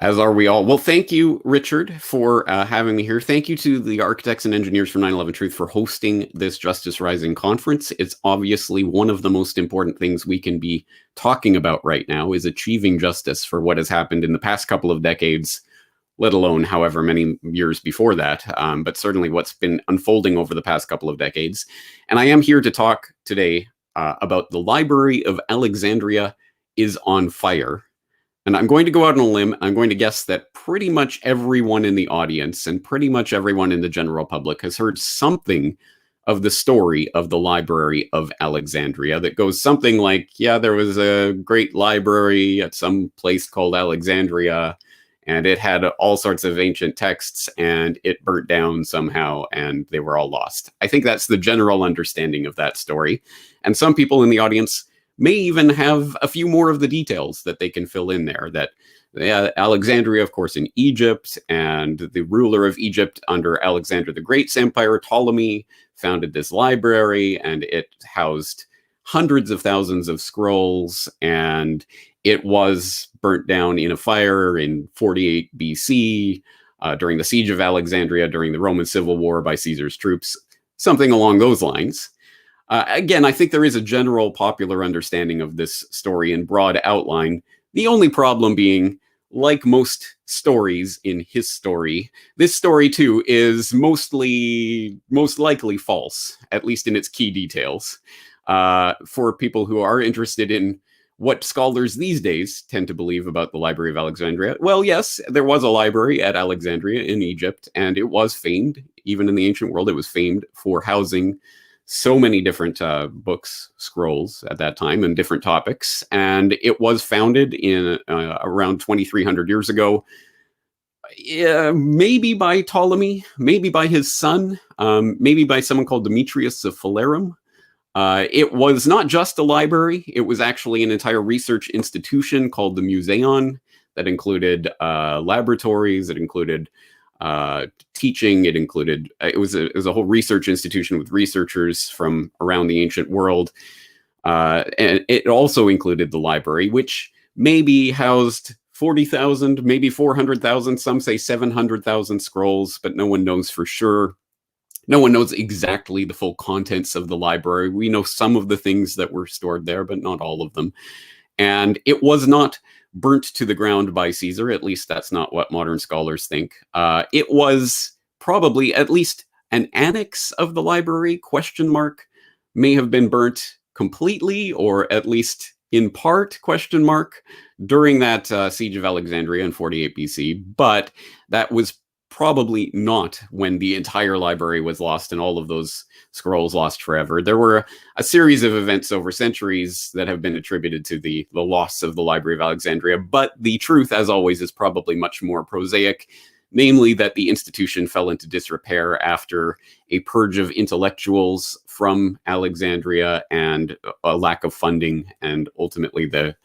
As are we all. Well, thank you, Richard, for having me here. Thank you to the architects and engineers from 9/11 Truth for hosting this Justice Rising conference. It's obviously one of the most important things we can be talking about right now is achieving justice for what has happened in the past couple of decades, let alone however many years before that, but certainly what's been unfolding over the past couple of decades. And I am here to talk today about the Library of Alexandria is on fire. And I'm going to go out on a limb. I'm going to guess that pretty much everyone in the audience and pretty much everyone in the general public has heard something of the story of the Library of Alexandria that goes something like, yeah, there was a great library at some place called Alexandria, and it had all sorts of ancient texts, and it burnt down somehow, and they were all lost. I think that's the general understanding of that story. And some people in the audience may even have a few more of the details that they can fill in there. That Alexandria, of course, in Egypt, and the ruler of Egypt under Alexander the Great's empire, Ptolemy, founded this library, and it housed hundreds of thousands of scrolls, and it was burnt down in a fire in 48 BC during the siege of Alexandria during the Roman Civil War by Caesar's troops, something along those lines. Again, I think there is a general popular understanding of this story in broad outline. The only problem being, like most stories in his story, this story too is most likely false, at least in its key details. For people who are interested in what scholars these days tend to believe about the Library of Alexandria, well, yes, there was a library at Alexandria in Egypt, and it was famed, even in the ancient world, it was famed for housing so many different books, scrolls at that time, and different topics. And it was founded in around 2,300 years ago, maybe by Ptolemy, maybe by his son, maybe by someone called Demetrius of Phalerum. It was not just a library. It was actually an entire research institution called the Museon that included laboratories, it included teaching, it included, it was a whole research institution with researchers from around the ancient world. And it also included the library, which maybe housed 40,000, maybe 400,000. Some say 700,000 scrolls, but no one knows for sure. No one knows exactly the full contents of the library. We know some of the things that were stored there, but not all of them. And it was not burnt to the ground by Caesar. At least that's not what modern scholars think. It was probably at least an annex of the library, ? May have been burnt completely, or at least in part, ? During that siege of Alexandria in 48 BC. But that was probably not when the entire library was lost and all of those scrolls lost forever. There were a series of events over centuries that have been attributed to the loss of the Library of Alexandria, but the truth, as always, is probably much more prosaic, namely that the institution fell into disrepair after a purge of intellectuals from Alexandria and a lack of funding, and ultimately the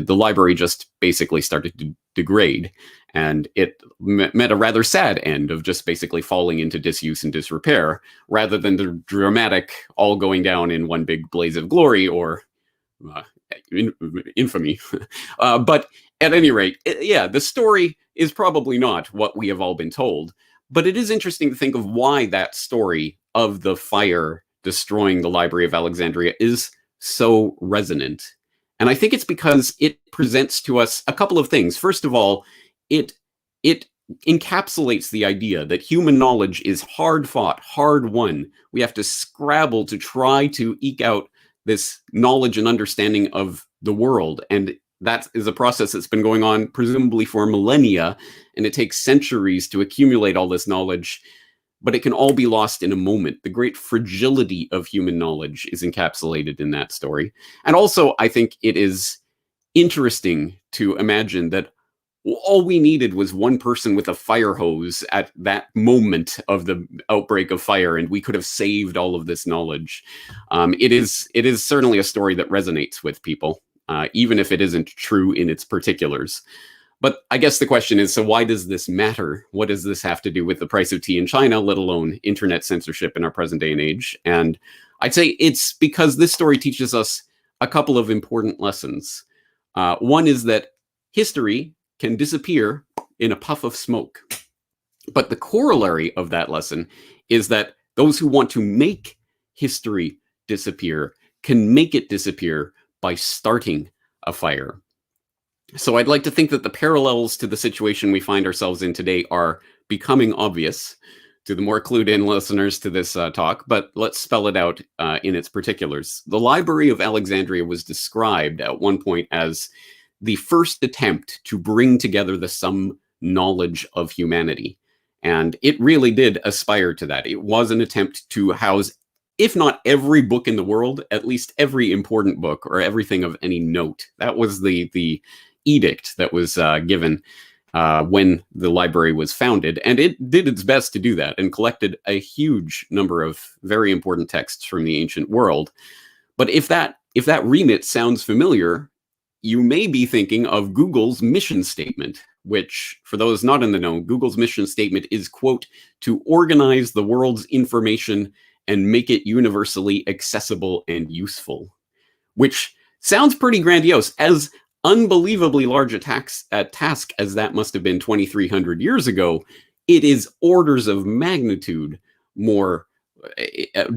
library just basically started to degrade. And it met a rather sad end of just basically falling into disuse and disrepair, rather than the dramatic all going down in one big blaze of glory or infamy. But at any rate, the story is probably not what we have all been told. But it is interesting to think of why that story of the fire destroying the Library of Alexandria is so resonant. And I think it's because it presents to us a couple of things. First of all, it encapsulates the idea that human knowledge is hard fought, hard won. We have to scrabble to try to eke out this knowledge and understanding of the world. And that is a process that's been going on presumably for millennia, and it takes centuries to accumulate all this knowledge, but it can all be lost in a moment. The great fragility of human knowledge is encapsulated in that story. And also, I think it is interesting to imagine that all we needed was one person with a fire hose at that moment of the outbreak of fire, and we could have saved all of this knowledge. It is certainly a story that resonates with people, even if it isn't true in its particulars. But I guess the question is, so why does this matter? What does this have to do with the price of tea in China, let alone internet censorship in our present day and age? And I'd say it's because this story teaches us a couple of important lessons. One is that history can disappear in a puff of smoke. But the corollary of that lesson is that those who want to make history disappear can make it disappear by starting a fire. So I'd like to think that the parallels to the situation we find ourselves in today are becoming obvious to the more clued in listeners to this talk, but let's spell it out in its particulars. The Library of Alexandria was described at one point as the first attempt to bring together the sum knowledge of humanity. And it really did aspire to that. It was an attempt to house, if not every book in the world, at least every important book or everything of any note. That was the edict that was given when the library was founded. And it did its best to do that and collected a huge number of very important texts from the ancient world. But if that remit sounds familiar, you may be thinking of Google's mission statement, which, for those not in the know, Google's mission statement is, quote, to organize the world's information and make it universally accessible and useful, which sounds pretty grandiose. As unbelievably large a task as that must have been 2,300 years ago, it is orders of magnitude more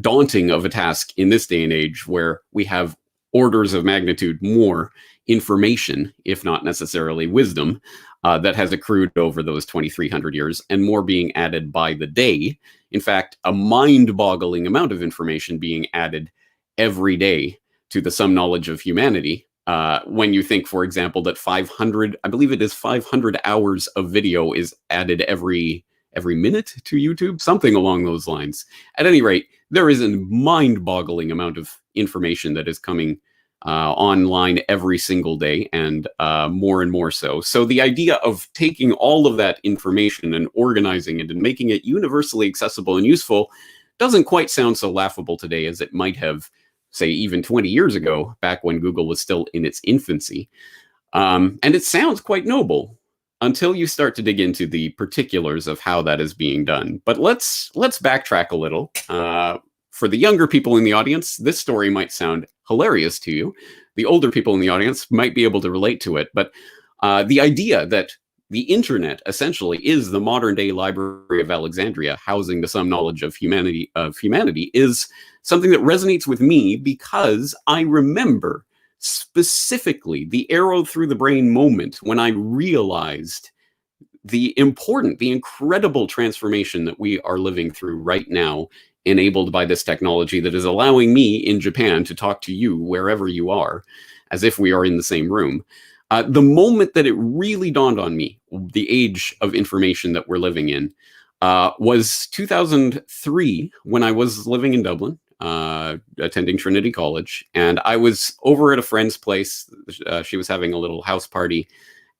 daunting of a task in this day and age, where we have orders of magnitude more information, if not necessarily wisdom, that has accrued over those 2,300 years, and more being added by the day. In fact, a mind-boggling amount of information being added every day to the sum knowledge of humanity. When you think, for example, that 500 hours of video is added every minute to YouTube, something along those lines. At any rate, there is a mind-boggling amount of information that is coming online every single day, and more and more so. So the idea of taking all of that information and organizing it and making it universally accessible and useful doesn't quite sound so laughable today as it might have, say, even 20 years ago, back when Google was still in its infancy. And it sounds quite noble until you start to dig into the particulars of how that is being done. But let's backtrack a little. For the younger people in the audience, this story might sound hilarious to you, the older people in the audience might be able to relate to it, but the idea that the internet essentially is the modern day Library of Alexandria, housing the sum knowledge of humanity is something that resonates with me, because I remember specifically the arrow through the brain moment when I realized the incredible transformation that we are living through right now, enabled by this technology that is allowing me in Japan to talk to you wherever you are, as if we are in the same room. The moment that it really dawned on me, the age of information that we're living in, was 2003, when I was living in Dublin, attending Trinity College, and I was over at a friend's place. She was having a little house party,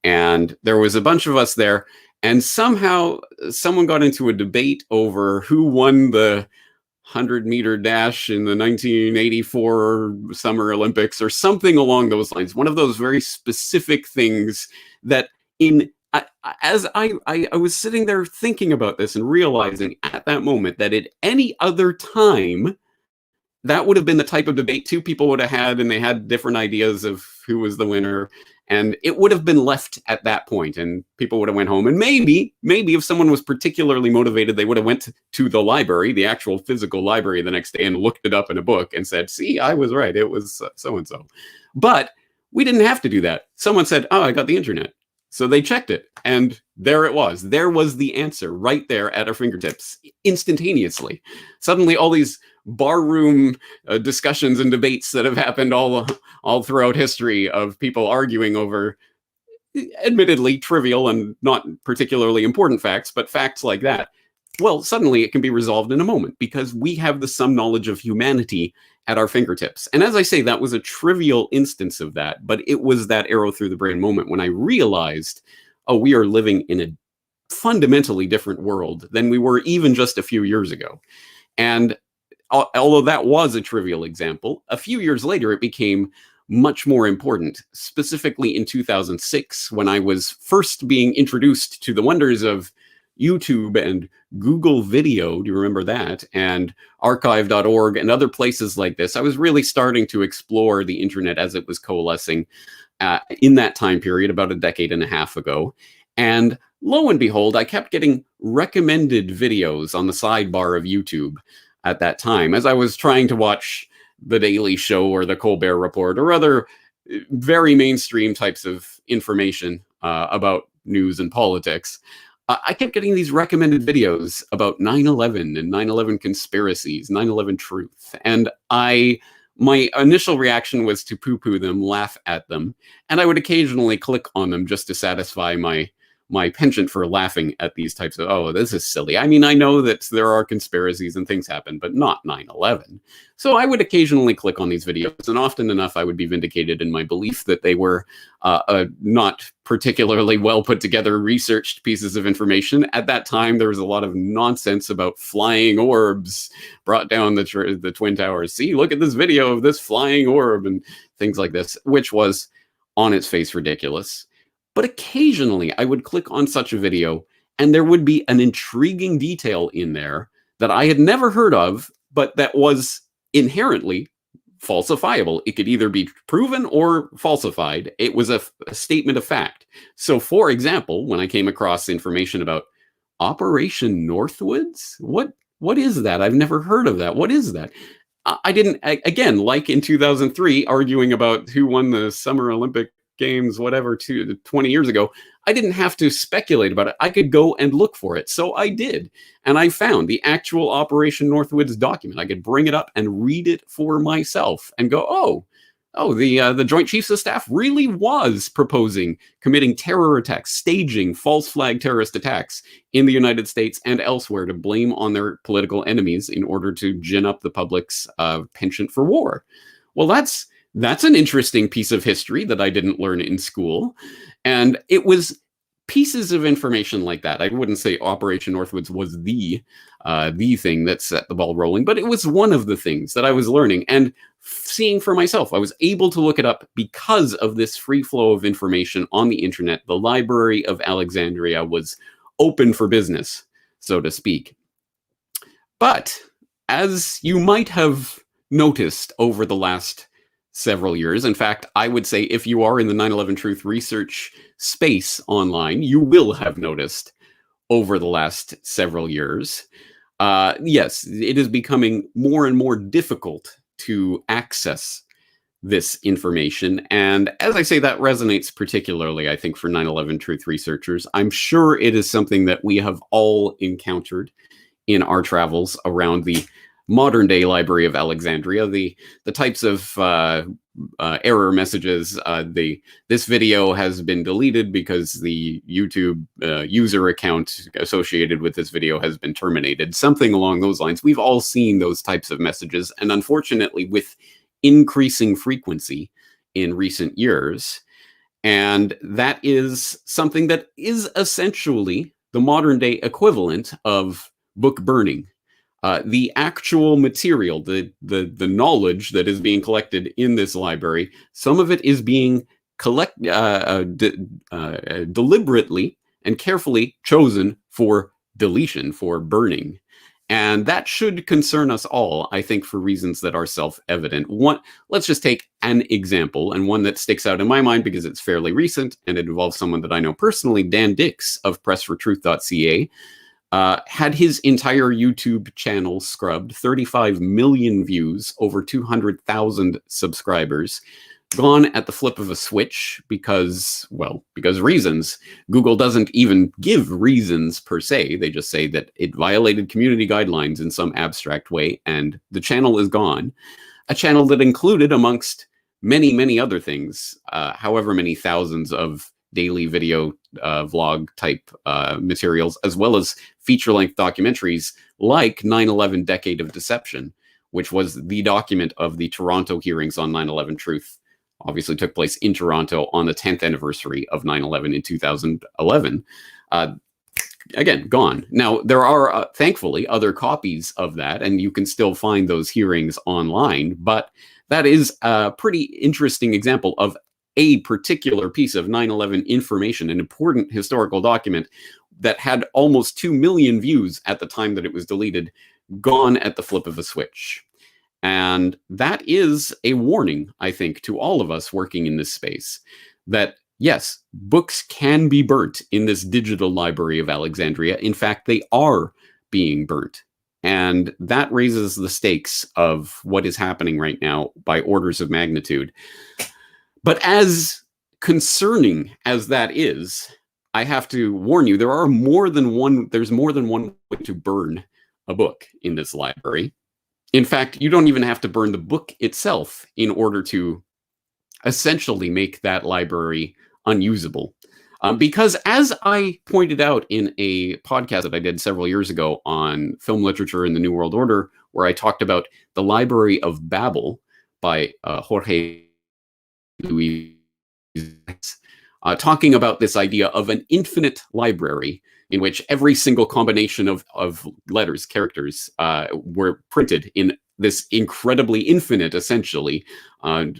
and there was a bunch of us there, and somehow someone got into a debate over who won the 100-meter dash in the 1984 Summer Olympics, or something along those lines. One of those very specific things that as I was sitting there thinking about this and realizing at that moment that at any other time, that would have been the type of debate two people would have had, and they had different ideas of who was the winner. And it would have been left at that point, and people would have went home. And maybe if someone was particularly motivated, they would have went to the library, the actual physical library, the next day and looked it up in a book and said, see, I was right. It was so-and-so. But we didn't have to do that. Someone said, oh, I got the internet. So they checked it, and there it was. There was the answer right there at our fingertips, instantaneously. Suddenly, all these barroom discussions and debates that have happened all throughout history of people arguing over admittedly trivial and not particularly important facts, but facts like that. Well, suddenly it can be resolved in a moment, because we have the sum knowledge of humanity at our fingertips. And as I say, that was a trivial instance of that, but it was that arrow through the brain moment when I realized, oh, we are living in a fundamentally different world than we were even just a few years ago. And although that was a trivial example, a few years later, it became much more important, specifically in 2006, when I was first being introduced to the wonders of YouTube and Google Video. Do you remember that? And archive.org and other places like this. I was really starting to explore the internet as it was coalescing in that time period, about a decade and a half ago. And lo and behold, I kept getting recommended videos on the sidebar of YouTube at that time, as I was trying to watch The Daily Show or The Colbert Report or other very mainstream types of information about news and politics. I kept getting these recommended videos about 9/11 and 9/11 conspiracies, 9/11 truth. And my initial reaction was to poo-poo them, laugh at them. And I would occasionally click on them just to satisfy my penchant for laughing at these types of, oh, this is silly. I mean, I know that there are conspiracies and things happen, but not 9/11. So I would occasionally click on these videos, and often enough, I would be vindicated in my belief that they were not particularly well put together, researched pieces of information. At that time, there was a lot of nonsense about flying orbs brought down the Twin Towers. See, look at this video of this flying orb and things like this, which was on its face ridiculous. But occasionally I would click on such a video and there would be an intriguing detail in there that I had never heard of, but that was inherently falsifiable. It could either be proven or falsified. It was a statement of fact. So for example, when I came across information about Operation Northwoods, what is that? I've never heard of that. What is that? I didn't, again, like in 2003, arguing about who won the Summer Olympic Games, whatever, 20 years ago, I didn't have to speculate about it. I could go and look for it. So I did. And I found the actual Operation Northwoods document. I could bring it up and read it for myself and go, the Joint Chiefs of Staff really was proposing committing terror attacks, staging false flag terrorist attacks in the United States and elsewhere to blame on their political enemies in order to gin up the public's penchant for war. Well, that's an interesting piece of history that I didn't learn in school. And it was pieces of information like that. I wouldn't say Operation Northwoods was the thing that set the ball rolling, but it was one of the things that I was learning and seeing for myself. I was able to look it up because of this free flow of information on the internet. The Library of Alexandria was open for business, so to speak. But as you might have noticed over the last several years. In fact, I would say if you are in the 9/11 truth research space online, you will have noticed over the last several years. Yes, it is becoming more and more difficult to access this information. And as I say, that resonates particularly, I think, for 9/11 truth researchers. I'm sure it is something that we have all encountered in our travels around the modern day Library of Alexandria, the types of error messages. This video has been deleted because the YouTube user account associated with this video has been terminated. Something along those lines. We've all seen those types of messages, and unfortunately, with increasing frequency in recent years, and that is something that is essentially the modern day equivalent of book burning. The actual material, the knowledge that is being collected in this library, some of it is being deliberately and carefully chosen for deletion, for burning. And that should concern us all, I think, for reasons that are self-evident. Let's just take an example, and one that sticks out in my mind because it's fairly recent, and it involves someone that I know personally. Dan Dix of pressfortruth.ca had his entire YouTube channel scrubbed, 35 million views, over 200,000 subscribers, gone at the flip of a switch because reasons. Google doesn't even give reasons per se. They just say that it violated community guidelines in some abstract way, and the channel is gone. A channel that included, amongst many, many other things, however many thousands of daily video vlog type materials, as well as feature-length documentaries like 9/11 Decade of Deception, which was the document of the Toronto hearings on 9/11 truth. Obviously took place in Toronto on the 10th anniversary of 9/11 in 2011. Again, gone. Now, there are, thankfully, other copies of that, and you can still find those hearings online, but that is a pretty interesting example of a particular piece of 9/11 information, an important historical document that had almost 2 million views at the time that it was deleted, gone at the flip of a switch. And that is a warning, I think, to all of us working in this space, that yes, books can be burnt in this digital Library of Alexandria. In fact, they are being burnt. And that raises the stakes of what is happening right now by orders of magnitude. But as concerning as that is, I have to warn you, there's more than one way to burn a book in this library. In fact, you don't even have to burn the book itself in order to essentially make that library unusable. Because as I pointed out in a podcast that I did several years ago on film literature in the New World Order, where I talked about the Library of Babel by Jorge Luis, talking about this idea of an infinite library in which every single combination of letters, characters, were printed in this incredibly infinite, essentially,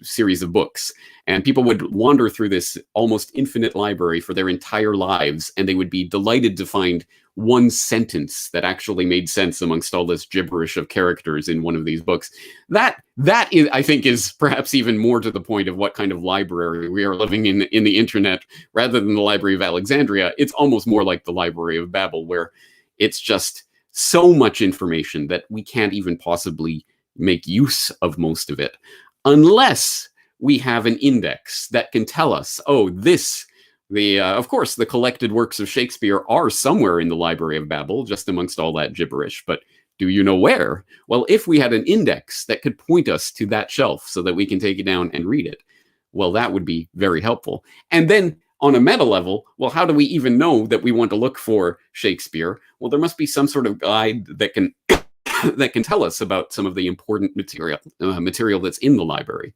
series of books. And people would wander through this almost infinite library for their entire lives, and they would be delighted to find one sentence that actually made sense amongst all this gibberish of characters in one of these books. That is, I think, is perhaps even more to the point of what kind of library we are living in the internet, rather than the Library of Alexandria. It's almost more like the Library of Babel, where it's just so much information that we can't even possibly make use of most of it, unless we have an index that can tell us, oh, of course, the collected works of Shakespeare are somewhere in the Library of Babel, just amongst all that gibberish. But do you know where? Well, if we had an index that could point us to that shelf so that we can take it down and read it, well, that would be very helpful. And then on a meta level, well, how do we even know that we want to look for Shakespeare? Well, there must be some sort of guide that can that can tell us about some of the important material that's in the library.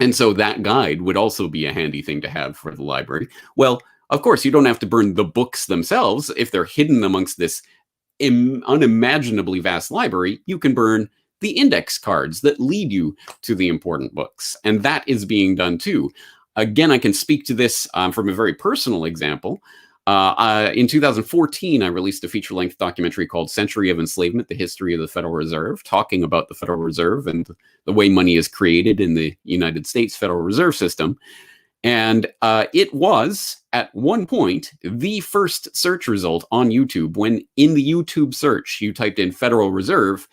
And so that guide would also be a handy thing to have for the library. Well, of course, you don't have to burn the books themselves. If they're hidden amongst this unimaginably vast library, you can burn the index cards that lead you to the important books. And that is being done too. Again, I can speak to this from a very personal example. In 2014, I released a feature-length documentary called Century of Enslavement, The History of the Federal Reserve, talking about the Federal Reserve and the way money is created in the United States Federal Reserve System. And it was, at one point, the first search result on YouTube. When in the YouTube search, you typed in Federal Reserve,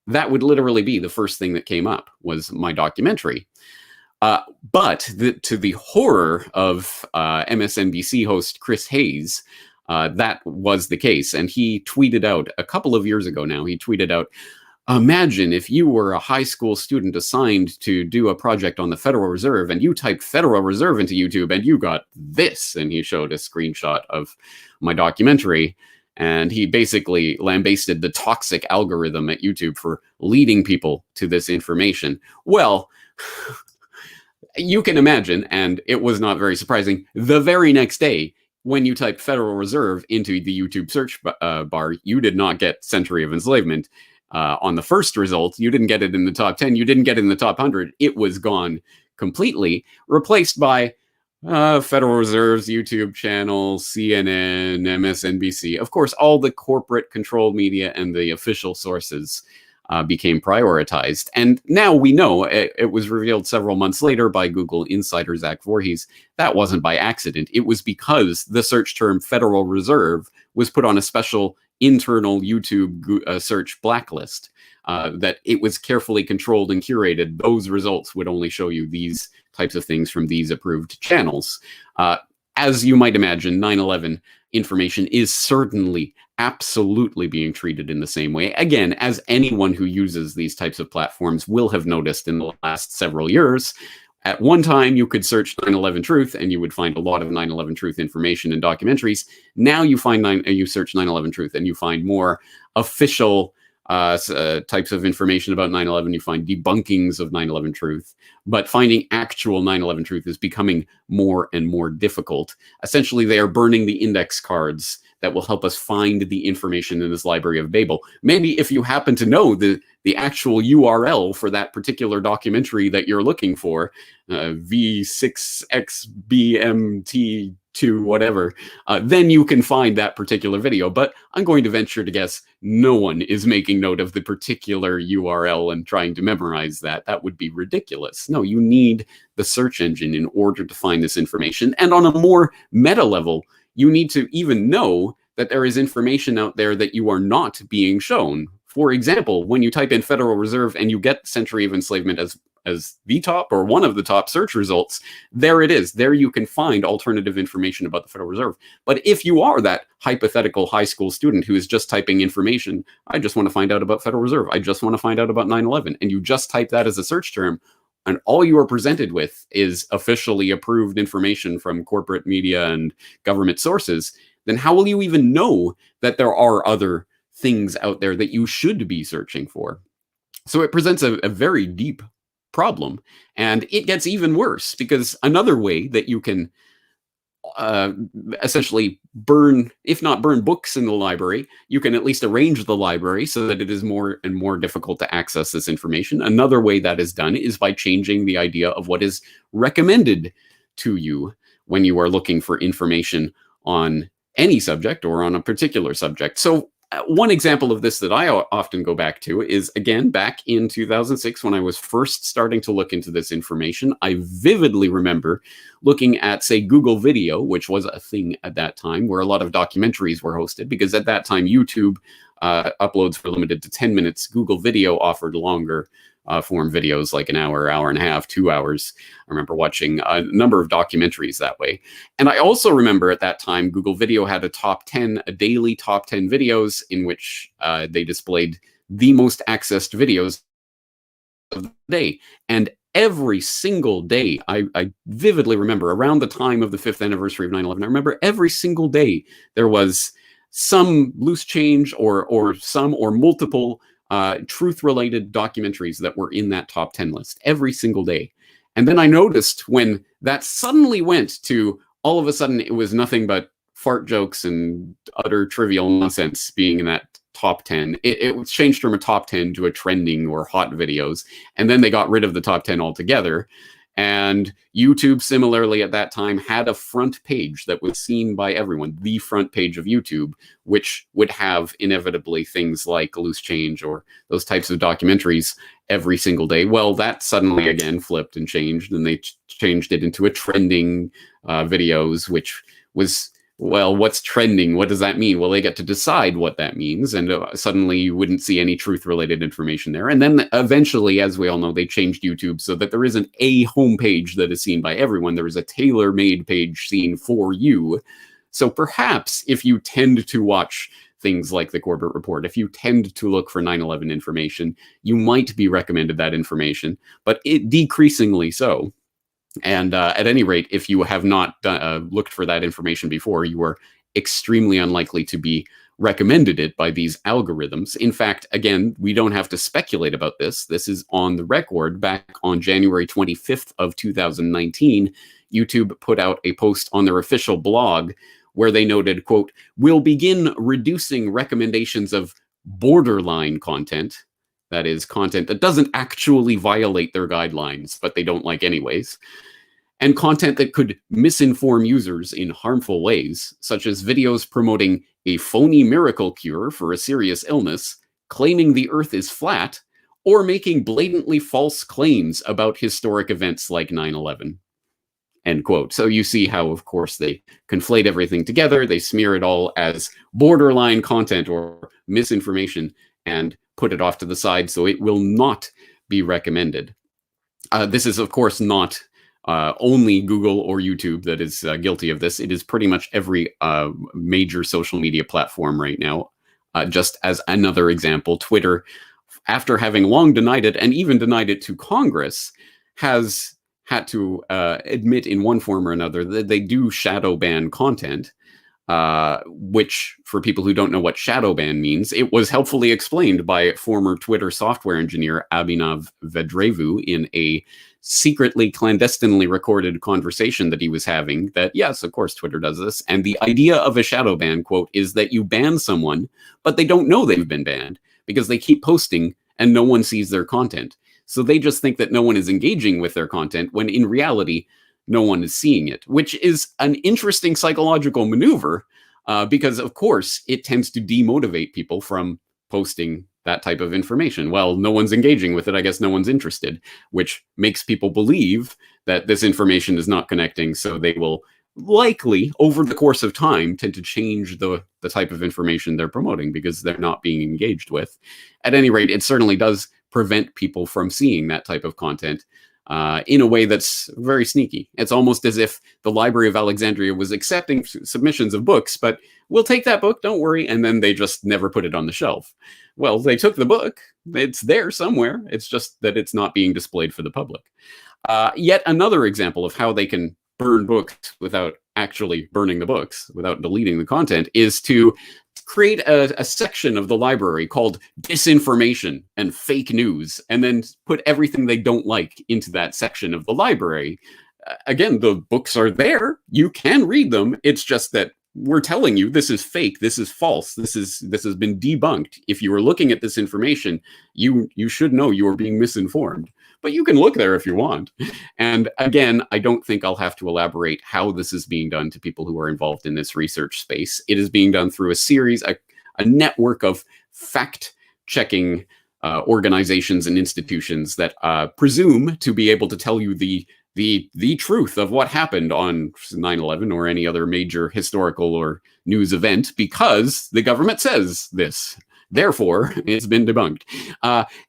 that would literally be the first thing that came up, was my documentary. But to the horror of MSNBC host Chris Hayes, that was the case. And he tweeted out a couple of years ago now, he tweeted out, imagine if you were a high school student assigned to do a project on the Federal Reserve and you typed Federal Reserve into YouTube and you got this. And he showed a screenshot of my documentary. And he basically lambasted the toxic algorithm at YouTube for leading people to this information. Well, you can imagine, and it was not very surprising, the very next day, when you typed Federal Reserve into the YouTube search bar, you did not get Century of Enslavement. On the first result, you didn't get it in the top 10, you didn't get it in the top 100. It was gone completely, replaced by Federal Reserve's YouTube channel, CNN, MSNBC. Of course, all the corporate controlled media and the official sources became prioritized. And now we know, it was revealed several months later by Google insider Zach Voorhees, that wasn't by accident. It was because the search term Federal Reserve was put on a special internal YouTube search blacklist, that it was carefully controlled and curated. Those results would only show you these types of things from these approved channels. As you might imagine, 9/11 information is certainly absolutely being treated in the same way. Again, as anyone who uses these types of platforms will have noticed in the last several years, at one time you could search 9/11 truth and you would find a lot of 9/11 truth information in documentaries. Now you search 9/11 truth and you find more official types of information about 9/11. You find debunkings of 9/11 truth, but finding actual 9/11 truth is becoming more and more difficult. Essentially, they are burning the index cards that will help us find the information in this Library of Babel. Maybe if you happen to know the actual URL for that particular documentary that you're looking for, V6XBMT2, whatever, then you can find that particular video. But I'm going to venture to guess no one is making note of the particular URL and trying to memorize that. That would be ridiculous. No, you need the search engine in order to find this information. And on a more meta level, you need to even know that there is information out there that you are not being shown. For example, when you type in Federal Reserve and you get Century of Enslavement as the top or one of the top search results, there it is. There you can find alternative information about the Federal Reserve. But if you are that hypothetical high school student who is just typing information, I just want to find out about Federal Reserve, I just want to find out about 9/11, and you just type that as a search term, and all you are presented with is officially approved information from corporate media and government sources, then how will you even know that there are other things out there that you should be searching for? So it presents a very deep problem. And it gets even worse because another way that you can essentially burn, if not burn books in the library, you can at least arrange the library so that it is more and more difficult to access this information. Another way that is done is by changing the idea of what is recommended to you when you are looking for information on any subject or on a particular subject. So one example of this that I often go back to is, again, back in 2006 when I was first starting to look into this information. I vividly remember looking at, say, Google Video, which was a thing at that time, where a lot of documentaries were hosted, because at that time YouTube uploads were limited to 10 minutes. Google Video offered longer form videos, like an hour, hour and a half, 2 hours. I remember watching a number of documentaries that way. And I also remember at that time, Google Video had a daily top 10 videos in which they displayed the most accessed videos of the day. And every single day, I vividly remember around the time of the 5th anniversary of 9/11, I remember every single day there was some loose change or some or multiple truth-related documentaries that were in that top 10 list every single day. And then I noticed when that suddenly went to, all of a sudden, it was nothing but fart jokes and utter trivial nonsense being in that top 10. It was changed from a top 10 to a trending or hot videos. And then they got rid of the top 10 altogether. And YouTube, similarly, at that time, had a front page that was seen by everyone, the front page of YouTube, which would have inevitably things like Loose Change or those types of documentaries every single day. Well, that suddenly again flipped and changed, and they changed it into a trending videos, which was, well, what's trending? What does that mean? Well, they get to decide what that means, and suddenly you wouldn't see any truth-related information there. And then eventually, as we all know, they changed YouTube so that there isn't a homepage that is seen by everyone. There is a tailor-made page seen for you. So perhaps if you tend to watch things like the Corbett Report, if you tend to look for 9/11 information, you might be recommended that information, but decreasingly so. And at any rate, if you have not looked for that information before, you are extremely unlikely to be recommended it by these algorithms. In fact, again, we don't have to speculate about this. This is on the record. Back on January 25th of 2019, YouTube put out a post on their official blog where they noted, quote, "We'll begin reducing recommendations of borderline content." That is content that doesn't actually violate their guidelines, but they don't like anyways. And content that could misinform users in harmful ways, such as videos promoting a phony miracle cure for a serious illness, claiming the earth is flat, or making blatantly false claims about historic events like 9/11. End quote. So you see how, of course, they conflate everything together. They smear it all as borderline content or misinformation and put it off to the side, so it will not be recommended. This is, of course, not only Google or YouTube that is guilty of this. It is pretty much every major social media platform right now. Just as another example, Twitter, after having long denied it and even denied it to Congress, has had to admit in one form or another that they do shadow ban content. Which, for people who don't know what shadow ban means, it was helpfully explained by former Twitter software engineer Abhinav Vedrevu in a secretly, clandestinely recorded conversation that he was having, that, yes, of course, Twitter does this. And the idea of a shadow ban, quote, is that you ban someone, but they don't know they've been banned because they keep posting and no one sees their content. So they just think that no one is engaging with their content, when in reality, no one is seeing it, which is an interesting psychological maneuver because, of course, it tends to demotivate people from posting that type of information. Well, no one's engaging with it. I guess no one's interested, which makes people believe that this information is not connecting. So they will likely, over the course of time, tend to change the type of information they're promoting because they're not being engaged with. At any rate, it certainly does prevent people from seeing that type of content in a way that's very sneaky. It's almost as if the Library of Alexandria was accepting submissions of books, but we'll take that book, don't worry, and then they just never put it on the shelf. Well, they took the book. It's there somewhere. It's just that it's not being displayed for the public. Yet another example of how they can burn books without actually burning the books, without deleting the content, is to create a section of the library called disinformation and fake news, and then put everything they don't like into that section of the library. Again, the books are there. You can read them. It's just that we're telling you this is fake, this is false, this has been debunked. If you are looking at this information, you should know you are being misinformed. But you can look there if you want. And again, I don't think I'll have to elaborate how this is being done to people who are involved in this research space. It is being done through a series, a network of fact-checking organizations and institutions that presume to be able to tell you the truth of what happened on 9/11 or any other major historical or news event, because the government says this. Therefore, it's been debunked.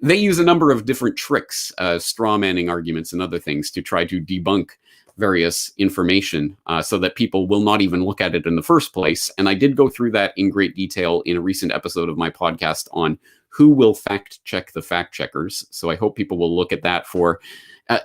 They use a number of different tricks, straw manning arguments and other things, to try to debunk various information so that people will not even look at it in the first place. And I did go through that in great detail in a recent episode of my podcast on who will fact check the fact checkers. So I hope people will look at that for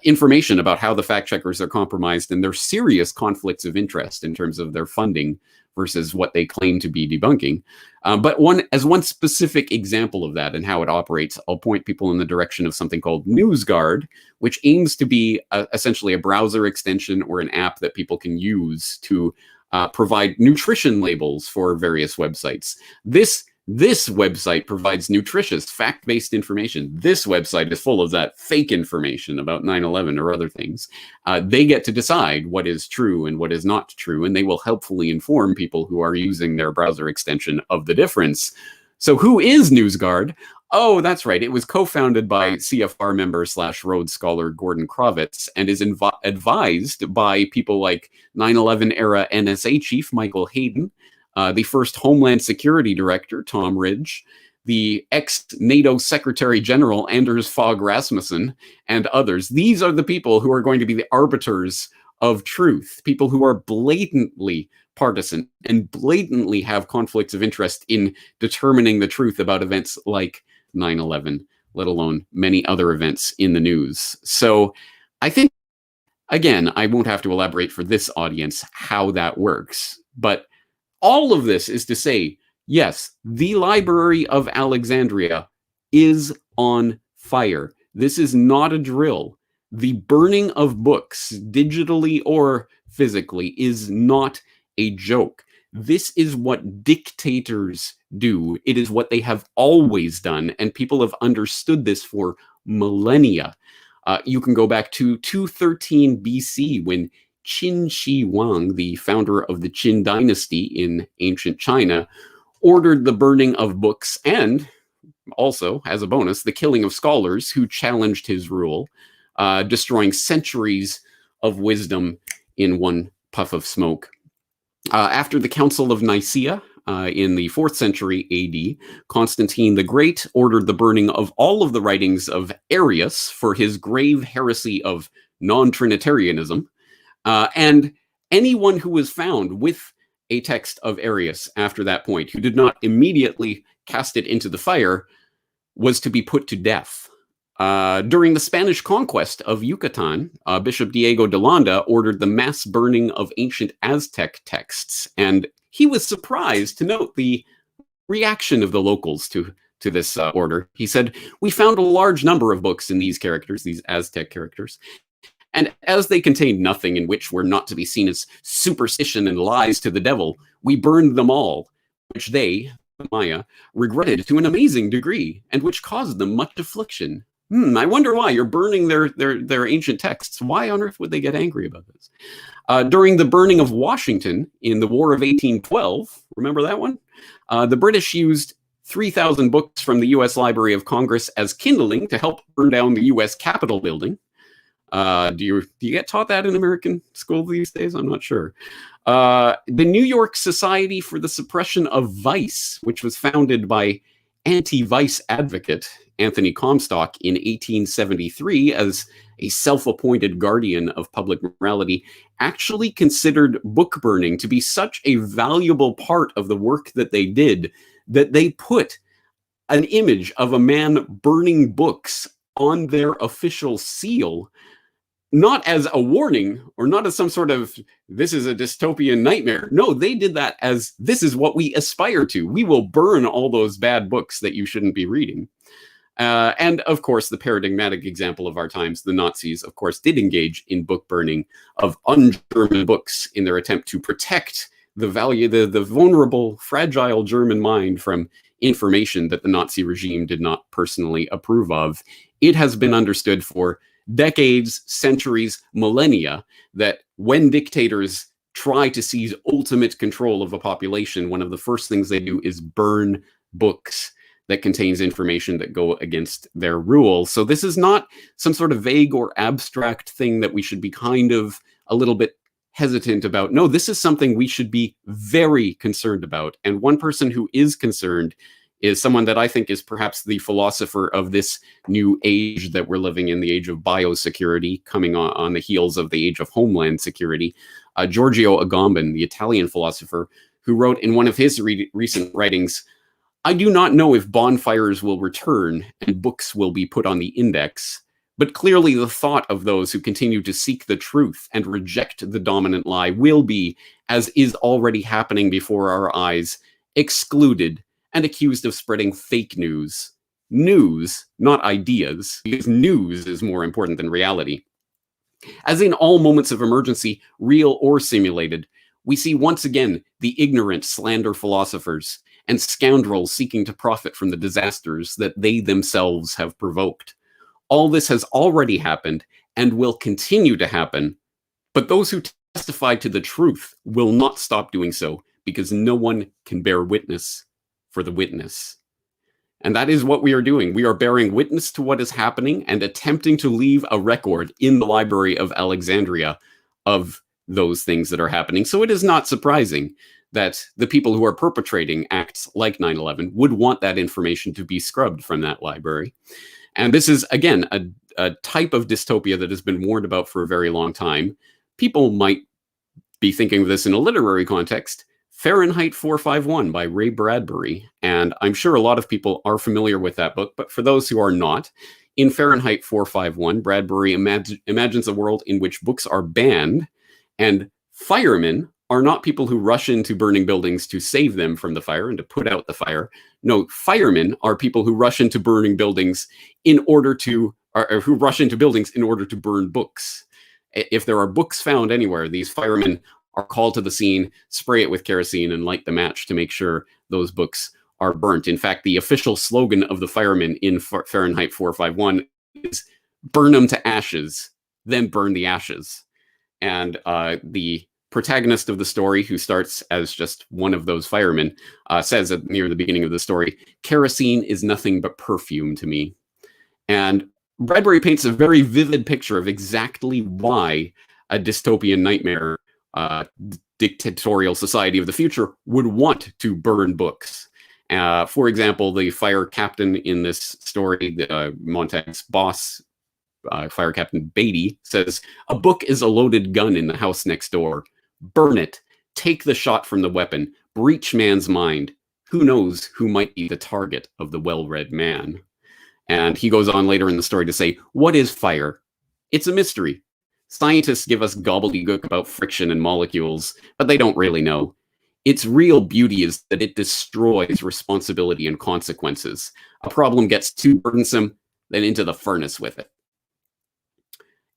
information about how the fact checkers are compromised and their serious conflicts of interest in terms of their funding versus what they claim to be debunking. But one specific example of that and how it operates, I'll point people in the direction of something called NewsGuard, which aims to be essentially a browser extension or an app that people can use to provide nutrition labels for various websites. This This website provides nutritious, fact-based information. This website is full of that fake information about 9/11 or other things. They get to decide what is true and what is not true, and they will helpfully inform people who are using their browser extension of the difference. So who is NewsGuard? Oh, that's right. It was co-founded by CFR member / Rhodes Scholar Gordon Kravitz and is advised by people like 9/11 era NSA chief Michael Hayden, the first Homeland Security Director, Tom Ridge, the ex-NATO Secretary General, Anders Fogh Rasmussen, and others. These are the people who are going to be the arbiters of truth, people who are blatantly partisan and blatantly have conflicts of interest in determining the truth about events like 9/11, let alone many other events in the news. So I think, again, I won't have to elaborate for this audience how that works, but all of this is to say, yes, the Library of Alexandria is on fire. This is not a drill. The burning of books, digitally or physically, is not a joke. This is what dictators do. It is what they have always done, and people have understood this for millennia. You can go back to 213 BC when Qin Shi Huang, the founder of the Qin dynasty in ancient China, ordered the burning of books and also, as a bonus, the killing of scholars who challenged his rule, destroying centuries of wisdom in one puff of smoke. After the Council of Nicaea in the 4th century AD, Constantine the Great ordered the burning of all of the writings of Arius for his grave heresy of non-Trinitarianism. And anyone who was found with a text of Arius after that point, who did not immediately cast it into the fire, was to be put to death. During the Spanish conquest of Yucatan, Bishop Diego de Landa ordered the mass burning of ancient Aztec texts, and he was surprised to note the reaction of the locals to this order. He said, "We found a large number of books in these characters, these Aztec characters, and as they contained nothing in which were not to be seen as superstition and lies to the devil, we burned them all, which they, the Maya, regretted to an amazing degree, and which caused them much affliction." I wonder why. You're burning their ancient texts. Why on earth would they get angry about this? During the burning of Washington in the War of 1812, remember that one? The British used 3,000 books from the U.S. Library of Congress as kindling to help burn down the U.S. Capitol building. Do you get taught that in American school these days? I'm not sure. The New York Society for the Suppression of Vice, which was founded by anti-vice advocate Anthony Comstock in 1873 as a self-appointed guardian of public morality, actually considered book burning to be such a valuable part of the work that they did that they put an image of a man burning books on their official seal, not as a warning or not as some sort of, this is a dystopian nightmare. No, they did that as, this is what we aspire to. We will burn all those bad books that you shouldn't be reading. And of course, the paradigmatic example of our times, the Nazis, of course, did engage in book burning of un-German books in their attempt to protect the vulnerable, fragile German mind from information that the Nazi regime did not personally approve of. It has been understood for decades, centuries, millennia, that when dictators try to seize ultimate control of a population, one of the first things they do is burn books that contains information that go against their rule. So this is not some sort of vague or abstract thing that we should be kind of a little bit hesitant about. No, this is something we should be very concerned about. And one person who is concerned is someone that I think is perhaps the philosopher of this new age that we're living in, the age of biosecurity, coming on the heels of the age of homeland security. Giorgio Agamben, the Italian philosopher, who wrote in one of his recent writings, "I do not know if bonfires will return and books will be put on the index, but clearly the thought of those who continue to seek the truth and reject the dominant lie will be, as is already happening before our eyes, excluded and accused of spreading fake news. News, not ideas, because news is more important than reality. As in all moments of emergency, real or simulated, we see once again the ignorant slander philosophers and scoundrels seeking to profit from the disasters that they themselves have provoked. All this has already happened and will continue to happen, but those who testify to the truth will not stop doing so, because no one can bear witness for the witness. And that is what we are doing. We are bearing witness to what is happening and attempting to leave a record in the Library of Alexandria of those things that are happening. So it is not surprising that the people who are perpetrating acts like 9/11 would want that information to be scrubbed from that library. And this is, again, a type of dystopia that has been warned about for a very long time. People might be thinking of this in a literary context. Fahrenheit 451 by Ray Bradbury. And I'm sure a lot of people are familiar with that book, but for those who are not, in Fahrenheit 451, Bradbury imagines a world in which books are banned, and firemen are not people who rush into burning buildings to save them from the fire and to put out the fire. No, firemen are people who rush into burning buildings in order to, or who rush into buildings in order to burn books. If there are books found anywhere, these firemen are called to the scene, spray it with kerosene, and light the match to make sure those books are burnt. In fact, the official slogan of the firemen in Fahrenheit 451 is "Burn them to ashes, then burn the ashes." And the protagonist of the story, who starts as just one of those firemen, says near the beginning of the story, "Kerosene is nothing but perfume to me." And Bradbury paints a very vivid picture of exactly why a dystopian nightmare dictatorial society of the future would want to burn books. For example, the fire captain in this story, Montag's boss, Fire Captain Beatty, says, "A book is a loaded gun in the house next door. Burn it. Take the shot from the weapon. Breach man's mind. Who knows who might be the target of the well-read man?" And he goes on later in the story to say, "What is fire? It's a mystery. Scientists give us gobbledygook about friction and molecules, but they don't really know. Its real beauty is that it destroys responsibility and consequences. A problem gets too burdensome, then into the furnace with it."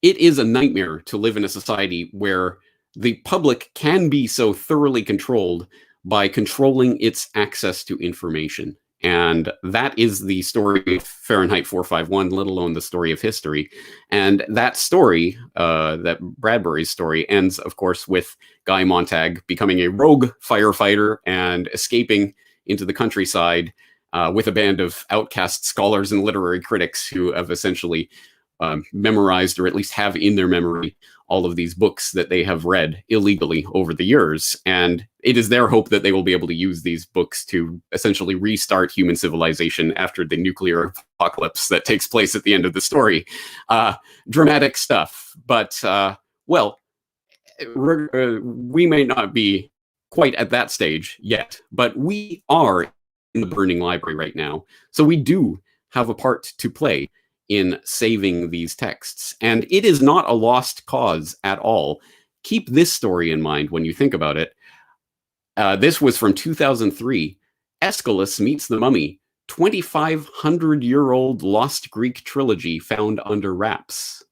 It is a nightmare to live in a society where the public can be so thoroughly controlled by controlling its access to information. And that is the story of Fahrenheit 451, let alone the story of history. And that story, that Bradbury's story, ends, of course, with Guy Montag becoming a rogue firefighter and escaping into the countryside with a band of outcast scholars and literary critics who have essentially memorized, or at least have in their memory, all of these books that they have read illegally over the years. And it is their hope that they will be able to use these books to essentially restart human civilization after the nuclear apocalypse that takes place at the end of the story. Dramatic stuff. But, well, we may not be quite at that stage yet, but we are in the burning library right now. So we do have a part to play in saving these texts. And it is not a lost cause at all. Keep this story in mind when you think about it. This was from 2003. Aeschylus Meets the Mummy, 2,500-year-old lost Greek trilogy found under wraps.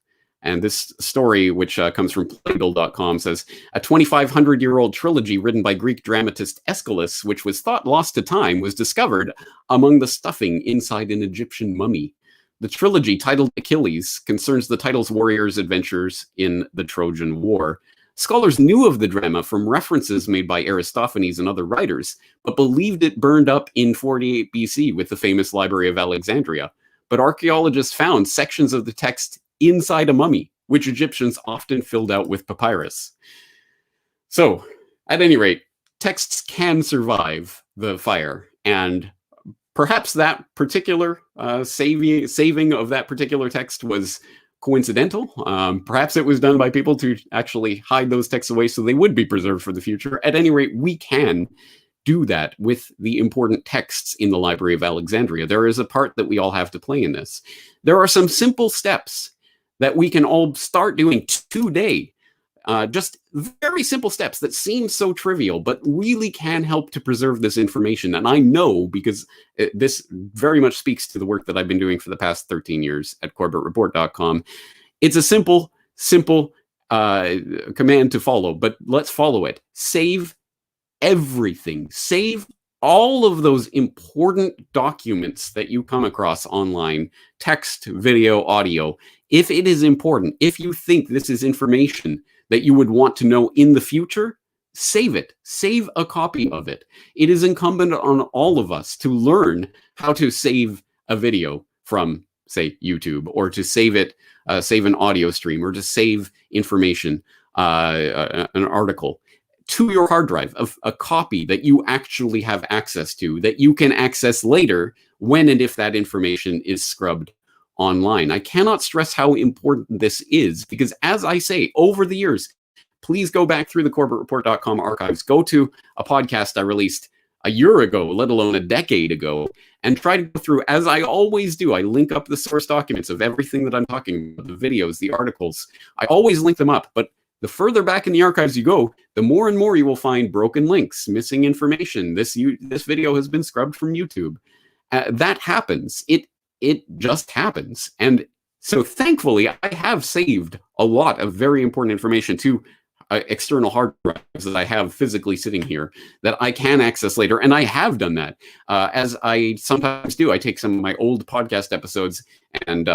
And this story, which comes from Playbill.com, says, a 2,500-year-old trilogy written by Greek dramatist Aeschylus, which was thought lost to time, was discovered among the stuffing inside an Egyptian mummy. The trilogy, titled Achilles, concerns the title's warriors' adventures in the Trojan War. Scholars knew of the drama from references made by Aristophanes and other writers, but believed it burned up in 48 BC with the famous Library of Alexandria. But archaeologists found sections of the text inside a mummy, which Egyptians often filled out with papyrus. So, at any rate, texts can survive the fire, and perhaps that particular saving of that particular text was coincidental. Perhaps it was done by people to actually hide those texts away so they would be preserved for the future. At any rate, we can do that with the important texts in the Library of Alexandria. There is a part that we all have to play in this. There are some simple steps that we can all start doing today. Just very simple steps that seem so trivial, but really can help to preserve this information. And I know, because this very much speaks to the work that I've been doing for the past 13 years at CorbettReport.com. It's a simple command to follow, but let's follow it. Save everything. Save all of those important documents that you come across online, text, video, audio, if it is important, if you think this is information that you would want to know in the future, save it. Save a copy of it. It is incumbent on all of us to learn how to save a video from, say, YouTube, or to save it, save an audio stream, or to save information, an article, to your hard drive, of a copy that you actually have access to, that you can access later when and if that information is scrubbed online. I cannot stress how important this is, because as I say, over the years, please go back through the CorbettReport.com archives, go to a podcast I released a year ago, let alone a decade ago, and try to go through, as I always do. I link up the source documents of everything that I'm talking about, the videos, the articles. I always link them up, but the further back in the archives you go, the more and more you will find broken links, missing information. This video has been scrubbed from YouTube. That happens. It just happens. And so thankfully, I have saved a lot of very important information to external hard drives that I have physically sitting here that I can access later. And I have done that. As I sometimes do, I take some of my old podcast episodes and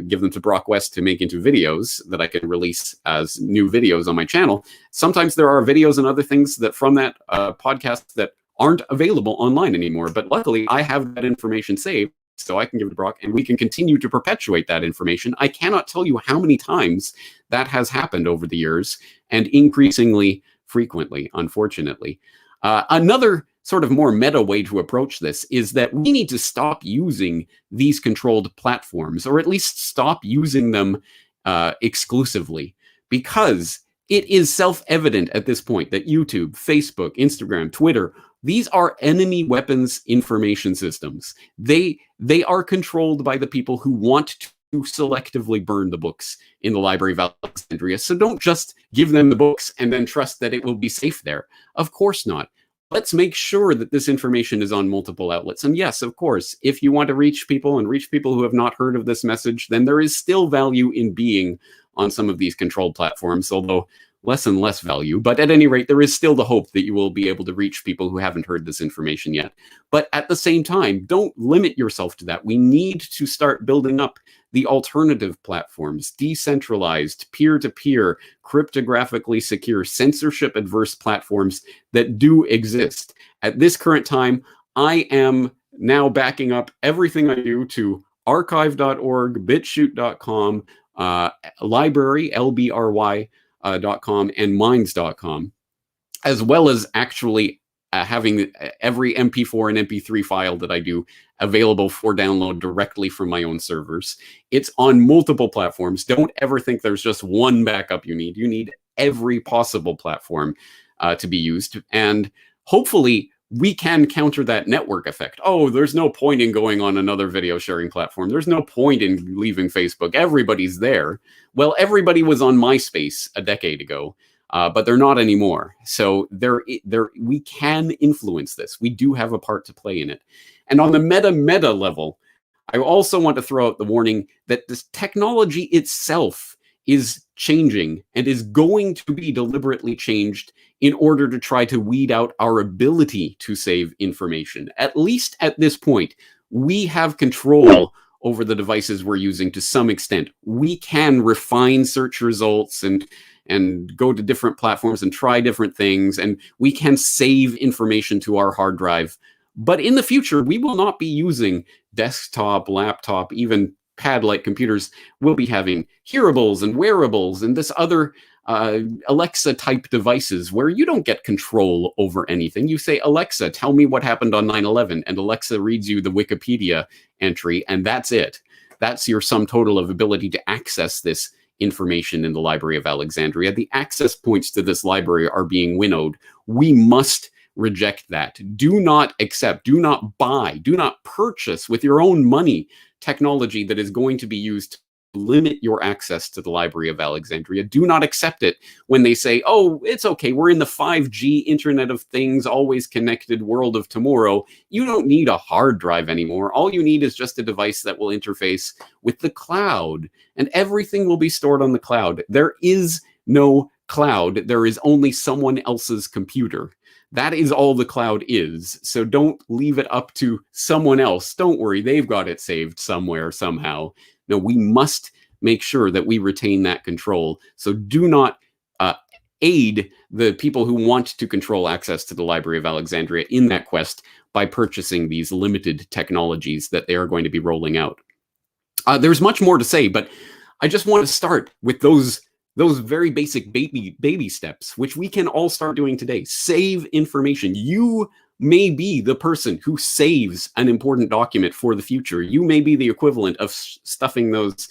give them to Brock West to make into videos that I can release as new videos on my channel. Sometimes there are videos and other things that from that podcast that aren't available online anymore. But luckily, I have that information saved, so I can give it to Brock, and we can continue to perpetuate that information. I cannot tell you how many times that has happened over the years, and increasingly frequently, unfortunately. Another sort of more meta way to approach this is that we need to stop using these controlled platforms, or at least stop using them exclusively, because it is self-evident at this point that YouTube, Facebook, Instagram, Twitter, these are enemy weapons information systems. They are controlled by the people who want to selectively burn the books in the Library of Alexandria. So don't just give them the books and then trust that it will be safe there. Of course not. Let's make sure that this information is on multiple outlets. And yes, of course, if you want to reach people and reach people who have not heard of this message, then there is still value in being on some of these controlled platforms, although less and less value. But at any rate, there is still the hope that you will be able to reach people who haven't heard this information yet. But at the same time, don't limit yourself to that. We need to start building up the alternative platforms, decentralized, peer-to-peer, cryptographically secure, censorship-adverse platforms that do exist. At this current time, I am now backing up everything I do to archive.org, bitchute.com, library, LBRY, .com, and minds.com, as well as actually having every MP4 and MP3 file that I do available for download directly from my own servers. It's on multiple platforms. Don't ever think there's just one backup you need. You need every possible platform to be used. And hopefully we can counter that network effect. Oh, there's no point in going on another video sharing platform. There's no point in leaving Facebook. Everybody's there. Well, everybody was on MySpace a decade ago, but they're not anymore. So we can influence this. We do have a part to play in it. And on the meta level, I also want to throw out the warning that this technology itself is changing and is going to be deliberately changed in order to try to weed out our ability to save information. At least at this point, we have control over the devices we're using to some extent. We can refine search results and go to different platforms and try different things, and we can save information to our hard drive. But in the future, we will not be using desktop, laptop, even pad-like computers. We'll be having hearables and wearables and this other Alexa-type devices where you don't get control over anything. You say, Alexa, tell me what happened on 9/11, and Alexa reads you the Wikipedia entry, and that's it. That's your sum total of ability to access this information in the Library of Alexandria. The access points to this library are being winnowed. We must reject that. Do not accept, do not buy, do not purchase with your own money technology that is going to be used to limit your access to the Library of Alexandria. Do not accept it when they say, oh, it's okay, we're in the 5G Internet of Things, always connected world of tomorrow. You don't need a hard drive anymore. All you need is just a device that will interface with the cloud, and everything will be stored on the cloud. There is no cloud. There is only someone else's computer. That is all the cloud is. So don't leave it up to someone else. Don't worry, they've got it saved somewhere, somehow. No, we must make sure that we retain that control. So do not aid the people who want to control access to the Library of Alexandria in that quest by purchasing these limited technologies that they are going to be rolling out. There's much more to say, but I just want to start with those very basic baby steps, which we can all start doing today. Save information. You may be the person who saves an important document for the future. You may be the equivalent of stuffing those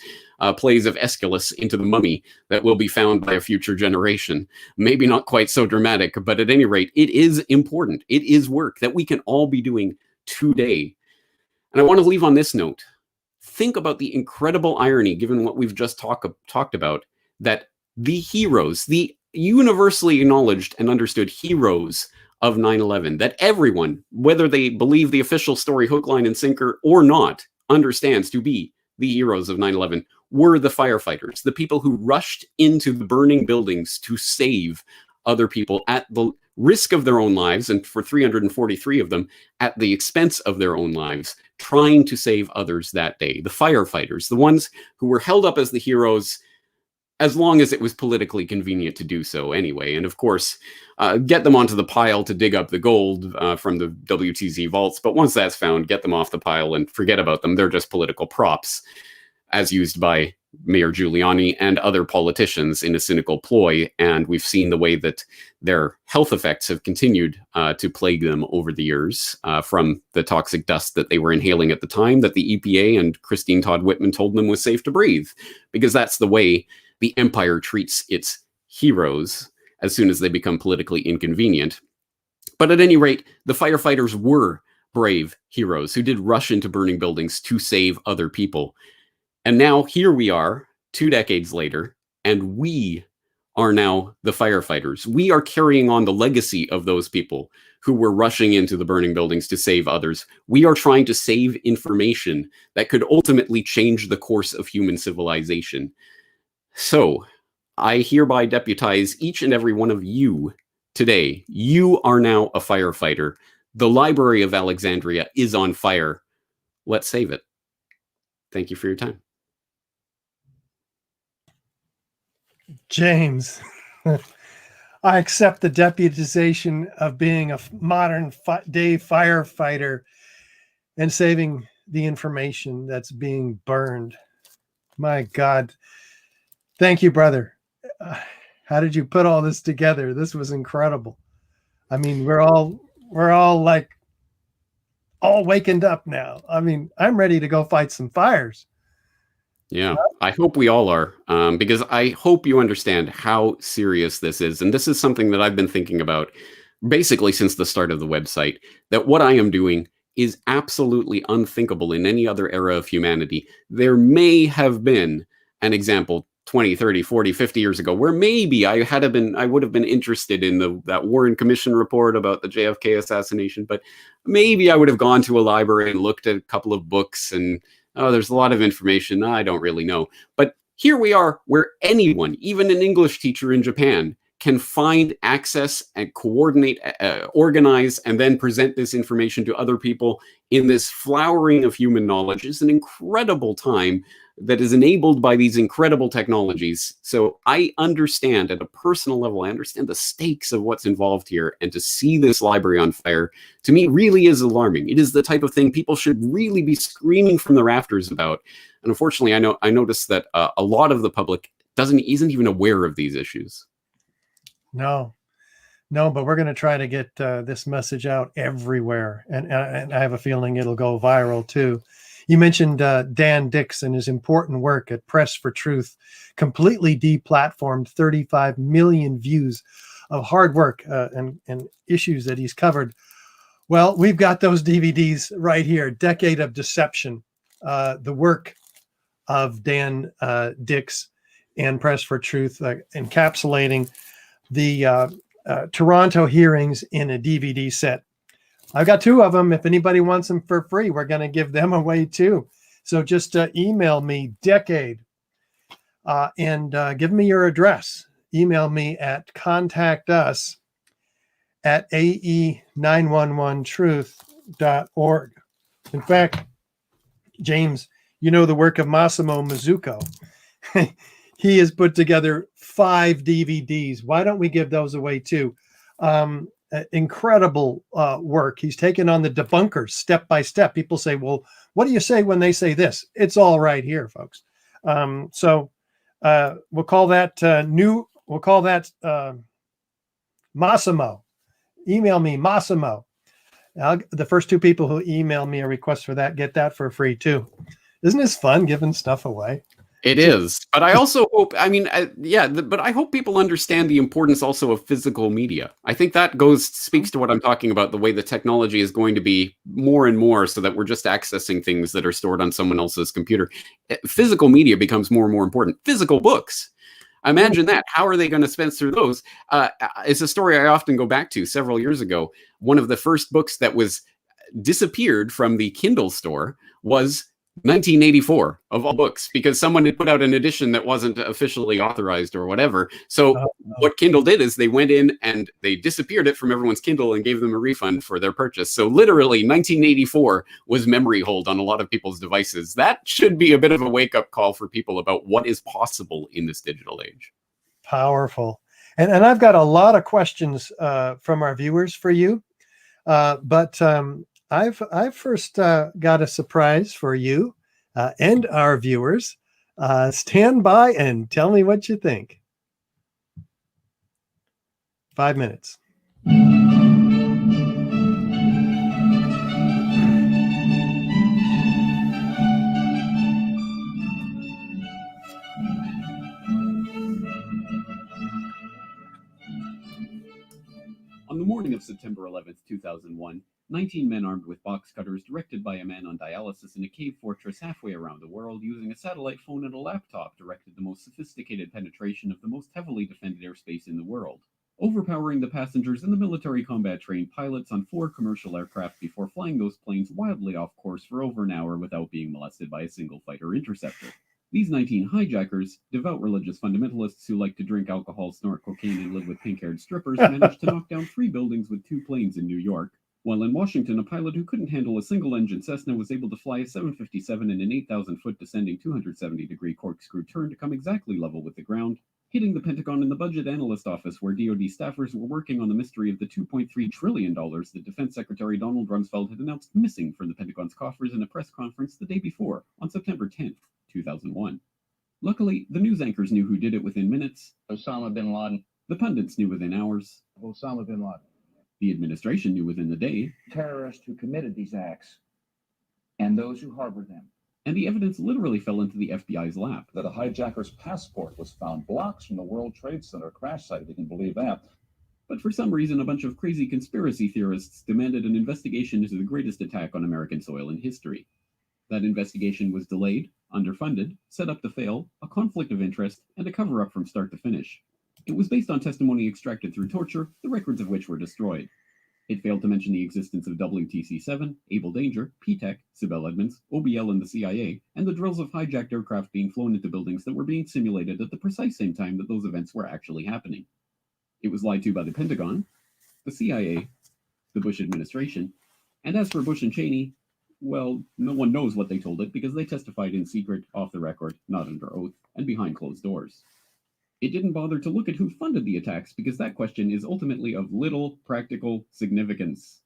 plays of Aeschylus into the mummy that will be found by a future generation. Maybe not quite so dramatic, but at any rate, it is important. It is work that we can all be doing today. And I want to leave on this note. Think about the incredible irony, given what we've just talked about, that the heroes, the universally acknowledged and understood heroes of 9/11, that everyone, whether they believe the official story hook, line, and sinker or not, understands to be the heroes of 9/11, were the firefighters, the people who rushed into the burning buildings to save other people at the risk of their own lives, and for 343 of them, at the expense of their own lives, trying to save others that day. The firefighters, the ones who were held up as the heroes as long as it was politically convenient to do so anyway. And of course, get them onto the pile to dig up the gold from the WTZ vaults. But once that's found, get them off the pile and forget about them. They're just political props, as used by Mayor Giuliani and other politicians in a cynical ploy. And we've seen the way that their health effects have continued to plague them over the years, from the toxic dust that they were inhaling at the time that the EPA and Christine Todd Whitman told them was safe to breathe, because that's the way the empire treats its heroes as soon as they become politically inconvenient. But at any rate, the firefighters were brave heroes who did rush into burning buildings to save other people. And now here we are, 2 decades later, and we are now the firefighters. We are carrying on the legacy of those people who were rushing into the burning buildings to save others. We are trying to save information that could ultimately change the course of human civilization. So I hereby deputize each and every one of you today. You are now a firefighter. The Library of Alexandria is on fire. Let's save it. Thank you for your time. James, I accept the deputization of being a modern day firefighter and saving the information that's being burned. My God. Thank you, brother. How did you put all this together? This was incredible. I mean, we're all like all wakened up now. I mean, I'm ready to go fight some fires. Yeah, I hope we all are, because I hope you understand how serious this is. And this is something that I've been thinking about basically since the start of the website, that what I am doing is absolutely unthinkable in any other era of humanity. There may have been an example 20, 30, 40, 50 years ago, where maybe I would have been interested in that Warren Commission report about the JFK assassination, but maybe I would have gone to a library and looked at a couple of books and, oh, there's a lot of information. I don't really know. But here we are, where anyone, even an English teacher in Japan, can find access and coordinate, organize, and then present this information to other people in this flowering of human knowledge. It's an incredible time that is enabled by these incredible technologies. So I understand at a personal level, I understand the stakes of what's involved here. And to see this library on fire, to me, really is alarming. It is the type of thing people should really be screaming from the rafters about. And unfortunately, I noticed that a lot of the public isn't even aware of these issues. No, but we're going to try to get this message out everywhere. And I have a feeling it'll go viral too. You mentioned Dan Dix and his important work at Press for Truth, completely deplatformed, 35 million views of hard work and issues that he's covered. Well, we've got those DVDs right here, Decade of Deception, the work of Dan Dix and Press for Truth, encapsulating the Toronto hearings in a DVD set. I've got 2 of them. If anybody wants them for free, we're going to give them away too. So just email me Decade and give me your address. Email me at contact us at ae911truth.org. In fact, James, you know the work of Massimo Mazzucco. He has put together 5 DVDs. Why don't we give those away too? Incredible work. He's taken on the debunkers step by step. People say, well, what do you say when they say this? It's all right here, folks. So we'll call that Massimo. Email me, Massimo. The first 2 people who email me a request for that get that for free too. Isn't this fun giving stuff away? It is, but I also hope, but I hope people understand the importance also of physical media. I think that speaks to what I'm talking about, the way the technology is going to be more and more so that we're just accessing things that are stored on someone else's computer. Physical media becomes more and more important. Physical books. Imagine that. How are they going to spend through those? It's a story I often go back to. Several years ago, one of the first books that was disappeared from the Kindle store was 1984 of all books, because someone had put out an edition that wasn't officially authorized or whatever. So what Kindle did is they went in and they disappeared it from everyone's Kindle and gave them a refund for their purchase. So literally 1984 was memory hold on a lot of people's devices. That should be a bit of a wake-up call for people about what is possible in this digital age. Powerful. And I've got a lot of questions from our viewers for you. But I've first got a surprise for you and our viewers. Stand by and tell me what you think. 5 minutes. On the morning of September 11th, 2001, 19 men armed with box cutters, directed by a man on dialysis in a cave fortress halfway around the world, using a satellite phone and a laptop, directed the most sophisticated penetration of the most heavily defended airspace in the world, overpowering the passengers and the military combat-trained pilots on 4 commercial aircraft before flying those planes wildly off course for over an hour without being molested by a single fighter interceptor. These 19 hijackers, devout religious fundamentalists who like to drink alcohol, snort cocaine, and live with pink-haired strippers, managed to knock down 3 buildings with 2 planes in New York, while in Washington, a pilot who couldn't handle a single-engine Cessna was able to fly a 757 in an 8,000-foot descending 270-degree corkscrew turn to come exactly level with the ground, hitting the Pentagon and the Budget Analyst Office, where DoD staffers were working on the mystery of the $2.3 trillion that Defense Secretary Donald Rumsfeld had announced missing from the Pentagon's coffers in a press conference the day before, on September 10th, 2001. Luckily, the news anchors knew who did it within minutes. Osama bin Laden. The pundits knew within hours. Osama bin Laden. The administration knew within the day. Terrorists who committed these acts and those who harbored them. And the evidence literally fell into the FBI's lap. That a hijacker's passport was found blocks from the World Trade Center crash site, if you can believe that. But for some reason, a bunch of crazy conspiracy theorists demanded an investigation into the greatest attack on American soil in history. That investigation was delayed, underfunded, set up to fail, a conflict of interest, and a cover-up from start to finish. It was based on testimony extracted through torture, the records of which were destroyed. It failed to mention the existence of WTC-7, Able Danger, P-TECH, Sibel Edmonds, OBL and the CIA, and the drills of hijacked aircraft being flown into buildings that were being simulated at the precise same time that those events were actually happening. It was lied to by the Pentagon, the CIA, the Bush administration, and as for Bush and Cheney, well, no one knows what they told it because they testified in secret, off the record, not under oath, and behind closed doors. It didn't bother to look at who funded the attacks because that question is ultimately of little practical significance.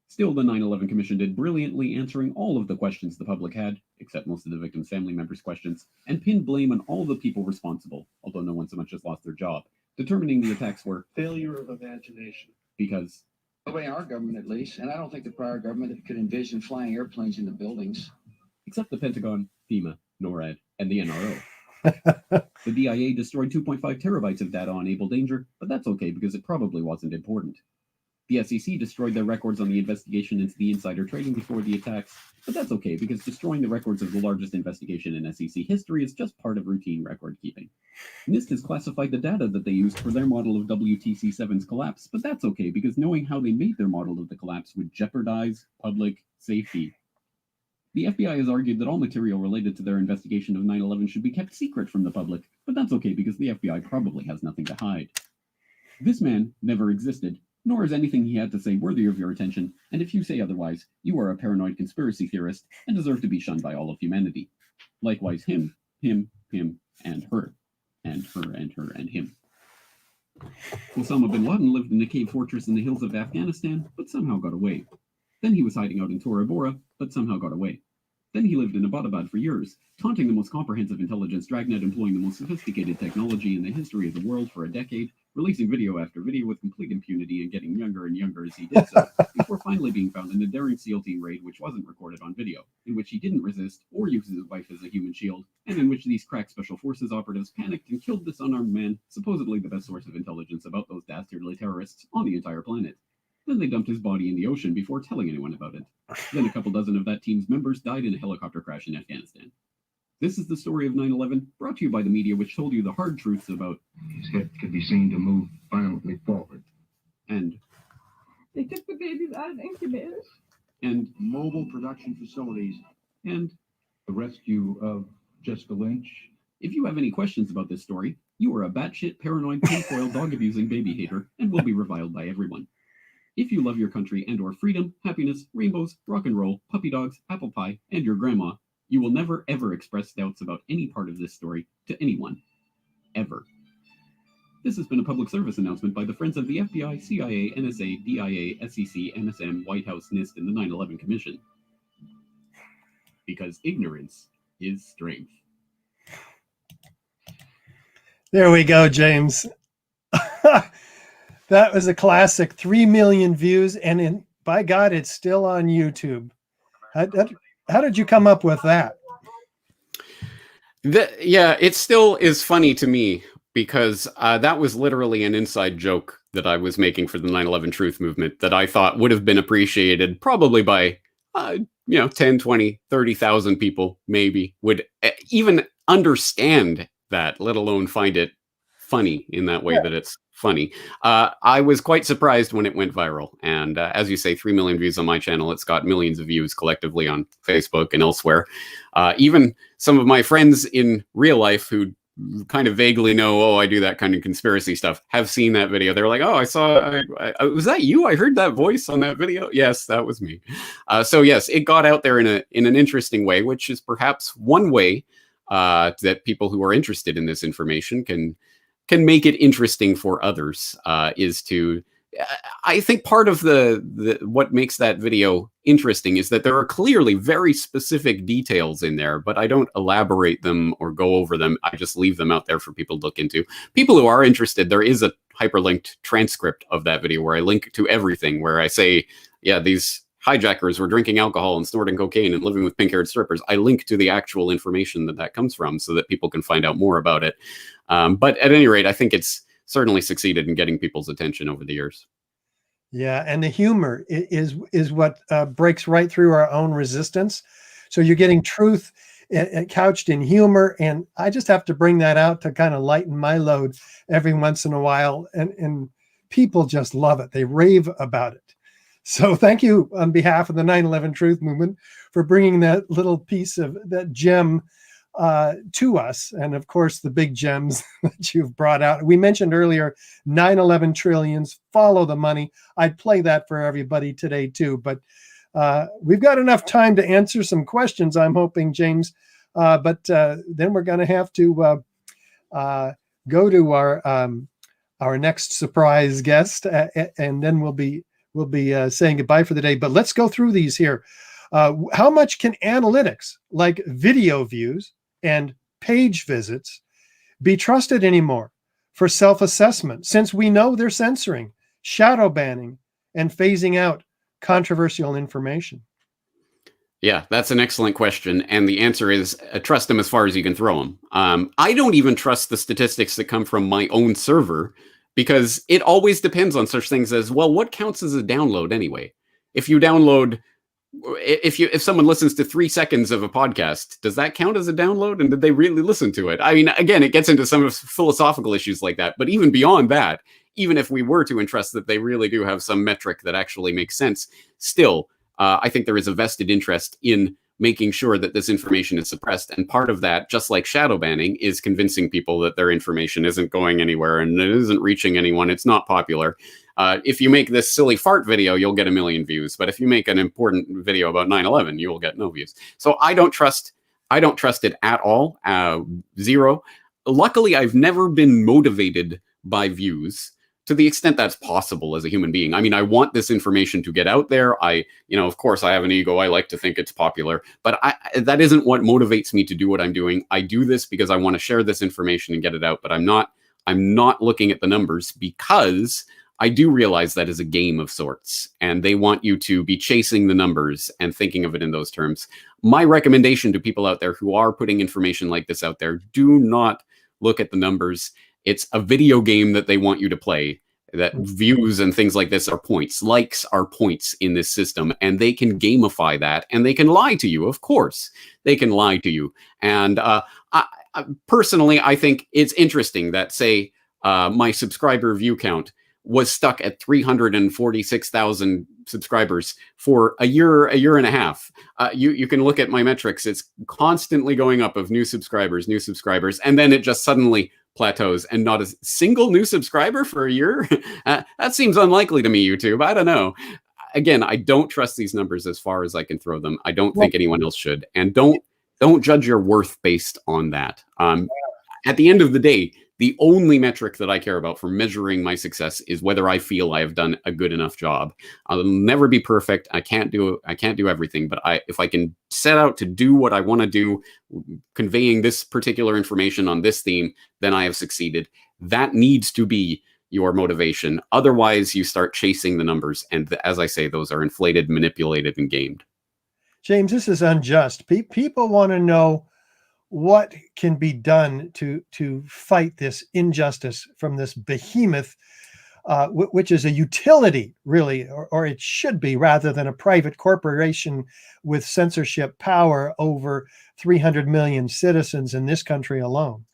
Still, the 9/11 Commission did brilliantly, answering all of the questions the public had, except most of the victims' family members' questions, and pinned blame on all the people responsible, although no one so much as lost their job, determining the attacks were Failure of imagination. because Nobody in our government, at least, and I don't think the prior government could envision flying airplanes into buildings. except the Pentagon, FEMA, NORAD, and the NRO. The DIA destroyed 2.5 terabytes of data on Able Danger, but that's okay because it probably wasn't important. The SEC destroyed their records on the investigation into the insider trading before the attacks, but that's okay because destroying the records of the largest investigation in SEC history is just part of routine record keeping. NIST has classified the data that they used for their model of WTC-7's collapse, but that's okay because knowing how they made their model of the collapse would jeopardize public safety. The FBI has argued that all material related to their investigation of 9/11 should be kept secret from the public, but that's okay because the FBI probably has nothing to hide. This man never existed, nor is anything he had to say worthy of your attention, and if you say otherwise, you are a paranoid conspiracy theorist and deserve to be shunned by all of humanity. Likewise him, and her, and her, and her, and him. Osama bin Laden lived in a cave fortress in the hills of Afghanistan, but somehow got away. Then he was hiding out in Tora Bora, but somehow got away. Then he lived in Abbottabad for years, taunting the most comprehensive intelligence dragnet employing the most sophisticated technology in the history of the world for a decade, releasing video after video with complete impunity and getting younger and younger as he did so, before finally being found in a daring SEAL team raid which wasn't recorded on video, in which he didn't resist or use his wife as a human shield, and in which these crack special forces operatives panicked and killed this unarmed man, supposedly the best source of intelligence about those dastardly terrorists on the entire planet. Then they dumped his body in the ocean before telling anyone about it. Then a couple dozen of that team's members died in a helicopter crash in Afghanistan. This is the story of 9/11, brought to you by the media which told you the hard truths about his head could be seen to move violently forward. And they took the babies out of incubators. And mobile production facilities. And the rescue of Jessica Lynch. If you have any questions about this story, you are a batshit paranoid tinfoil dog-abusing baby hater and will be reviled by everyone. If you love your country and or freedom, happiness, rainbows, rock and roll, puppy dogs, apple pie, and your grandma, you will never ever express doubts about any part of this story to anyone. Ever. This has been a public service announcement by the Friends of the FBI, CIA, NSA, DIA, SEC, NSM, White House, NIST, and the 9/11 Commission. Because ignorance is strength. There we go, James. That was a classic. 3 million views, and by God, it's still on YouTube. How did you come up with that? Yeah, it still is funny to me because that was literally an inside joke that I was making for the 9/11 Truth Movement that I thought would have been appreciated probably by 10, 20, 30,000 people maybe would even understand that, let alone find it funny in that way that it's funny. I was quite surprised when it went viral. And as you say, 3 million views on my channel. It's got millions of views collectively on Facebook and elsewhere. Even some of my friends in real life who kind of vaguely know, oh, I do that kind of conspiracy stuff, have seen that video. They're like, oh, was that you? I heard that voice on that video. Yes, that was me. So yes, it got out there in an interesting way, which is perhaps one way that people who are interested in this information can make it interesting for others, is to, I think part of the what makes that video interesting is that there are clearly very specific details in there, but I don't elaborate them or go over them. I just leave them out there for people to look into. People who are interested, there is a hyperlinked transcript of that video where I link to everything, where I say, yeah, these hijackers were drinking alcohol and snorting cocaine and living with pink-haired strippers. I link to the actual information that comes from so that people can find out more about it. But at any rate, I think it's certainly succeeded in getting people's attention over the years. Yeah, and the humor is what breaks right through our own resistance. So you're getting truth couched in humor, and I just have to bring that out to kind of lighten my load every once in a while, and people just love it. They rave about it. So thank you on behalf of the 9/11 Truth Movement for bringing that little piece of that gem to us. And of course, the big gems that you've brought out. We mentioned earlier, 9/11 trillions, follow the money. I'd play that for everybody today too, but we've got enough time to answer some questions, I'm hoping, James. But then we're going to have to go to our next surprise guest, and then we'll be saying goodbye for the day. But let's go through these here. How much can analytics like video views and page visits be trusted anymore for self-assessment, since we know they're censoring, shadow banning, and phasing out controversial information? Yeah, that's an excellent question. And the answer is trust them as far as you can throw them. I don't even trust the statistics that come from my own server, because it always depends on such things as, well, what counts as a download anyway? If you download, if someone listens to 3 seconds of a podcast, does that count as a download? And did they really listen to it? I mean, again, it gets into some of philosophical issues like that. But even beyond that, even if we were to entrust that they really do have some metric that actually makes sense, still, I think there is a vested interest in making sure that this information is suppressed. And part of that, just like shadow banning, is convincing people that their information isn't going anywhere and it isn't reaching anyone. It's not popular. If you make this silly fart video, you'll get 1 million views. But if you make an important video about 9/11, you will get no views. So I don't trust it at all. Zero. Luckily, I've never been motivated by views to the extent that's possible as a human being. I mean, I want this information to get out there. Of course, I have an ego. I like to think it's popular, but that isn't what motivates me to do what I'm doing. I do this because I want to share this information and get it out, but I'm not looking at the numbers, because I do realize that is a game of sorts, and they want you to be chasing the numbers and thinking of it in those terms. My recommendation to people out there who are putting information like this out there: do not look at the numbers. It's a video game that they want you to play, that views and things like this are points. Likes are points in this system, and they can gamify that, and they can lie to you. Of course, they can lie to you. And personally, I think it's interesting that, say, my subscriber view count was stuck at 346,000 subscribers for a year and a half. You can look at my metrics. It's constantly going up of new subscribers, and then it just suddenly plateaus, and not a single new subscriber for a year. That seems unlikely to me, YouTube. I don't know. Again, I don't trust these numbers as far as I can throw them. I don't think anyone else should. And don't judge your worth based on that. At the end of the day, the only metric that I care about for measuring my success is whether I feel I have done a good enough job. I'll never be perfect. I can't do everything, but if I can set out to do what I want to do, conveying this particular information on this theme, then I have succeeded. That needs to be your motivation. Otherwise, you start chasing the numbers, and as I say, those are inflated, manipulated, and gamed. James, this is unjust. People want to know what can be done to fight this injustice from this behemoth, which is a utility, really, or it should be, rather than a private corporation with censorship power over 300 million citizens in this country alone.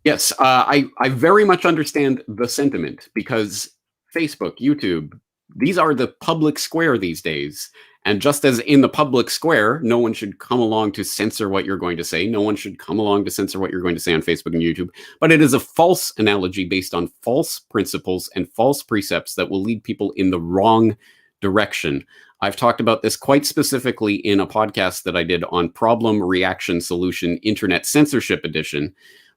Yes, I very much understand the sentiment, because Facebook, YouTube, these are the public square these days. And just as in the public square, no one should come along to censor what you're going to say. No one should come along to censor what you're going to say on Facebook and YouTube. But it is a false analogy based on false principles and false precepts that will lead people in the wrong direction. I've talked about this quite specifically in a podcast that I did on Problem, Reaction, Solution, Internet Censorship Edition.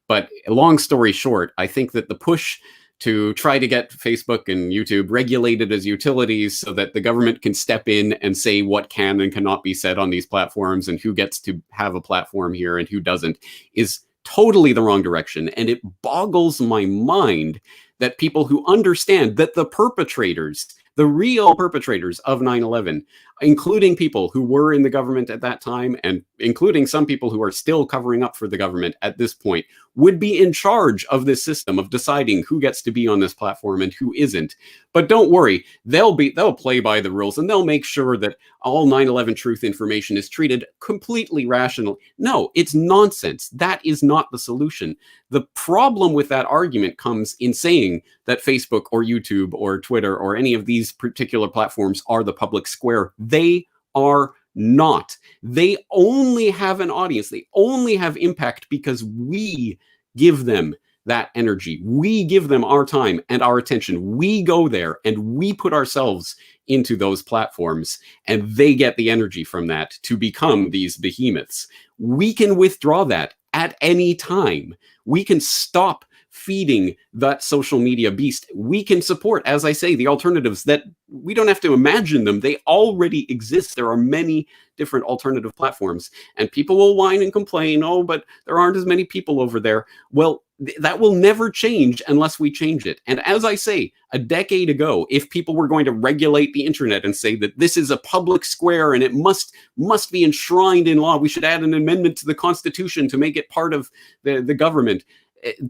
But long story short, I think that the push to try to get Facebook and YouTube regulated as utilities so that the government can step in and say what can and cannot be said on these platforms, and who gets to have a platform here and who doesn't, is totally the wrong direction. And it boggles my mind that people who understand that the perpetrators, the real perpetrators of 9/11, including people who were in the government at that time, and including some people who are still covering up for the government at this point, would be in charge of this system of deciding who gets to be on this platform and who isn't. But don't worry, they'll play by the rules, and they'll make sure that all 9/11 truth information is treated completely rationally. No, it's nonsense. That is not the solution. The problem with that argument comes in saying that Facebook or YouTube or Twitter or any of these particular platforms are the public square. They are not. They only have an audience. They only have impact because we give them that energy. We give them our time and our attention. We go there and we put ourselves into those platforms, and they get the energy from that to become these behemoths. We can withdraw that at any time. We can stop feeding that social media beast. We can support, as I say, the alternatives that we don't have to imagine them. They already exist. There are many different alternative platforms, and people will whine and complain, oh, but there aren't as many people over there. Well, that will never change unless we change it. And as I say, a decade ago, if people were going to regulate the internet and say that this is a public square and it must be enshrined in law, we should add an amendment to the Constitution to make it part of the government,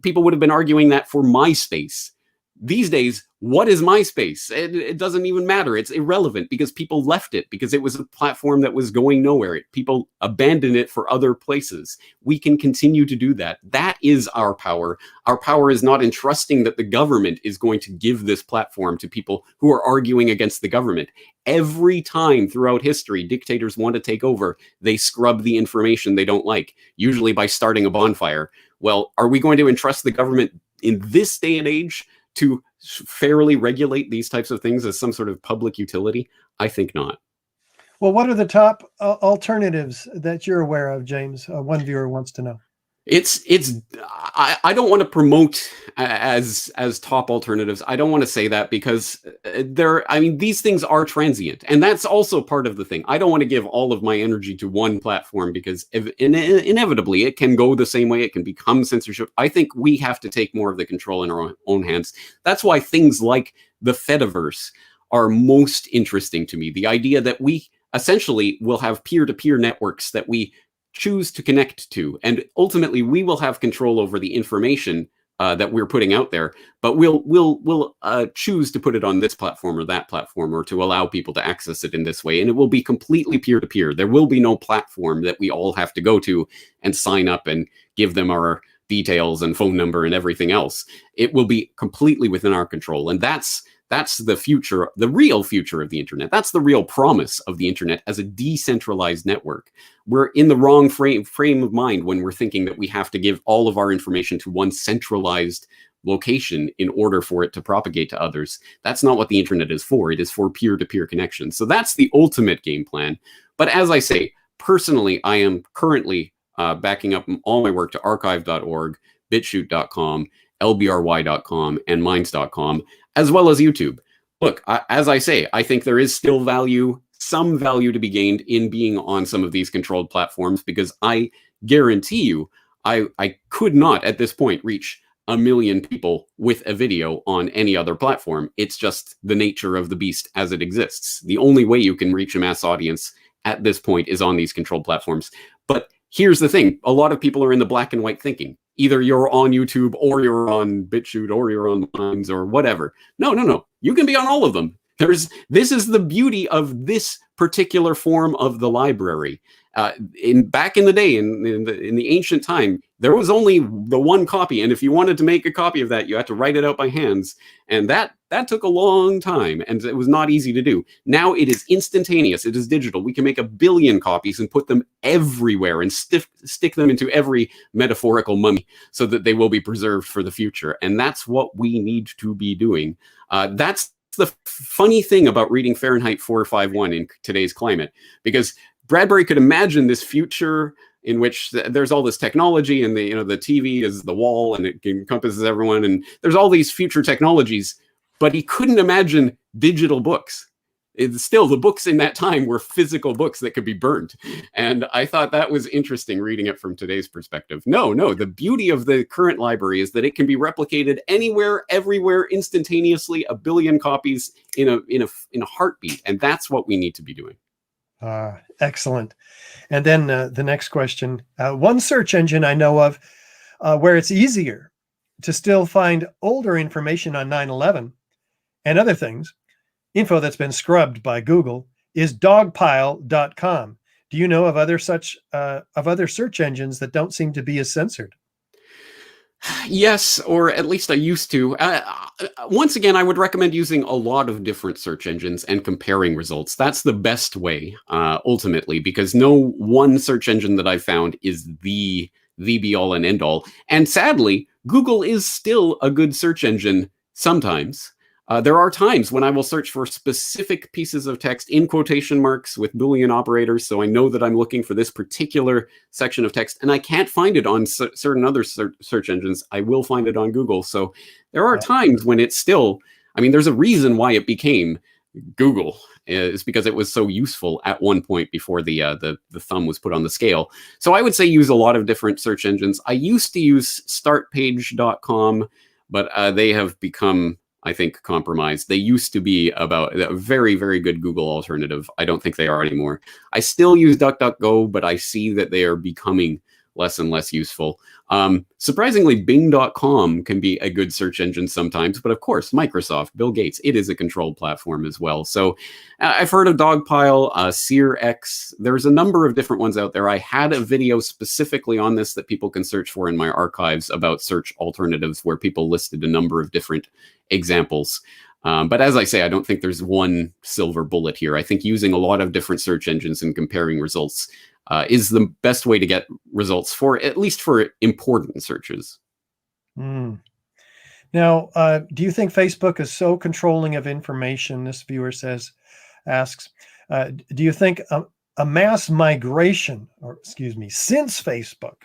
people would have been arguing that for MySpace. These days, what is MySpace? It doesn't even matter. It's irrelevant because people left it because it was a platform that was going nowhere. People abandoned it for other places. We can continue to do that. That is our power. Our power is not in trusting that the government is going to give this platform to people who are arguing against the government. Every time throughout history, dictators want to take over, they scrub the information they don't like, usually by starting a bonfire. Well, are we going to entrust the government in this day and age to fairly regulate these types of things as some sort of public utility? I think not. Well, what are the top alternatives that you're aware of, James? One viewer wants to know. I don't want to promote as top alternatives. I don't want to say that because these things are transient, and that's also part of the thing. I don't want to give all of my energy to one platform because inevitably it can go the same way. It can become censorship. I think we have to take more of the control in our own hands. That's why things like the Fediverse are most interesting to me. The idea that we essentially will have peer-to-peer networks that we choose to connect to, and ultimately we will have control over the information that we're putting out there, but we'll choose to put it on this platform or that platform, or to allow people to access it in this way, and it will be completely peer-to-peer. There will be no platform that we all have to go to and sign up and give them our details and phone number and everything else. It will be completely within our control, and that's the future, the real future of the internet. That's the real promise of the internet as a decentralized network. We're in the wrong frame of mind when we're thinking that we have to give all of our information to one centralized location in order for it to propagate to others. That's not what the internet is for. It is for peer-to-peer connection. So that's the ultimate game plan. But as I say, personally, I am currently backing up all my work to archive.org, bitshoot.com, lbry.com, and minds.com, as well as YouTube. Look, as I say, I think there is still some value to be gained in being on some of these controlled platforms, because I guarantee you, I could not at this point reach 1 million people with a video on any other platform. It's just the nature of the beast as it exists. The only way you can reach a mass audience at this point is on these controlled platforms. But here's the thing. A lot of people are in the black and white thinking. Either you're on YouTube, or you're on BitChute, or you're on Minds, or whatever. No. You can be on all of them. This is the beauty of this particular form of the library. Back in the day, in the ancient time, there was only the one copy, and if you wanted to make a copy of that, you had to write it out by hands, and that took a long time, and it was not easy to do. Now it is instantaneous. It is digital. We can make 1 billion copies and put them everywhere and stick them into every metaphorical mummy so that they will be preserved for the future. And that's what we need to be doing. That's the funny thing about reading Fahrenheit 451 in today's climate, because Bradbury could imagine this future in which there's all this technology, and the TV is the wall and it encompasses everyone, and there's all these future technologies, but he couldn't imagine digital books. It's still, the books in that time were physical books that could be burned. And I thought that was interesting reading it from today's perspective. No, the beauty of the current library is that it can be replicated anywhere, everywhere, instantaneously, 1 billion copies in a heartbeat. And that's what we need to be doing. Excellent. And then the next question, one search engine I know of where it's easier to still find older information on 9/11 and other things, info that's been scrubbed by Google, is dogpile.com. Do you know of other search engines that don't seem to be as censored? Yes, or at least I used to. Once again, I would recommend using a lot of different search engines and comparing results. That's the best way, ultimately, because no one search engine that I've found is the be-all and end-all. And sadly, Google is still a good search engine sometimes. There are times when I will search for specific pieces of text in quotation marks with Boolean operators, so I know that I'm looking for this particular section of text, and I can't find it on certain other search engines. I will find it on Google. So there are times when it's still, there's a reason why it became Google. It's because it was so useful at one point before the thumb was put on the scale. So I would say use a lot of different search engines. I used to use startpage.com, but they have become, I think, compromised. They used to be about a very, very good Google alternative. I don't think they are anymore. I still use DuckDuckGo, but I see that they are becoming less and less useful. Surprisingly, Bing.com can be a good search engine sometimes, but of course, Microsoft, Bill Gates, it is a controlled platform as well. So I've heard of Dogpile, SeerX. There's a number of different ones out there. I had a video specifically on this that people can search for in my archives about search alternatives, where people listed a number of different examples. But as I say, I don't think there's one silver bullet here. I think using a lot of different search engines and comparing results is the best way to get results, for at least for important searches. Now, do you think Facebook is so controlling of information? This viewer asks, do you think a mass migration, or excuse me, since Facebook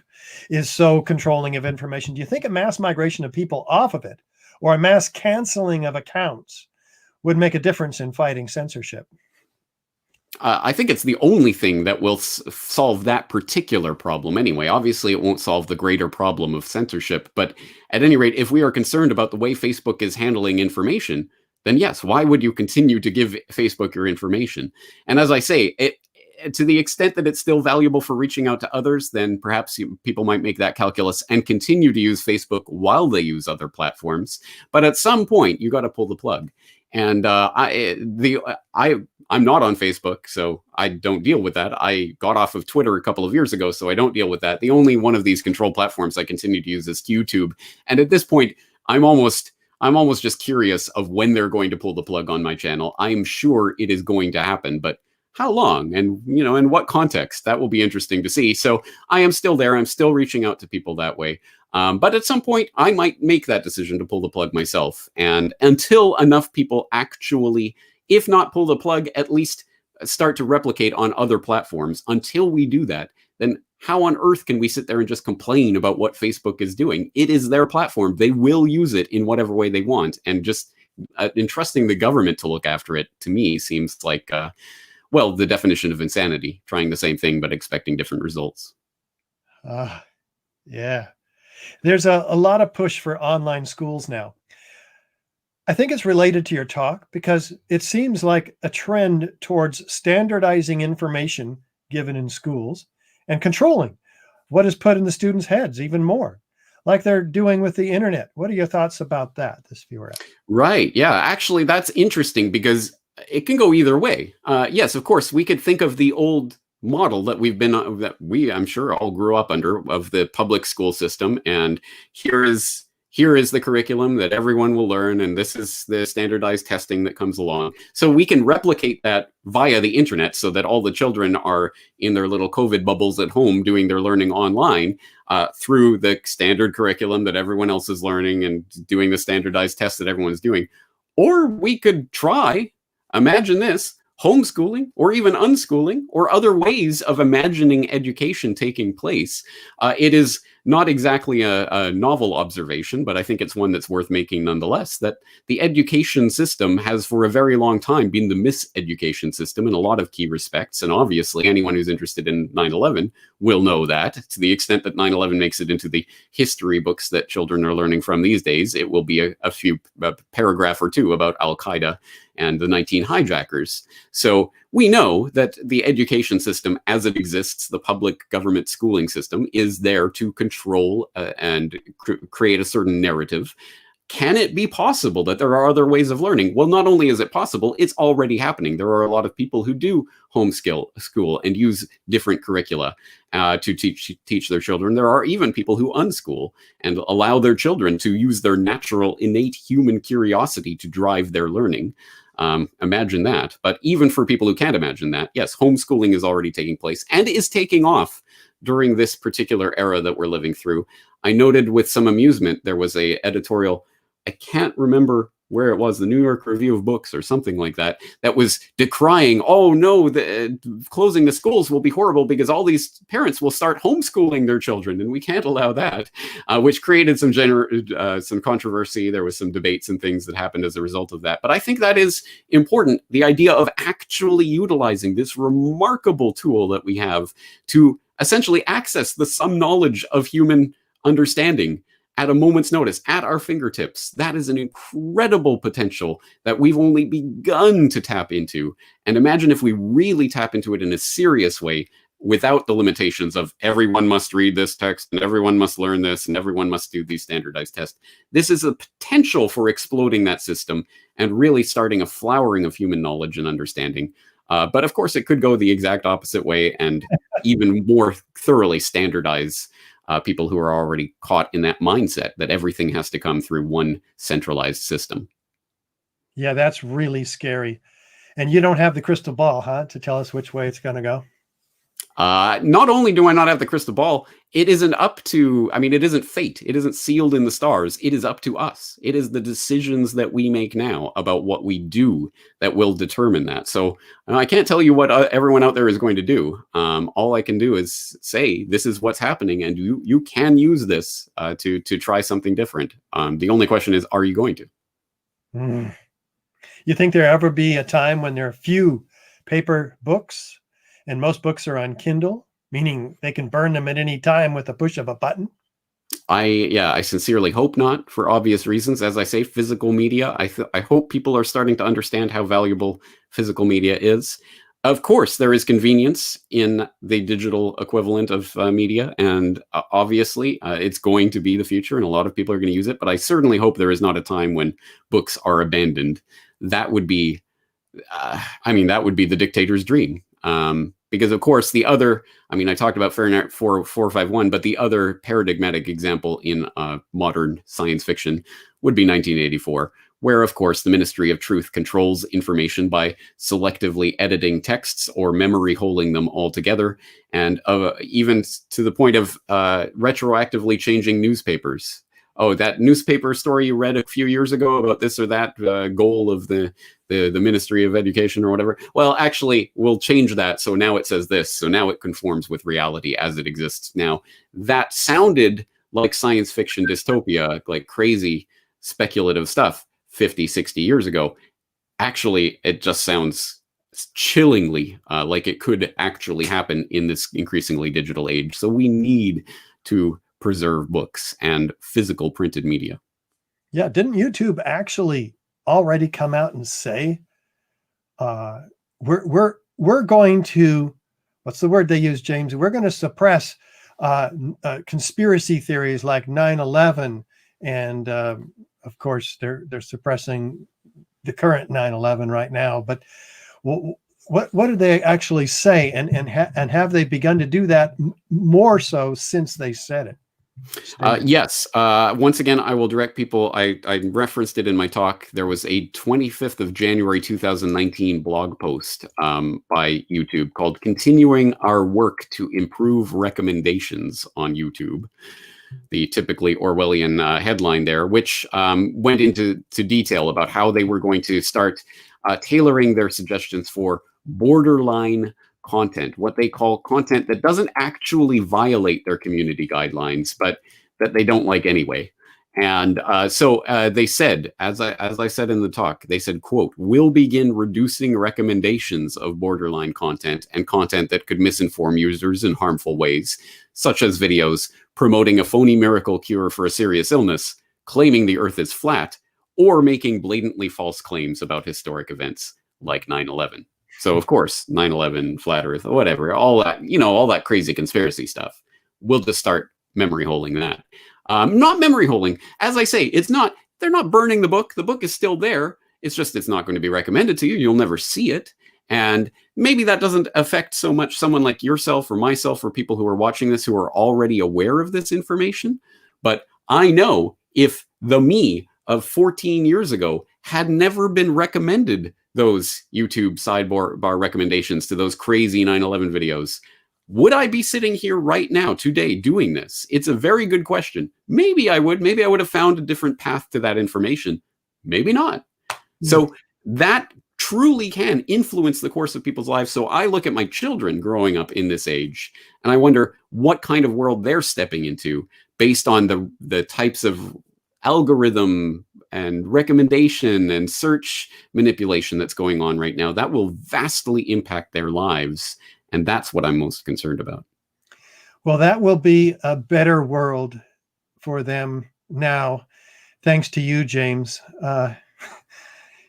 is so controlling of information, do you think a mass migration of people off of it or a mass canceling of accounts would make a difference in fighting censorship? I think it's the only thing that will solve that particular problem anyway. Obviously, it won't solve the greater problem of censorship. But at any rate, if we are concerned about the way Facebook is handling information, then yes, why would you continue to give Facebook your information? And as I say, to the extent that it's still valuable for reaching out to others, then perhaps people might make that calculus and continue to use Facebook while they use other platforms. But at some point, you got to pull the plug. And I'm not on Facebook, so I don't deal with that. I got off of Twitter a couple of years ago, so I don't deal with that. The only one of these control platforms I continue to use is YouTube. And at this point, I'm almost just curious of when they're going to pull the plug on my channel. I'm sure it is going to happen, but how long and, in what context? That will be interesting to see. So I am still there. I'm still reaching out to people that way. But at some point, I might make that decision to pull the plug myself. And until enough people actually, if not pull the plug, at least start to replicate on other platforms, until we do that, then how on earth can we sit there and just complain about what Facebook is doing? It is their platform. They will use it in whatever way they want. And just entrusting the government to look after it, to me, seems like, the definition of insanity, trying the same thing but expecting different results. Yeah. There's a lot of push for online schools now. I think it's related to your talk because it seems like a trend towards standardizing information given in schools and controlling what is put in the students' heads even more, like they're doing with the internet. What are your thoughts about that, this viewer? Right. Yeah, actually, that's interesting because it can go either way. Yes, of course, we could think of the old model that I'm sure all grew up under, of the public school system. And here is the curriculum that everyone will learn. And this is the standardized testing that comes along. So we can replicate that via the internet so that all the children are in their little COVID bubbles at home doing their learning online through the standard curriculum that everyone else is learning and doing the standardized tests that everyone's doing. Or we could imagine this, homeschooling or even unschooling or other ways of imagining education taking place. It is not exactly a novel observation, but I think it's one that's worth making nonetheless, that the education system has for a very long time been the miseducation system in a lot of key respects. And obviously anyone who's interested in 9/11 will know that. To the extent that 9/11 makes it into the history books that children are learning from these days, it will be a paragraph or two about Al-Qaeda and the 19 hijackers. So we know that the education system as it exists, the public government schooling system, is there to control and create a certain narrative. Can it be possible that there are other ways of learning? Well, not only is it possible, it's already happening. There are a lot of people who do homeschool and use different curricula to teach their children. There are even people who unschool and allow their children to use their natural, innate human curiosity to drive their learning. Imagine that. But even for people who can't imagine that, yes, homeschooling is already taking place and is taking off during this particular era that we're living through. I noted with some amusement, there was a editorial, I can't remember where it was, the New York Review of Books or something like that, that was decrying, oh no, closing the schools will be horrible because all these parents will start homeschooling their children and we can't allow that, which created some controversy. There was some debates and things that happened as a result of that. But I think that is important, the idea of actually utilizing this remarkable tool that we have to essentially access the sum knowledge of human understanding at a moment's notice, at our fingertips. That is an incredible potential that we've only begun to tap into. And imagine if we really tap into it in a serious way without the limitations of everyone must read this text and everyone must learn this and everyone must do these standardized tests. This is a potential for exploding that system and really starting a flowering of human knowledge and understanding. But of course, it could go the exact opposite way and even more thoroughly standardize people who are already caught in that mindset that everything has to come through one centralized system. Yeah, that's really scary. And you don't have the crystal ball, huh, to tell us which way it's going to go? Not only do I not have the crystal ball, it isn't up to, I mean, it isn't fate. It isn't sealed in the stars. It is up to us. It is the decisions that we make now about what we do that will determine that. So I can't tell you what everyone out there is going to do. All I can do is say, this is what's happening, and you can use this to try something different. The only question is, are you going to? You think there'll ever be a time when there are few paper books and most books are on Kindle, meaning they can burn them at any time with the push of a button? I sincerely hope not, for obvious reasons. As I say, physical media, I hope people are starting to understand how valuable physical media is. Of course, there is convenience in the digital equivalent of media, and obviously it's going to be the future, and a lot of people are going to use it, but I certainly hope there is not a time when books are abandoned. That would be, that would be the dictator's dream. Because of course the other, I talked about Fahrenheit 451, but the other paradigmatic example in modern science fiction would be 1984, where of course the Ministry of Truth controls information by selectively editing texts or memory holing them all together, and even to the point of retroactively changing newspapers. Oh, that newspaper story you read a few years ago about this or that goal of the Ministry of Education or whatever. Well, actually, we'll change that. So now it says this. So now it conforms with reality as it exists now. That sounded like science fiction dystopia, like crazy speculative stuff 50, 60 years ago. Actually, it just sounds chillingly like it could actually happen in this increasingly digital age. So we need to preserve books and physical printed media. Yeah, didn't YouTube actually already come out and say we're going to, what's the word they use, James? We're going to suppress conspiracy theories like 9/11, and of course they're suppressing the current 9/11 right now. But what did they actually say, and have they begun to do that more so since they said it? Yes. Once again, I will direct people. I referenced it in my talk. There was a 25th of January 2019 blog post by YouTube called "Continuing Our Work to Improve Recommendations on YouTube." The typically Orwellian headline there, which went into detail about how they were going to start tailoring their suggestions for borderline content, what they call content that doesn't actually violate their community guidelines, but that they don't like anyway. And so they said, as I said in the talk, they said, quote, "We'll begin reducing recommendations of borderline content and content that could misinform users in harmful ways, such as videos promoting a phony miracle cure for a serious illness, claiming the earth is flat, or making blatantly false claims about historic events like 9/11. So of course, 9/11, flat earth, whatever, all that, all that crazy conspiracy stuff. We'll just start memory holing that. Not memory holing. As I say, they're not burning the book. The book is still there. It's just, it's not going to be recommended to you. You'll never see it. And maybe that doesn't affect so much someone like yourself or myself or people who are watching this who are already aware of this information. But I know if the me of 14 years ago had never been recommended those YouTube sidebar recommendations to those crazy 9/11 videos, would I be sitting here right now today doing this? It's a very good question. Maybe I would. Maybe I would have found a different path to that information. Maybe not. So that truly can influence the course of people's lives. So I look at my children growing up in this age, and I wonder what kind of world they're stepping into based on the types of algorithm and recommendation and search manipulation that's going on right now. That will vastly impact their lives. And that's what I'm most concerned about. Well, that will be a better world for them now, thanks to you, James.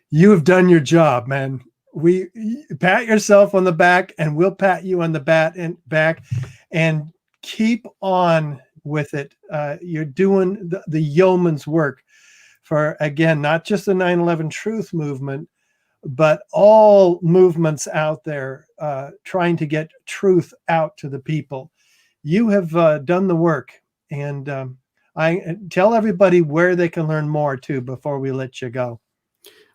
You have done your job, man. We pat yourself on the back, and we'll pat you on the back, and keep on with it. You're doing the yeoman's work for, again, not just the 9/11 truth movement, but all movements out there trying to get truth out to the people. You have done the work, and I tell everybody where they can learn more too before we let you go.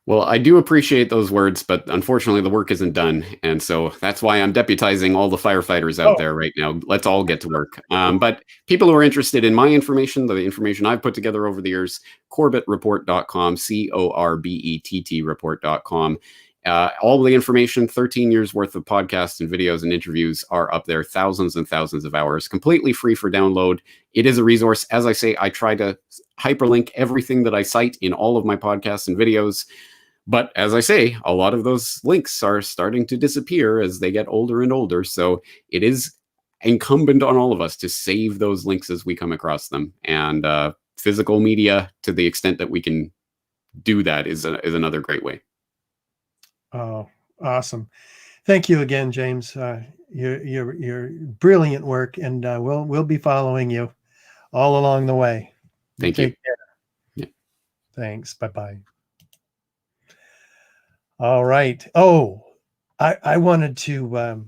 Well, I do appreciate those words, but unfortunately the work isn't done. And so that's why I'm deputizing all the firefighters out there right now. Let's all get to work. But people who are interested in my information, the information I've put together over the years, corbettreport.com, CORBETT report.com. All the information, 13 years worth of podcasts and videos and interviews are up there, thousands and thousands of hours, completely free for download. It is a resource. As I say, I try to hyperlink everything that I cite in all of my podcasts and videos. But as I say, a lot of those links are starting to disappear as they get older and older. So it is incumbent on all of us to save those links as we come across them. And physical media, to the extent that we can do that, is another great way. Oh, awesome. Thank you again, James. Your brilliant work, and we'll be following you all along the way. Thank you. Take care. Yeah. Thanks. Bye-bye. All right. Oh, I wanted to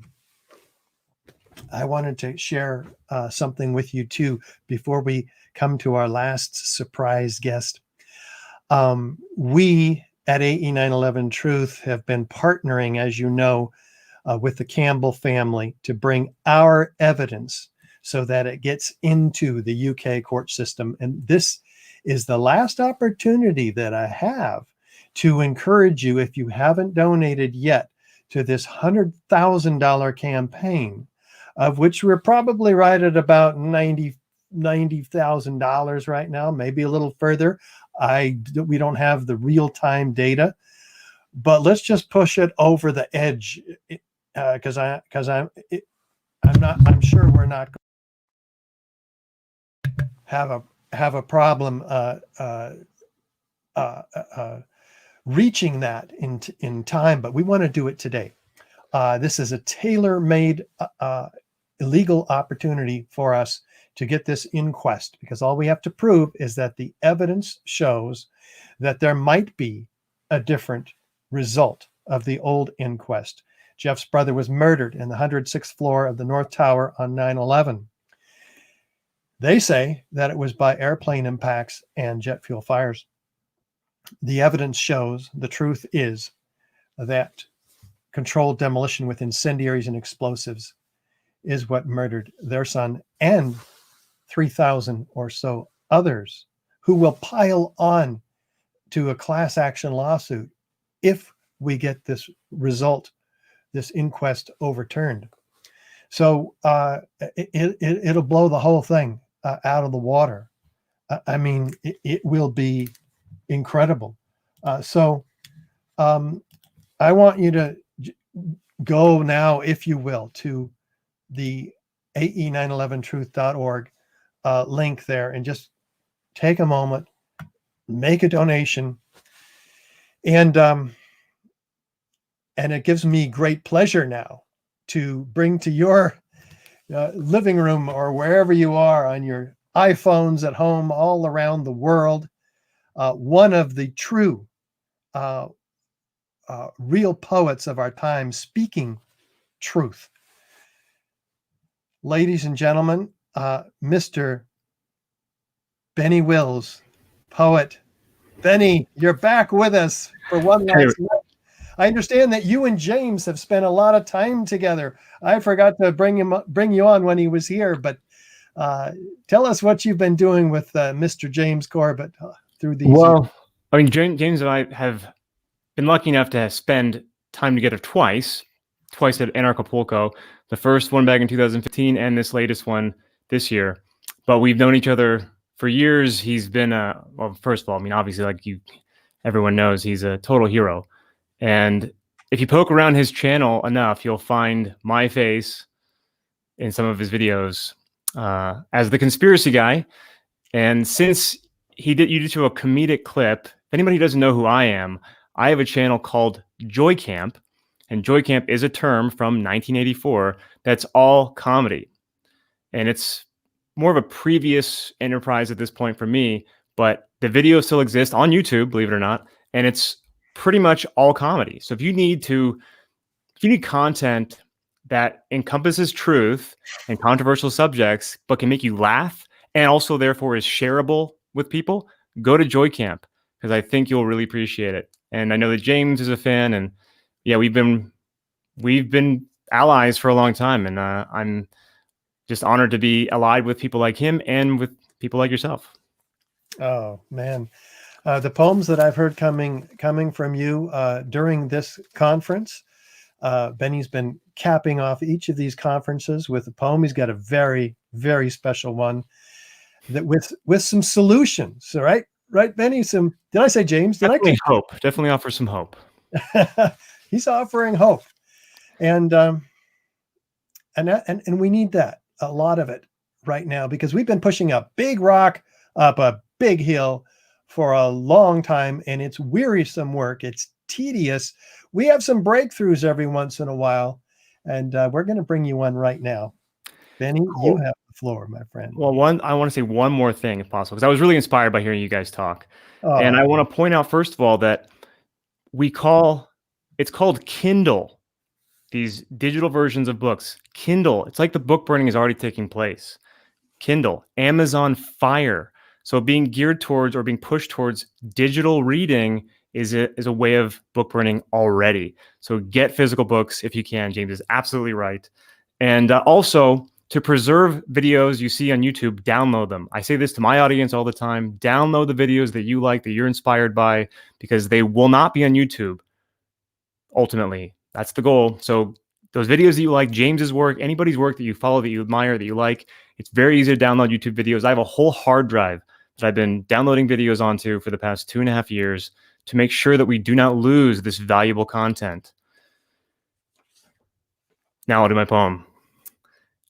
share something with you too before we come to our last surprise guest. We at AE 911 Truth have been partnering, as you know, with the Campbell family to bring our evidence so that it gets into the UK court system. And this is the last opportunity that I have to encourage you, if you haven't donated yet, to this $100,000 campaign, of which we're probably right at about $90,000 right now, maybe a little further. We don't have the real-time data, but let's just push it over the edge, because I'm sure we're not going to have a problem reaching that in time, but we want to do it today. This is a tailor-made legal opportunity for us to get this inquest, because all we have to prove is that the evidence shows that there might be a different result of the old inquest. Jeff's brother was murdered in the 106th floor of the North Tower on 9/11. They say that it was by airplane impacts and jet fuel fires. The evidence shows the truth is that controlled demolition with incendiaries and explosives is what murdered their son and 3,000 or so others who will pile on to a class action lawsuit if we get this result, this inquest, overturned. So it'll blow the whole thing out of the water. I mean, it will be incredible. So I want you to go now, if you will, to the ae911truth.org link there and just take a moment, make a donation, and it gives me great pleasure now to bring to your living room or wherever you are on your iPhones at home all around the world, one of the true real poets of our time speaking truth. Ladies and gentlemen, Mr. Benny Wills, poet. Benny, you're back with us for one last night. I understand that you and James have spent a lot of time together. I forgot to bring you on when he was here, but tell us what you've been doing with Mr. James Corbett through these. Well, I mean, James and I have been lucky enough to spend time together twice at Anarchapulco. The first one back in 2015 and this latest one this year. But we've known each other for years. He's been well, first of all, I mean, obviously, like everyone knows, he's a total hero. And if you poke around his channel enough, you'll find my face in some of his videos as the conspiracy guy. And since you did to a comedic clip, if anybody doesn't know who I am, I have a channel called Joy Camp. And Joy Camp is a term from 1984 that's all comedy. And it's more of a previous enterprise at this point for me, but the videos still exist on YouTube, believe it or not, and it's pretty much all comedy. So if you need content that encompasses truth and controversial subjects, but can make you laugh and also therefore is shareable with people, go to Joy Camp, because I think you'll really appreciate it. And I know that James is a fan, and yeah, we've been allies for a long time, and I'm just honored to be allied with people like him and with people like yourself. Oh man, the poems that I've heard coming from you during this conference, Benny's been capping off each of these conferences with a poem. He's got a very, very special one that with some solutions. All right, Benny. Did I say James? Definitely hope. Definitely offer some hope. He's offering hope, and we need that, a lot of it right now, because we've been pushing a big rock up a big hill for a long time, and it's wearisome work. It's tedious. We have some breakthroughs every once in a while, and we're going to bring you one right now. Benny, you have the floor, my friend. Well, I want to say one more thing, if possible, because I was really inspired by hearing you guys talk. And I want to point out, first of all, that it's called Kindle. These digital versions of books, Kindle. It's like the book burning is already taking place. Kindle, Amazon Fire. So being geared towards or being pushed towards digital reading is a way of book burning already. So get physical books if you can. James is absolutely right. And also, to preserve videos you see on YouTube, download them. I say this to my audience all the time. Download the videos that you like, that you're inspired by, because they will not be on YouTube. Ultimately, that's the goal. So those videos that you like, James's work, anybody's work that you follow, that you admire, that you like, it's very easy to download YouTube videos. I have a whole hard drive that I've been downloading videos onto for the past 2.5 years to make sure that we do not lose this valuable content. Now I'll do my poem.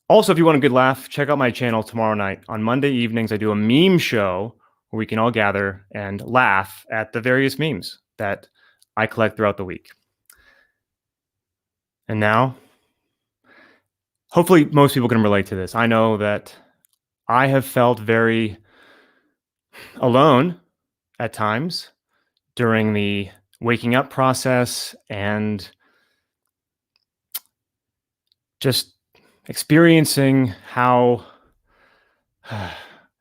Also, if you want a good laugh, check out my channel tomorrow night. On Monday evenings, I do a meme show where we can all gather and laugh at the various memes that I collect throughout the week. And now, hopefully most people can relate to this. I know that I have felt very alone at times during the waking up process and just experiencing how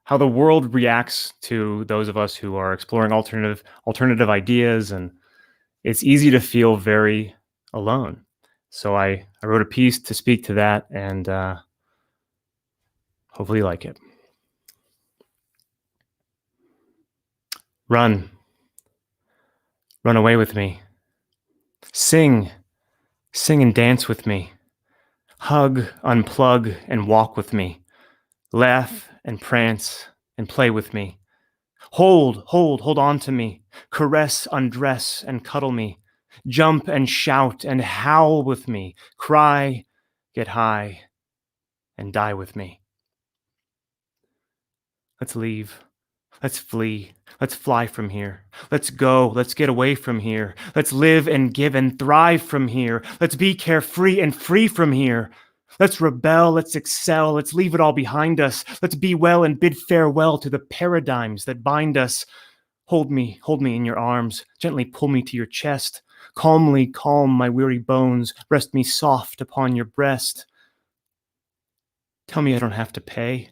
the world reacts to those of us who are exploring alternative ideas, and it's easy to feel very alone. So I wrote a piece to speak to that, and hopefully you like it. Run away with me. Sing and dance with me. Hug, unplug, and walk with me. Laugh and prance and play with me. Hold on to me. Caress, undress, and cuddle me. Jump and shout and howl with me. Cry, get high, and die with me. Let's leave. Let's flee. Let's fly from here. Let's go. Let's get away from here. Let's live and give and thrive from here. Let's be carefree and free from here. Let's rebel. Let's excel. Let's leave it all behind us. Let's be well and bid farewell to the paradigms that bind us. Hold me in your arms. Gently pull me to your chest. Calmly calm my weary bones. Rest me soft upon your breast. Tell me I don't have to pay.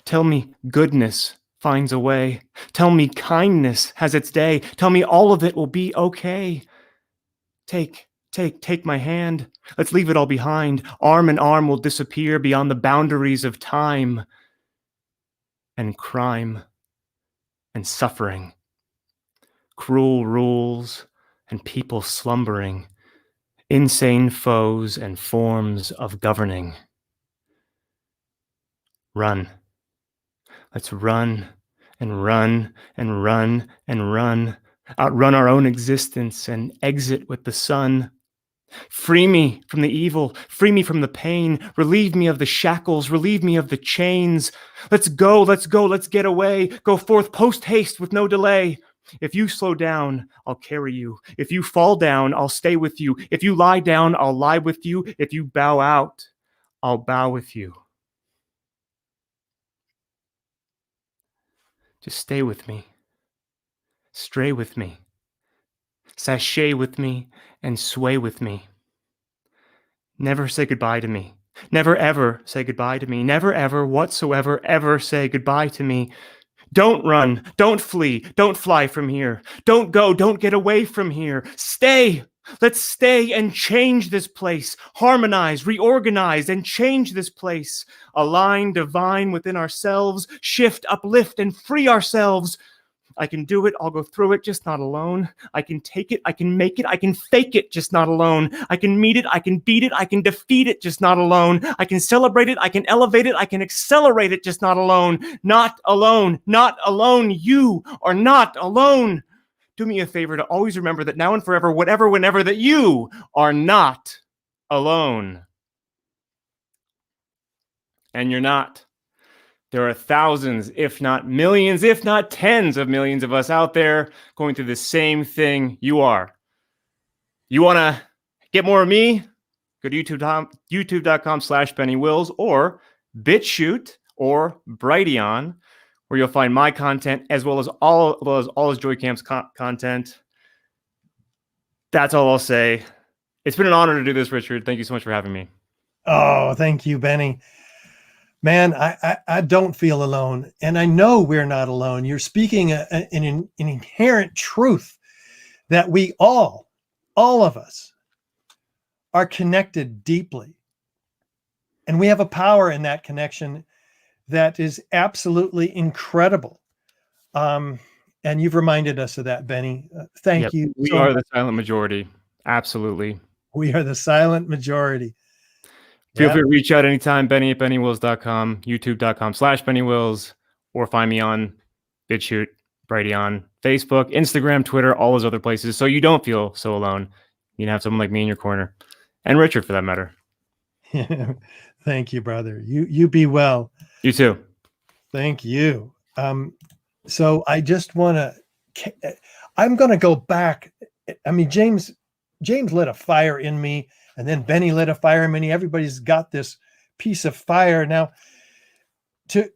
Tell me goodness finds a way. Tell me kindness has its day. Tell me all of it will be okay. Take my hand. Let's leave it all behind. Arm in arm will disappear beyond the boundaries of time and crime and suffering. Cruel rules and people slumbering. Insane foes and forms of governing. Run. Let's run and run and run and run. Outrun our own existence and exit with the sun. Free me from the evil. Free me from the pain. Relieve me of the shackles. Relieve me of the chains. Let's go. Let's get away. Go forth post haste with no delay. If you slow down, I'll carry you. If you fall down, I'll stay with you. If you lie down, I'll lie with you. If you bow out, I'll bow with you. Just stay with me, stray with me, sashay with me, and sway with me. Never say goodbye to me. Never ever say goodbye to me. Never ever whatsoever ever say goodbye to me. Don't run. Don't flee. Don't fly from here. Don't go. Don't get away from here. Stay. Let's stay and change this place. Harmonize, reorganize, and change this place. Align divine within ourselves. Shift, uplift, and free ourselves. I can do it. I'll go through it, just not alone. I can take it. I can make it. I can fake it, just not alone. I can meet it. I can beat it. I can defeat it, just not alone. I can celebrate it. I can elevate it. I can accelerate it, just not alone. Not alone. Not alone. You are not alone. Do me a favor to always remember that now and forever, whatever, whenever, that you are not alone. And you're not. There are thousands, if not millions, if not tens of millions of us out there going through the same thing you are. You want to get more of me? Go to youtube.com/BennyWills or BitChute or Brighteon, where you'll find my content as well as all his Joy Camp's content. That's all I'll say. It's been an honor to do this, Richard. Thank you so much for having me. Oh, thank you, Benny. Man, I don't feel alone, and I know we're not alone. You're speaking an inherent truth that we all of us, are connected deeply, and we have a power in that connection that is absolutely incredible. And you've reminded us of that, Benny. Thank you. We are the silent majority. Absolutely. We are the silent majority. Feel free to reach out anytime, Benny at BennyWills.com, youtube.com/BennyWills, or find me on BitChute, Brighteon, Facebook, Instagram, Twitter, all those other places, so you don't feel so alone. You can have someone like me in your corner, and Richard for that matter. Thank you, brother. You be well. You too. Thank you. So I just want to, I'm going to go back. I mean, James lit a fire in me, and then Benny lit a fire in me. Everybody's got this piece of fire. Now, to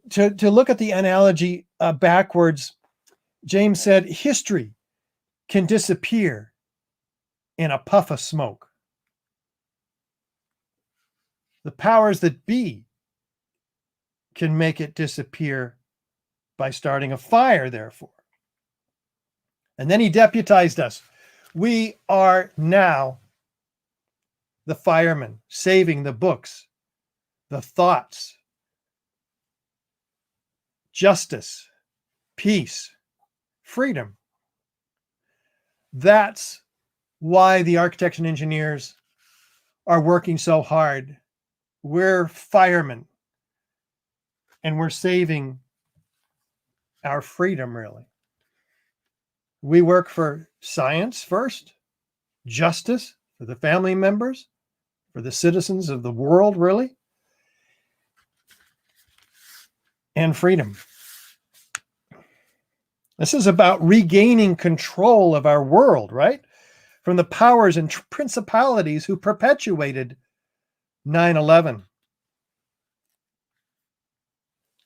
look at the analogy backwards, James said, history can disappear in a puff of smoke. The powers that be can make it disappear by starting a fire, therefore. And then he deputized us. We are now the firemen, saving the books, the thoughts, justice, peace, freedom. That's why the architects and engineers are working so hard. We're firemen, and we're saving our freedom, really. We work for science first, justice for the family members, for the citizens of the world, really, and freedom. This is about regaining control of our world, right? From the powers and principalities who perpetuated 9/11.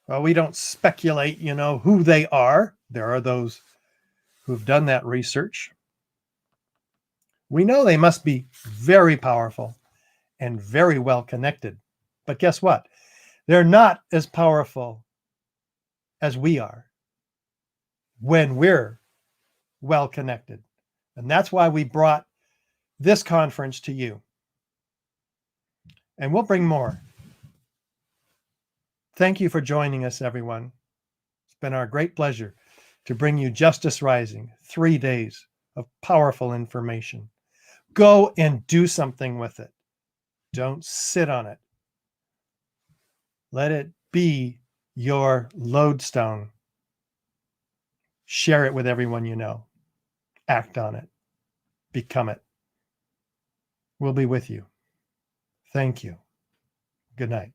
Well, we don't speculate, who they are. There are those who've done that research. We know they must be very powerful and very well connected. But guess what? They're not as powerful as we are when we're well connected. And that's why we brought this conference to you. And we'll bring more. Thank you for joining us, everyone. It's been our great pleasure to bring you Justice Rising, 3 days of powerful information. Go and do something with it. Don't sit on it. Let it be your lodestone. Share it with everyone you know. Act on it. Become it. We'll be with you. Thank you. Good night.